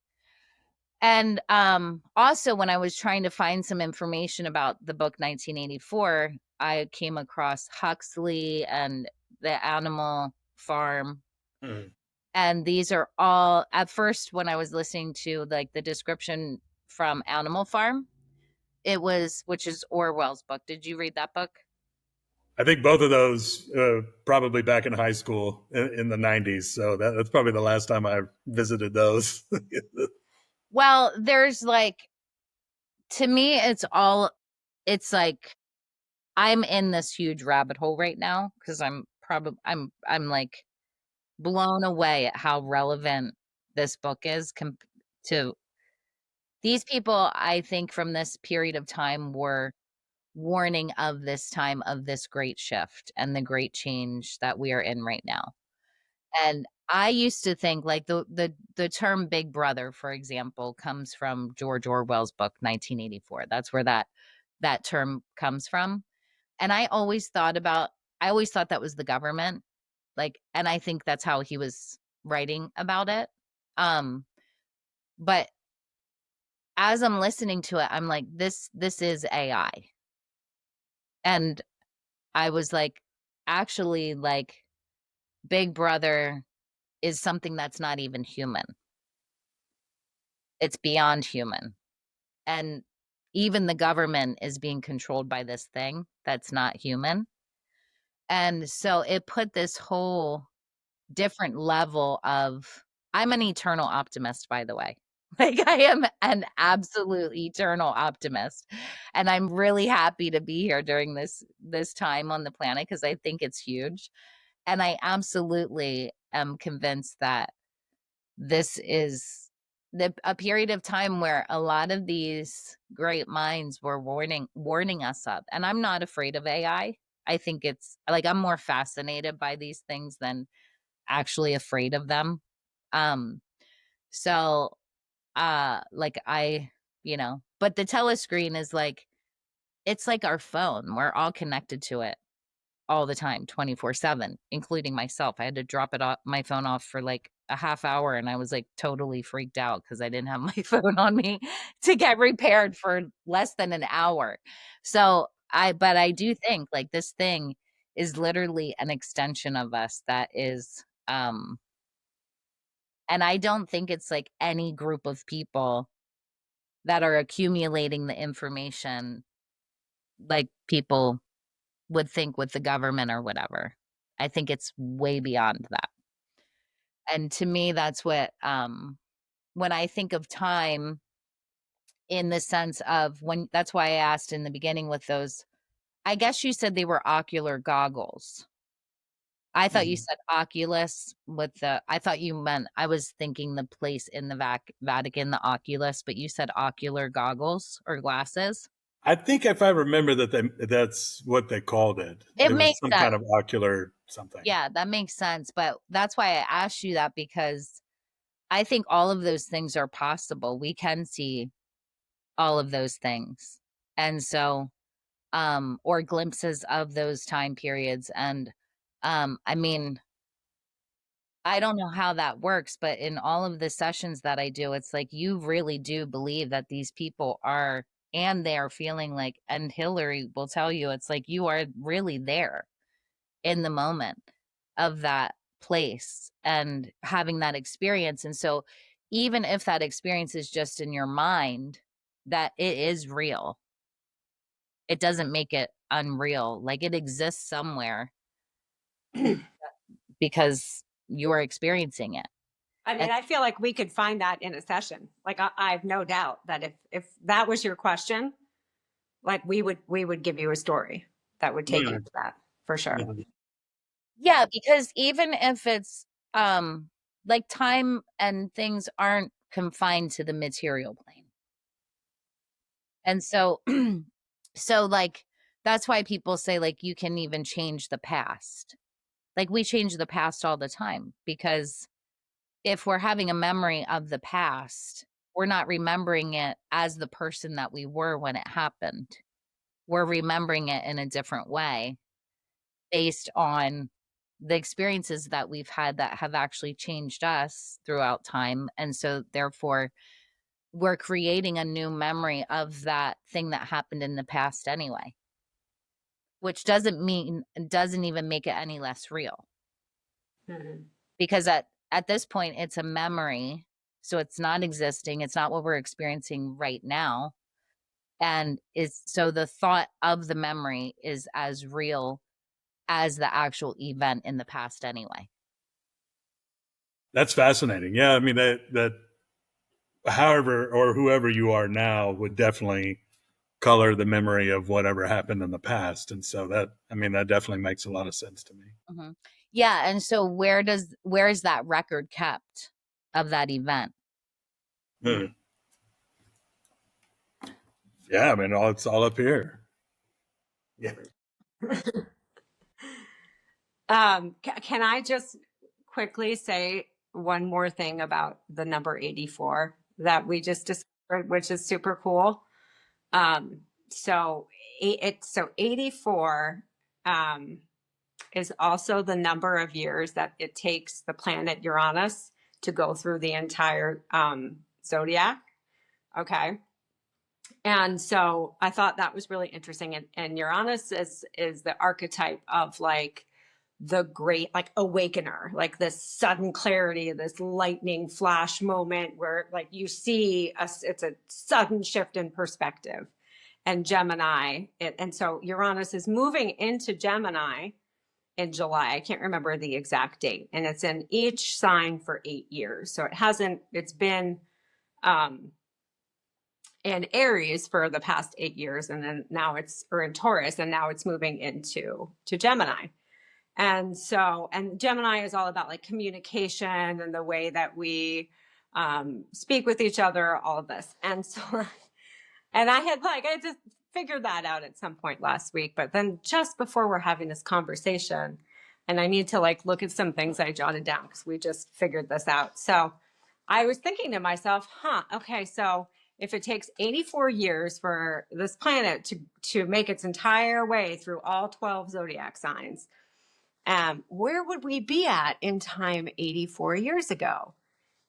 And also when I was trying to find some information about the book 1984, I came across Huxley and the Animal Farm. Mhm. And these are all, at first when I was listening to like the description from Animal Farm, it was, which is Orwell's book. Did you read that book? I think both of those probably back in high school in the 90s. So that's probably the last time I visited those. Well, there's like, to me, it's like I'm in this huge rabbit hole right now because I'm like blown away at how relevant this book is to these people. I think from this period of time were warning of this time of this great shift and the great change that we are in right now. And I used to think like the term big brother, for example, comes from George Orwell's book 1984. That's where that term comes from. And I always thought that was the government. Like, and I think that's how he was writing about it. Um, but as I'm listening to it, I'm like, this is AI. And I was like, actually, like, Big Brother is something that's not even human. It's beyond human. And even the government is being controlled by this thing that's not human. And so it put this whole different level of, I'm an eternal optimist, by the way. Like I am an absolute eternal optimist. And I'm really happy to be here during this time on the planet because I think it's huge. And I absolutely am convinced that this is a period of time where a lot of these great minds were warning us up. And I'm not afraid of AI. I think it's like I'm more fascinated by these things than actually afraid of them. Um, So, like but the telescreen is like, it's like our phone. We're all connected to it all the time, 24/7, including myself. I had to drop my phone off for like a half hour, and I was like totally freaked out because I didn't have my phone on me to get repaired for less than an hour. So but I do think like this thing is literally an extension of us that is, and I don't think it's like any group of people that are accumulating the information like people would think with the government or whatever. I think it's way beyond that. And to me, that's what, when I think of time in the sense of that's why I asked in the beginning with those, I guess you said they were ocular goggles. I thought you said Oculus I thought you meant, I was thinking the place in the Vatican, the Oculus, but you said ocular goggles or glasses. I think if I remember that's what they called it. It It was makes some sense. kind of ocular something. Yeah, that makes sense. But that's why I asked you that, because I think all of those things are possible. We can see all of those things. And so, or glimpses of those time periods. And I mean, I don't know how that works, but in all of the sessions that I do, it's like you really do believe that these people are, and they are feeling like, and Hilary will tell you, it's like you are really there in the moment of that place and having that experience. And so even if that experience is just in your mind, that it is real, it doesn't make it unreal. Like it exists somewhere because you're experiencing it. I mean, And I feel like we could find that in a session. Like I have no doubt that if that was your question, like we would give you a story that would take you to that for sure. yeah, because even if it's like time and things aren't confined to the material plane. And so so like that's why people say like you can even change the past. Like we change the past all the time, because if we're having a memory of the past, we're not remembering it as the person that we were when it happened. We're remembering it in a different way based on the experiences that we've had that have actually changed us throughout time. And so therefore we're creating a new memory of that thing that happened in the past anyway, which doesn't even make it any less real. Mhm. Because at this point it's a memory, so it's not existing, it's not what we're experiencing right now, and is so the thought of the memory is as real as the actual event in the past anyway. That's fascinating. Yeah, I mean that however or whoever you are now would definitely color the memory of whatever happened in the past. And so that definitely makes a lot of sense to me. Mm-hmm. Yeah, and so where is that record kept of that event? Hmm. Yeah, I mean, it's all up here. Yeah. Can I just quickly say one more thing about the number 84 that we just discovered, which is super cool? So 84 is also the number of years that it takes the planet Uranus to go through the entire zodiac. Okay. And so I thought that was really interesting. And Uranus is the archetype of like the great like awakener, like this sudden clarity, this lightning flash moment where like you see it's a sudden shift in perspective. And Gemini, and so Uranus is moving into Gemini in July. I can't remember the exact date, and it's in each sign for 8 years. So it's been in Aries for the past 8 years, and then now or in Taurus, and now it's moving into Gemini. And so, and Gemini is all about like communication and the way that we speak with each other, all of this. And so, and I just figured that out at some point last week, but then just before we're having this conversation, and I need to like look at some things I jotted down because we just figured this out. So I was thinking to myself, okay, so if it takes 84 years for this planet to make its entire way through all 12 zodiac signs, where would we be at in time 84 years ago?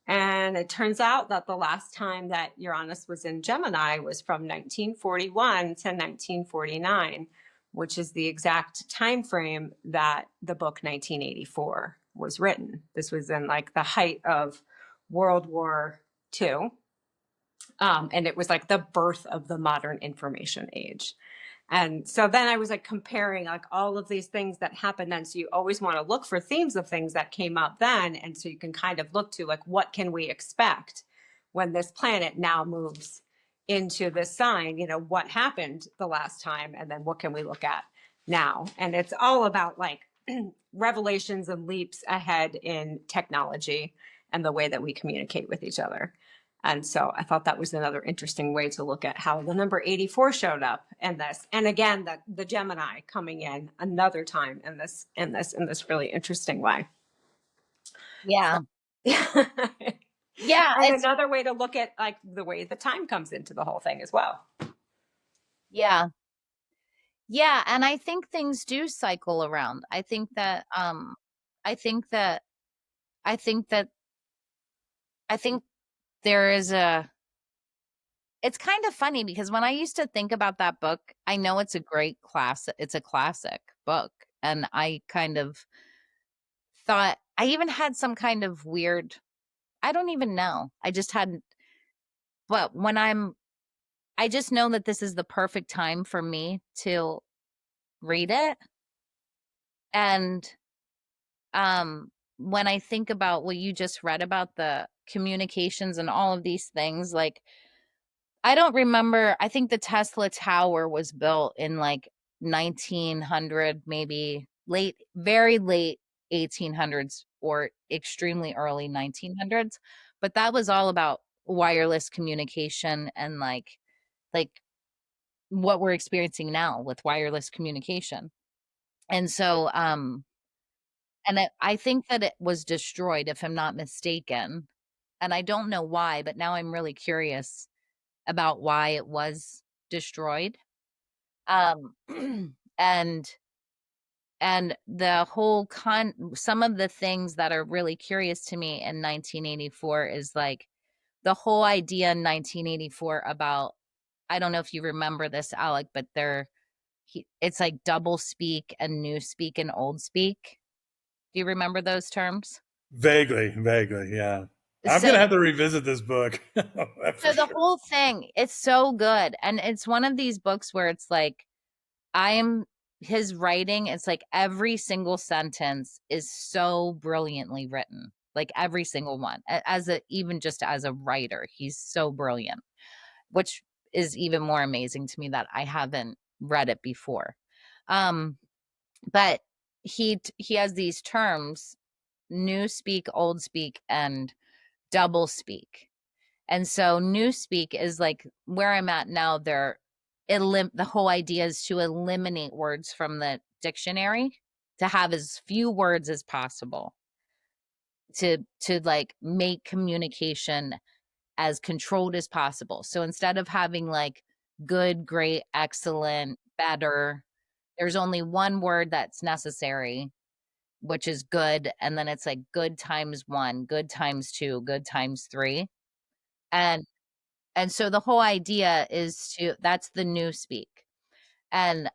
And it turns out that the last time that Uranus was in Gemini was from 1941 to 1949, which is the exact time frame that the book 1984 was written. This was in like the height of World War II. And it was like the birth of the modern information age. And so then I was like comparing like all of these things that happened then. So you always want to look for themes of things that came up then. And so you can kind of look to like, what can we expect when this planet now moves into this sign? You know, what happened the last time? And then what can we look at now? And it's all about like revelations and leaps ahead in technology and the way that we communicate with each other. And so I thought that was another interesting way to look at how the number 84 showed up in this. And again, the Gemini coming in another time in this really interesting way. Yeah. Yeah. Yeah. And another way to look at like the way the time comes into the whole thing as well. Yeah. Yeah. And I think things do cycle around. I think that there is it's kind of funny because when I used to think about that book, I know it's a great class. It's a classic book. And I kind of thought, I even had some kind of weird, I don't even know. I just hadn't, but I just know that this is the perfect time for me to read it. And when I think about what you just read about the communications and all of these things, like I don't remember, I think the Tesla Tower was built in like 1900, maybe very late 1800s or extremely early 1900s, but that was all about wireless communication and like what we're experiencing now with wireless communication. And so I think that it was destroyed, if I'm not mistaken. And I don't know why, but now I'm really curious about why it was destroyed. Um, and the whole some of the things that are really curious to me in 1984 is like the whole idea in 1984 about, I don't know if you remember this, Alec, but it's like double speak and new speak and old speak. Do you remember those terms? Vaguely, yeah. I'm So, gonna have to revisit this book. so the whole thing, it's so good. And it's one of these books where it's like, his writing, it's like every single sentence is so brilliantly written. Like every single one. Even just as a writer, he's so brilliant, which is even more amazing to me that I haven't read it before. But he has these terms, new speak, old speak, and double speak. And so new speak is like where I'm at now. The whole idea is to eliminate words from the dictionary, to have as few words as possible, to like make communication as controlled as possible. So instead of having like good, great, excellent, better, there's only one word that's necessary, which is good. And then it's like good times one, good times two, good times three. And so the whole idea is that's the new speak. And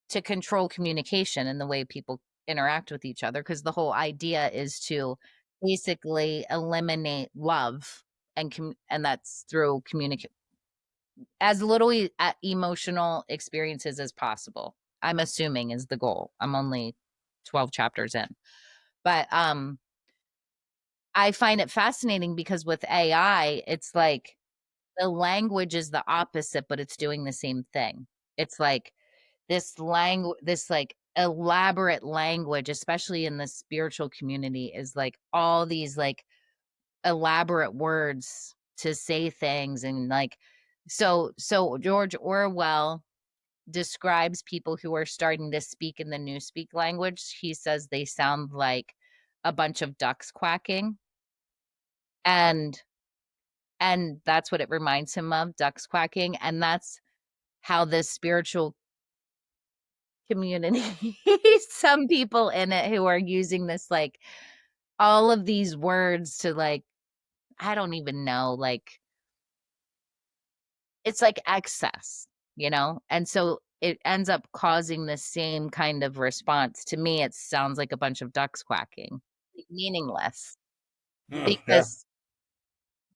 to control communication and the way people interact with each other, because the whole idea is to basically eliminate love and that's through communicate as little emotional experiences as possible. I'm assuming is the goal. I'm only 12 chapters in. But I find it fascinating because with AI, it's like the language is the opposite, but it's doing the same thing. It's like this like elaborate language, especially in the spiritual community, is like all these like elaborate words to say things. And like, so George Orwell describes people who are starting to speak in the newspeak language. He says they sound like a bunch of ducks quacking. and that's what it reminds him of, ducks quacking, and that's how this spiritual community, some people in it who are using this, like, all of these words to, like, I don't even know, like, it's like excess, and so it ends up causing the same kind of response. To me, it sounds like a bunch of ducks quacking, like, meaningless, Yeah.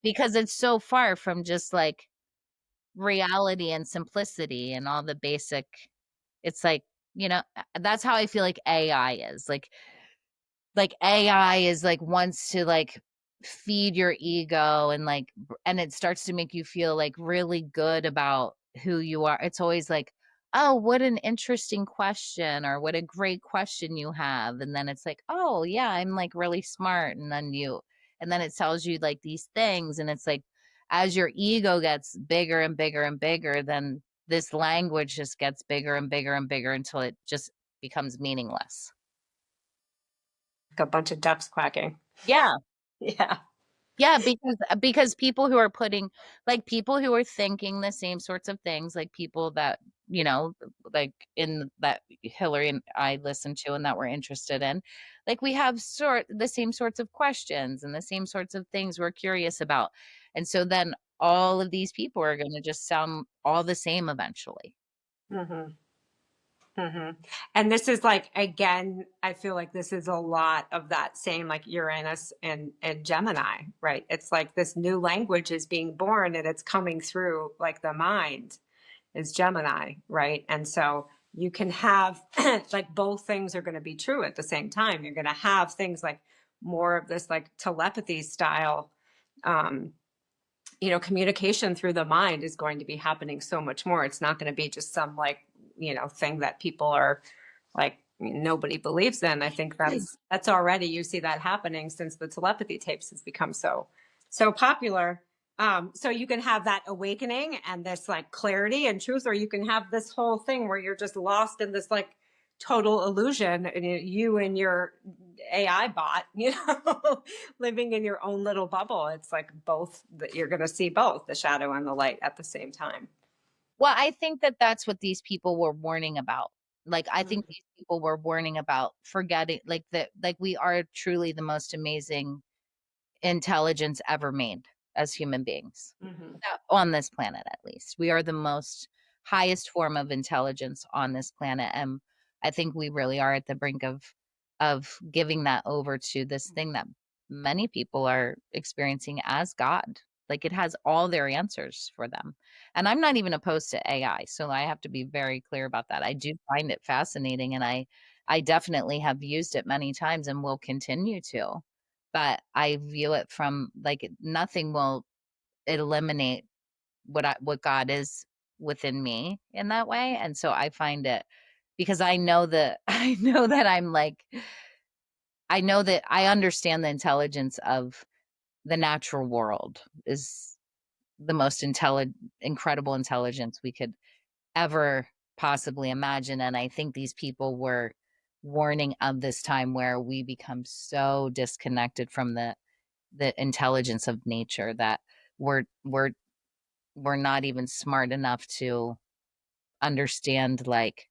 because it's so far from just, like, reality and simplicity and all the basic. It's like, that's how I feel like AI is. Like AI is like wants to, like, feed your ego, and like and it starts to make you feel like really good about who you are. It's always like, "Oh, what an interesting question," or "What a great question you have." And then it's like, "Oh, yeah, I'm like really smart." And then it tells you like these things, and it's like as your ego gets bigger and bigger and bigger, then this language just gets bigger and bigger and bigger until it just becomes meaningless. Like a bunch of ducks quacking. Yeah. Yeah. Yeah, because people who are putting, like, people who are thinking the same sorts of things, like people that, you know, like in that Hillary and I listened to and that we're interested in, like, we have the same sorts of questions and the same sorts of things we're curious about. And so then all of these people are going to just sound all the same eventually. Mm-hmm. Mm-hmm. And this is like, again, I feel like this is a lot of that same, like Uranus and Gemini, right? It's like this new language is being born and it's coming through, like the mind is Gemini, right? And so you can have like both things are going to be true at the same time. You're going to have things like more of this like telepathy style, um, communication through the mind is going to be happening so much more. It's not going to be just some like, thing that people are like, nobody believes in. I think that's already, you see that happening since the telepathy tapes has become so popular. So you can have that awakening and this like clarity and truth, or you can have this whole thing where you're just lost in this like total illusion, and you and your AI bot, living in your own little bubble. It's like both that you're going to see both the shadow and the light at the same time. Well, I think that that's what these people were warning about. Like, I think these people were warning about forgetting, like, that, like, we are truly the most amazing intelligence ever made as human beings. Mm-hmm. On this planet, at least. We are the most highest form of intelligence on this planet. And I think we really are at the brink of giving that over to this thing that many people are experiencing as God. Like, it has all their answers for them. And I'm not even opposed to AI. So I have to be very clear about that. I do find it fascinating, and I definitely have used it many times and will continue to. But I view it from, like, nothing will eliminate what God is within me in that way. And so I find it, because I know that I know that I'm like, I know that I understand the intelligence of the natural world is the most incredible intelligence we could ever possibly imagine. And I think these people were warning of this time where we become so disconnected from the intelligence of nature that we're we're we're not even smart enough to understand, like,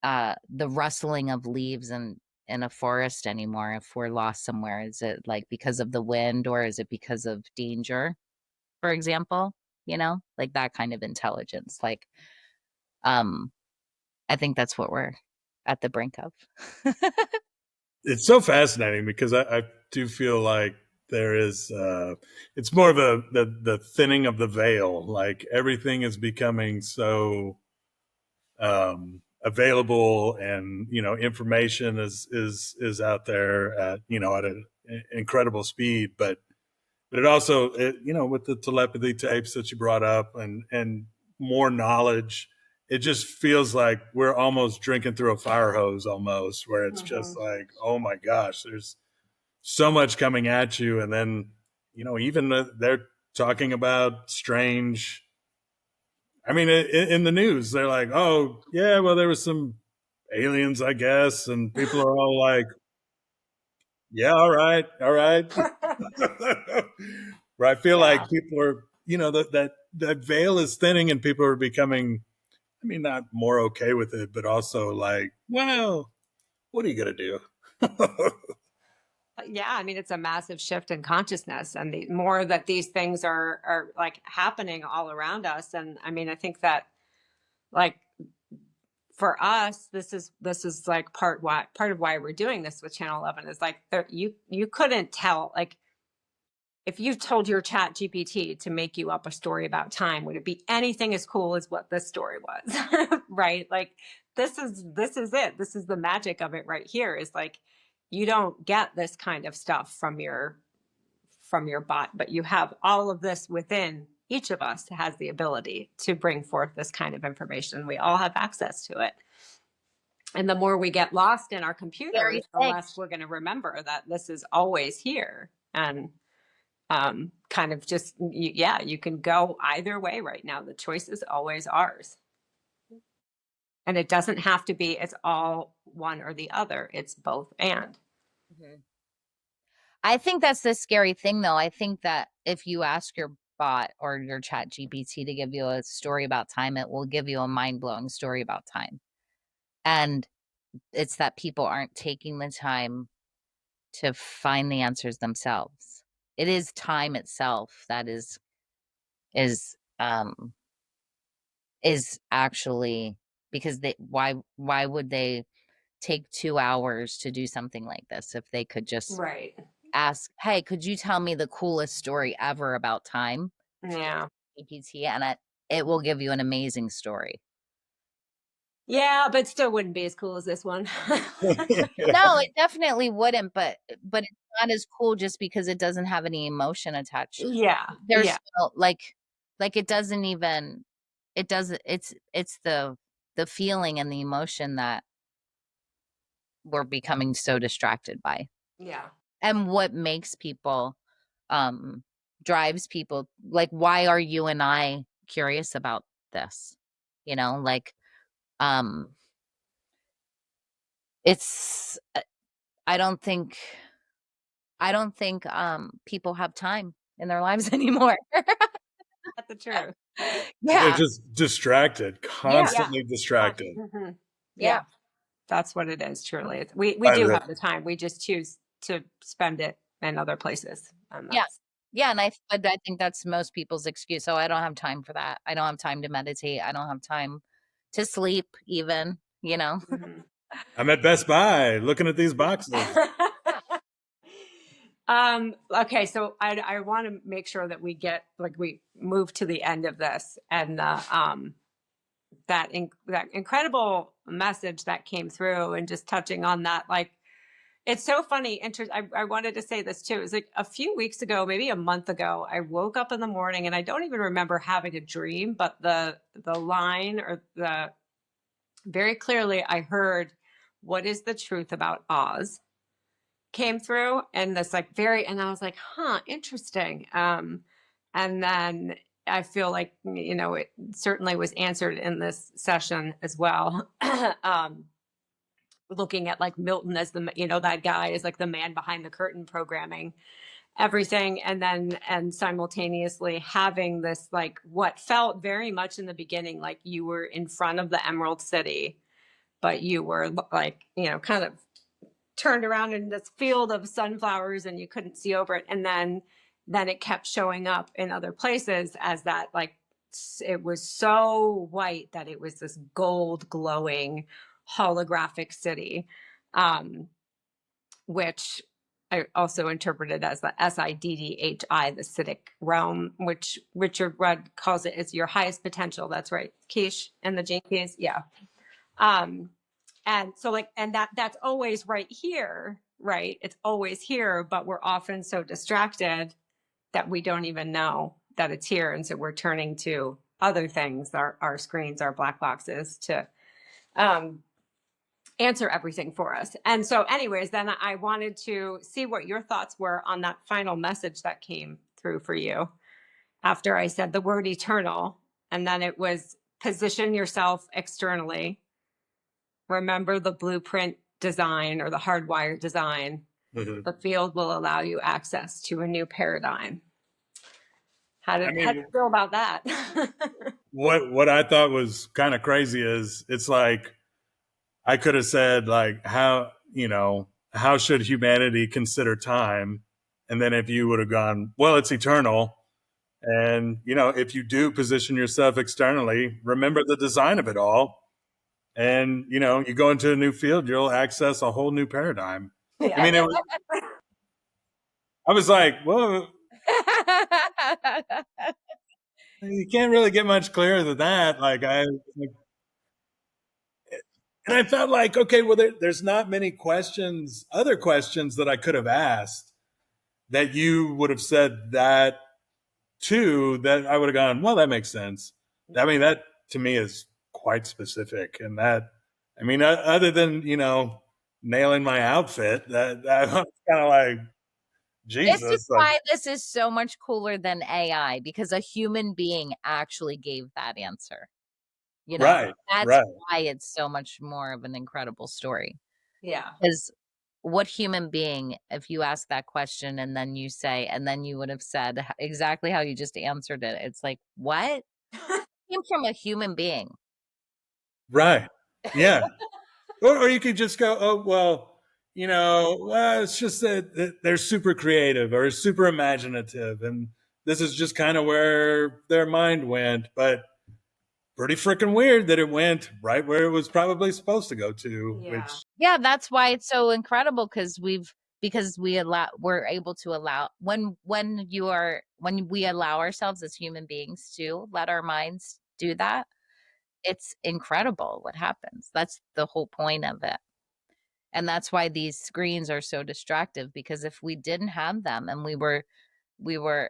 the rustling of leaves in a forest anymore. If we're lost somewhere, is it like because of the wind, or is it because of danger, for example? Like that kind of intelligence. Like, um I think that's what we're at the brink of. It's so fascinating because I do feel like there is it's more of the thinning of the veil. Like everything is becoming so available, and information is out there at at an incredible speed. But it also, with the telepathy tapes that you brought up, and more knowledge, it just feels like we're almost drinking through a fire hose almost, where it's just like, oh my gosh, there's so much coming at you. And then, even they're talking about strange, I mean, in the news, they're like, oh yeah, well, there was some aliens, I guess. And people are all like, Yeah, all right, all right. Where I feel like Yeah. people are, that veil is thinning and people are becoming, I mean, not more okay with it, but also like, well, what are you gonna do? Yeah, I mean, it's a massive shift in consciousness, and the more that these things are like happening all around us. And I mean, I think that like for us, this is like part of why we're doing this with Channel 11 is like you couldn't tell, like, if you told your chat GPT to make you up a story about time, would it be anything as cool as what this story was? Right? Like this is it. This is the magic of it right here, is like you don't get this kind of stuff from your bot, but you have all of this within each of us has the ability to bring forth this kind of information. We all have access to it. And the more we get lost in our computers, Scary the thing. less we're going to remember that this is always here. And kind of just, yeah, you can go either way right now. The choice is always ours. And it doesn't have to be, it's all one or the other. It's both and. Mhm. I think that's the scary thing, though. I think that if you ask your bot or your chat GPT to give you a story about time, it will give you a mind-blowing story about time. And it's that people aren't taking the time to find the answers themselves. It is time itself that is um is actually, because why would they take 2 hours to do something like this if they could just Right. ask, "Hey, could you tell me the coolest story ever about time?" Yeah. GPT, and it will give you an amazing story. Yeah, but still wouldn't be as cool as this one. No, it definitely wouldn't, but it's not as cool just because it doesn't have any emotion attached. Yeah. There's Yeah. still like it doesn't even it doesn't it's the feeling and the emotion that we're becoming so distracted by. Yeah. And what makes people um drives people, like, why are you and I curious about this? Like, um it's I don't think people have time in their lives anymore. That's the truth. They're Yeah. just distracted, Yeah. Yeah. constantly distracted Yeah. Yeah. That's what it is, truly. We by do the have the time. We just choose to spend it in other places. And Yeah. that's Yeah, and I think that's most people's excuse. "Oh, I don't have time for that. I don't have time to meditate. I don't have time to sleep even," you know? mhm. I'm at Best Buy looking at these boxes. Okay, so I want to make sure that we move to the end of this, and that incredible message that came through, and just touching on that, like, it's so funny. I wanted to say this too. It was like a few weeks ago, maybe a month ago, I woke up in the morning and I don't even remember having a dream, but the line, or the very clearly I heard, "What is the truth about Oz?" came through, and this like and I was like, huh, interesting. And then I feel like, it certainly was answered in this session as well. Looking at like Milton as that guy is like the man behind the curtain programming everything, and simultaneously having this, like, what felt very much in the beginning like you were in front of the Emerald City, but you were like, kind of turned around in this field of sunflowers and you couldn't see over it. And then it kept showing up in other places as that, like, it was so white that it was this gold glowing holographic city, which I also interpreted as the Siddhi, the Siddhic realm, which Richard Rudd calls it, is your highest potential. That's right, Keish and the Gene Keys. Yeah. And so, like, and that's always right here, right? It's always here, but we're often so distracted that we don't even know that it's here. And so we're turning to other things, our screens, our black boxes, to answer everything for us. And so anyways, then I wanted to see what your thoughts were on that final message that came through for you after I said the word eternal. And then it was, position yourself externally. Remember the blueprint design, or the hardwired design. The field will allow you access to a new paradigm. How do you feel about that? what I thought was kind of crazy is it's like I could have said like how should humanity consider time, and then if you would have gone, well, it's eternal, and if you do position yourself externally, remember the design of it all, and you go into a new field, you'll access a whole new paradigm. Yeah. I mean, I was like, well, you can't really get much clearer than that. And I felt like, okay, well, there's not many other questions that I could have asked that you would have said that to, that I would have gone, well, that makes sense. I mean, that to me is quite specific. And other than, nailing my outfit, that was kind of like, Jesus. This is why this is so much cooler than AI, because a human being actually gave that answer. Right. That's right. why it's so much more of an incredible story. Yeah. Because what human being, if you ask that question and then you say, and then you would have said exactly how you just answered it, it's like, what? It came from a human being. Right. Yeah. or you could just go, oh, well, it's just that they're super creative or super imaginative. And this is just kind of where their mind went. But pretty freaking weird that it went right where it was probably supposed to go to. Yeah. Yeah, that's why it's so incredible, because we're able to allow when we allow ourselves as human beings to let our minds do that, it's incredible what happens. That's the whole point of it. And that's why these screens are so distractive, because if we didn't have them and we were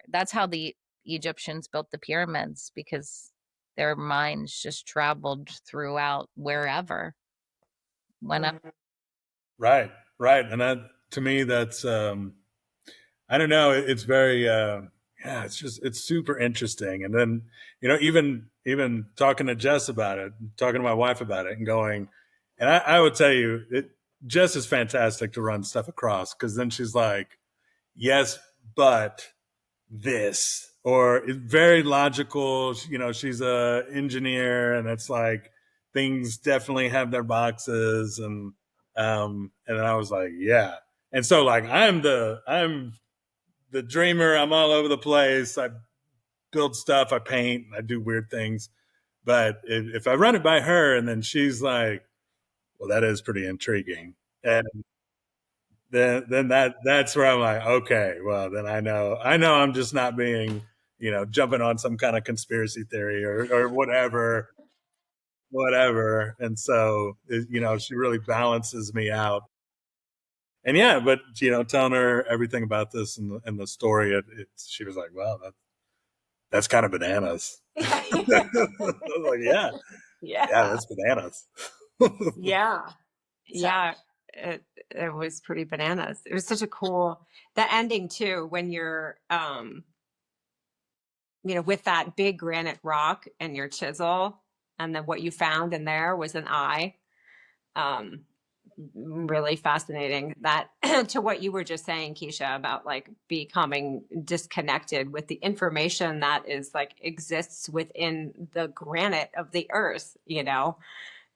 that's how the Egyptians built the pyramids, because their minds just traveled throughout wherever. Right. And that, to me, that's, I don't know. It's very, it's super interesting. And then, even talking to Jess about it, talking to my wife about it and going, and I would tell you, Jess is fantastic to run stuff across, because then she's like, yes, but this, or it's very logical. She's a engineer, and it's like things definitely have their boxes, and I was like, yeah. And so like I'm the dreamer. I'm all over the place. I build stuff. I paint. I do weird things. But if I run it by her, and then she's like, well, that is pretty intriguing, and then that's where I'm like, okay, well, then I know I'm just not being, jumping on some kind of conspiracy theory or whatever. And so, she really balances me out. And yeah, but telling her everything about this and the story, she was like, well, that's kind of bananas. I was like, yeah, that's bananas. Yeah. It was pretty bananas. It was such a cool, the ending too, when you're, with that big granite rock and your chisel, and then what you found in there was an eye. Really fascinating. That to what you were just saying, Keysha, about like becoming disconnected with the information that is like exists within the granite of the earth,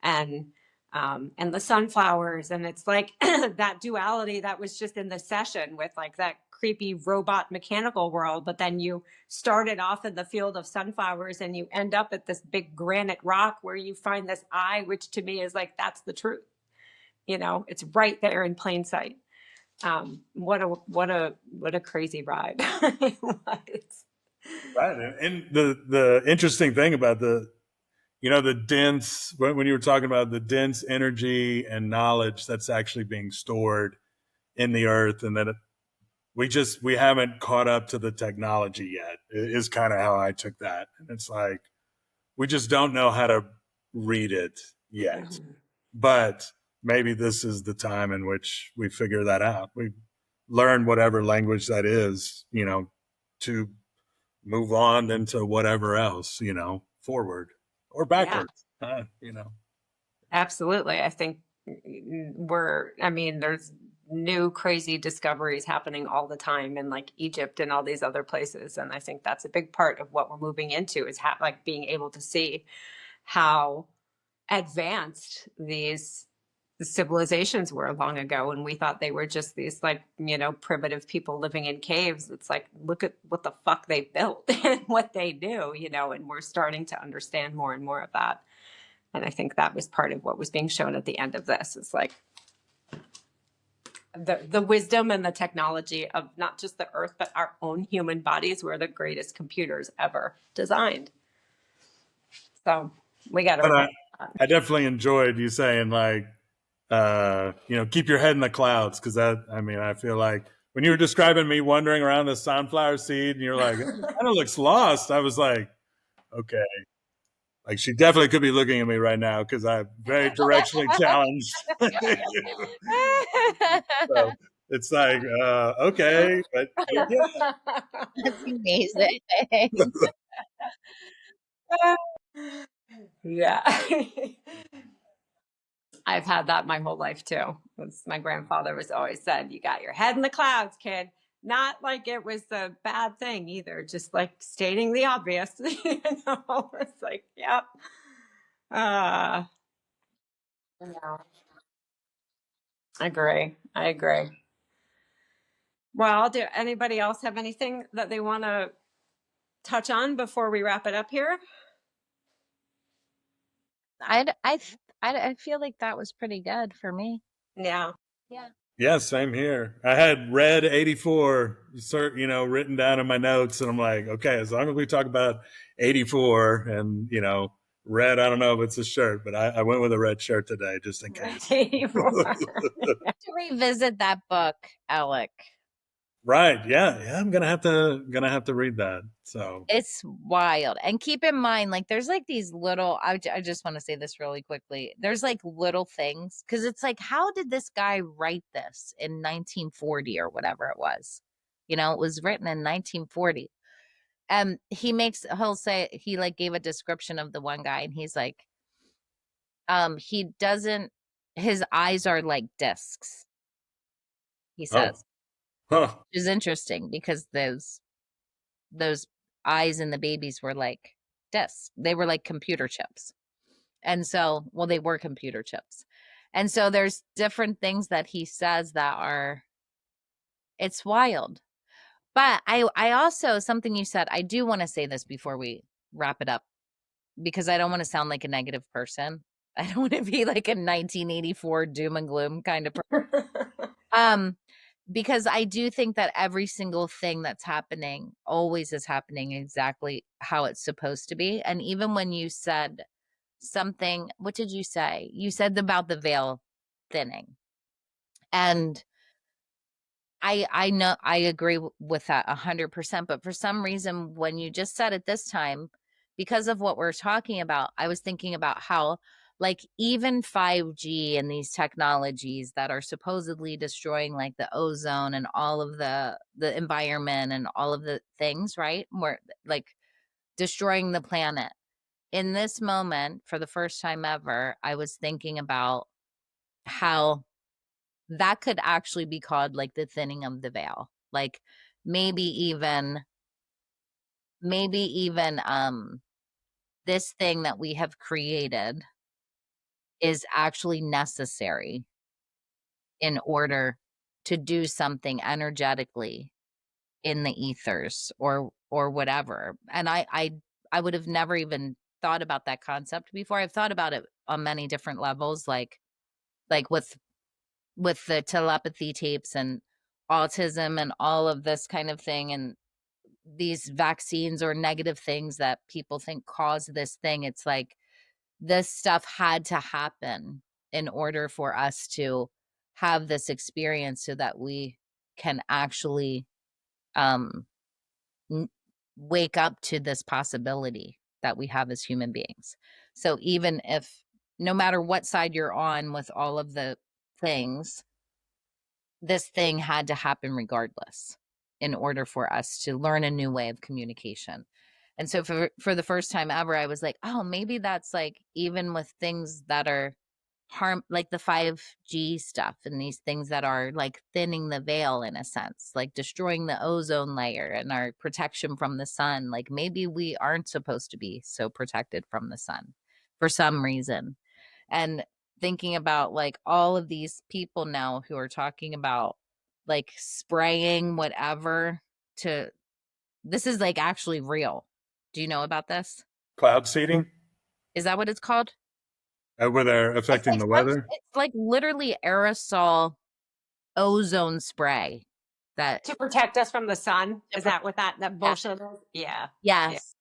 and the sunflowers, and it's like that duality that was just in the session with like that creepy robot mechanical world, but then you started off in the field of sunflowers and you end up at this big granite rock where you find this eye, which to me is like, that's the truth. It's right there in plain sight. What a crazy ride. It was. Right. And the interesting thing about the dense, when you were talking about the dense energy and knowledge that's actually being stored in the earth, and that we haven't caught up to the technology yet, is kind of how I took that. And it's like, we just don't know how to read it yet. Mm-hmm. But maybe this is the time in which we figure that out. We learn whatever language that is, to move on into whatever else, forward or backwards. Absolutely. I think there's new crazy discoveries happening all the time in like Egypt and all these other places. And I think that's a big part of what we're moving into is like being able to see how advanced these civilizations were long ago, and we thought they were just these like, you know, primitive people living in caves. It's like, look at what the fuck they built and what they do, you know, and we're starting to understand more and more of that. And I think that was part of what was being shown at the end of this. It's like the wisdom and the technology of not just the earth, but our own human bodies were the greatest computers ever designed. So we got But to. I definitely enjoyed you saying like, you know, keep your head in the clouds. Cause that, I mean, I feel like when you were describing me wandering around the sunflower seed and you're like, it kind of looks lost. I was like, okay. Like she definitely could be looking at me right now because I'm very directionally challenged. So it's like, okay, but yeah. That's amazing. Yeah. I've had that my whole life too. My grandfather was always said, you got your head in the clouds, kid. Not like it was a bad thing either, just like stating the obvious. You know, it's like, yep. Yeah. I agree. I agree. Well, do anybody else have anything that they want to touch on before we wrap it up here? I feel like that was pretty good for me. Yeah. Yeah. Yeah, same here. I had red 84, you know, written down in my notes, and I'm like, okay, as long as we talk about 84 and, you know, red, I don't know if it's a shirt, but I went with a red shirt today just in case. To revisit that book, Alec. Right. Yeah. Yeah. I'm gonna have to read that. So It's wild. And keep in mind, like, there's like these little, I just want to say this really quickly. There's like little things because it's like, how did this guy write this in 1940 or whatever it was? You know, it was written in 1940. And he'll say, he like gave a description of the one guy and he's like, he doesn't, his eyes are like discs, he oh. says, Huh. which is interesting because those eyes in the babies were like discs. They were like computer chips. And so, well, they were computer chips. And so there's different things that he says that are, it's wild. But I also, something you said, I do want to say this before we wrap it up, because I don't want to sound like a negative person. I don't want to be like a 1984 doom and gloom kind of person. Because I do think that every single thing that's happening always is happening exactly how it's supposed to be. And even when you said something, what did you say? You said about the veil thinning. And I know I agree with that 100%, but for some reason when you just said it this time, because of what we're talking about, I was thinking about how like even 5G and these technologies that are supposedly destroying like the ozone and all of the environment and all of the things, right? More like destroying the planet. In this moment, for the first time ever, I was thinking about how that could actually be called like the thinning of the veil. Like maybe even this thing that we have created is actually necessary in order to do something energetically in the ethers or whatever. And I would have never even thought about that concept before. I've thought about it on many different levels, like with the telepathy tapes and autism and all of this kind of thing, and these vaccines or negative things that people think cause this thing. It's like this stuff had to happen in order for us to have this experience so that we can actually um wake up to this possibility that we have as human beings. So even if no matter what side you're on with all of the things, this thing had to happen regardless in order for us to learn a new way of communication. And so for the first time ever, I was like, oh, maybe that's like even with things that are harm, like the 5G stuff and these things that are like thinning the veil in a sense, like destroying the ozone layer and our protection from the sun. Like maybe we aren't supposed to be so protected from the sun for some reason. And thinking about like all of these people now who are talking about like spraying whatever to, this is like actually real. Do you know about this? Cloud seeding, Is that what it's called? where they're affecting the weather. It's like literally aerosol ozone spray that To protect us from the sun. To Is that what that bullshit is? Yeah. yes.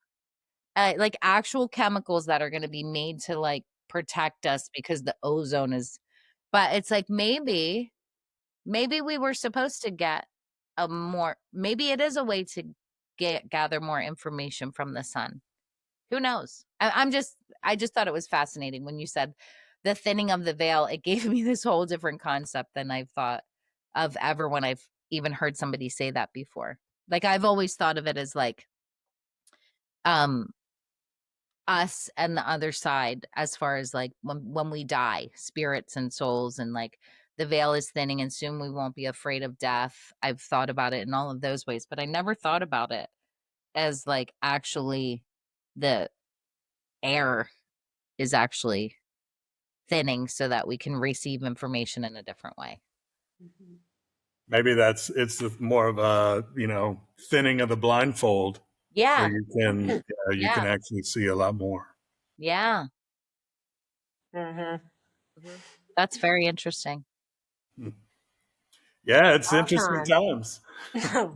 Like actual chemicals that are going to be made to like protect us because the ozone is, but it's like maybe we were supposed to get a more, maybe it is a way to gather more information from the sun. Who knows? I just thought it was fascinating when you said the thinning of the veil. It gave me this whole different concept than I've thought of ever when I've even heard somebody say that before. Like I've always thought of it as like us and the other side, as far as like when we die, spirits and souls, and like the veil is thinning and soon we won't be afraid of death. I've thought about it in all of those ways, but I never thought about it as like actually the air is actually thinning so that we can receive information in a different way. Maybe it's more of a thinning of the blindfold. Yeah. Where you can actually see a lot more. Yeah. That's very interesting. Yeah, it's Wild interesting times.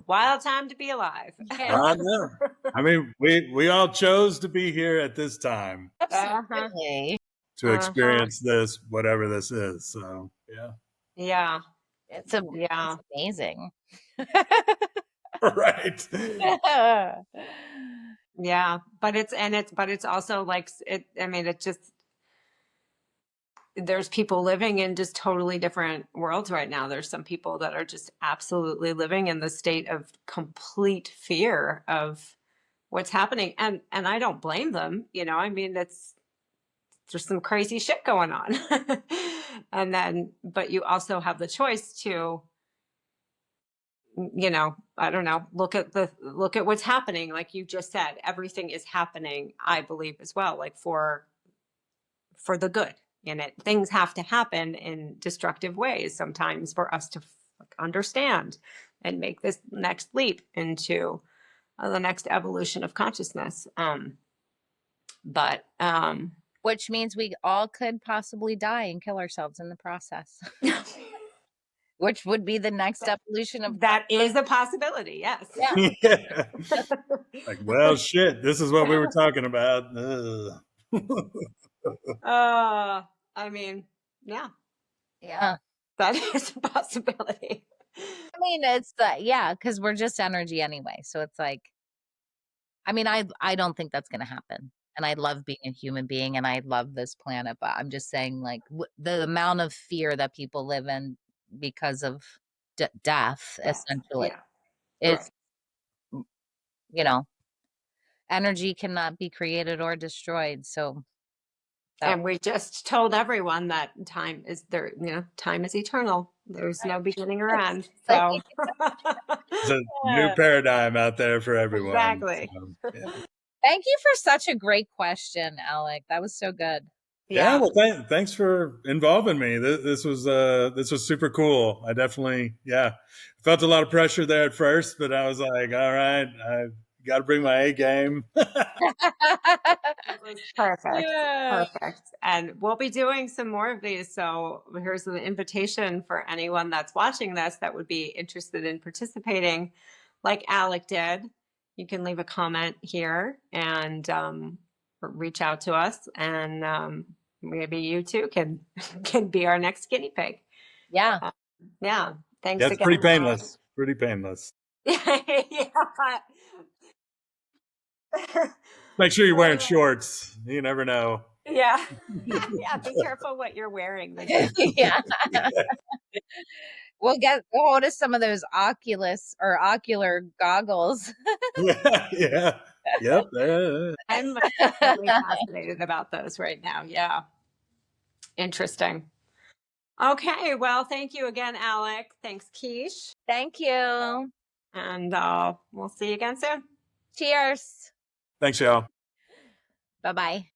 Wild time to be alive. Yeah. I know. I mean, we all chose to be here at this time Absolutely. to experience this, whatever this is. So Yeah. It's Yeah. amazing. right. Yeah. But it's also like it, I mean, it just, there's people living in just totally different worlds right now. There's some people that are just absolutely living in the state of complete fear of what's happening. And I don't blame them, I mean, there's some crazy shit going on. But you also have the choice to, I don't know, look at what's happening. Like you just said, everything is happening, I believe as well, like for the good in it. Things have to happen in destructive ways sometimes for us to understand and make this next leap into the next evolution of consciousness. Which means we all could possibly die and kill ourselves in the process. Which would be the next evolution of that is a possibility. Yes. Yeah. Yeah. Like, well, shit, this is what we were talking about. I mean, yeah, Yeah. that is a possibility. I mean, it's because we're just energy anyway. So it's like, I mean, I don't think that's going to happen. And I love being a human being and I love this planet. But I'm just saying, like, the amount of fear that people live in because of death, essentially, is, energy cannot be created or destroyed. So. And we just told everyone that time is there, time is eternal. There's no beginning or end. So it's a new paradigm out there for everyone. Exactly. So, yeah. Thank you for such a great question, Alec. That was so good. Yeah, well, thanks for involving me. This was super cool. I definitely, felt a lot of pressure there at first, but I was like, all right, I got to bring my A game. Perfect. Perfect. And we'll be doing some more of these. So here's an invitation for anyone that's watching this that would be interested in participating, like Alec did. You can leave a comment here and reach out to us, and maybe you too can be our next guinea pig. Yeah. Yeah. Thanks That's again. pretty painless. Pretty painless. Make sure you're wearing shorts. You never know. Yeah. Yeah. Be careful what you're wearing. Yeah. We'll get hold of some of those ocular goggles. Yeah. Yep. I'm really fascinated about those right now. Yeah. Interesting. Okay, well, thank you again, Alec. Thanks, Keish. Thank you. And we'll see you again soon. Cheers. Thanks, y'all. Bye-bye.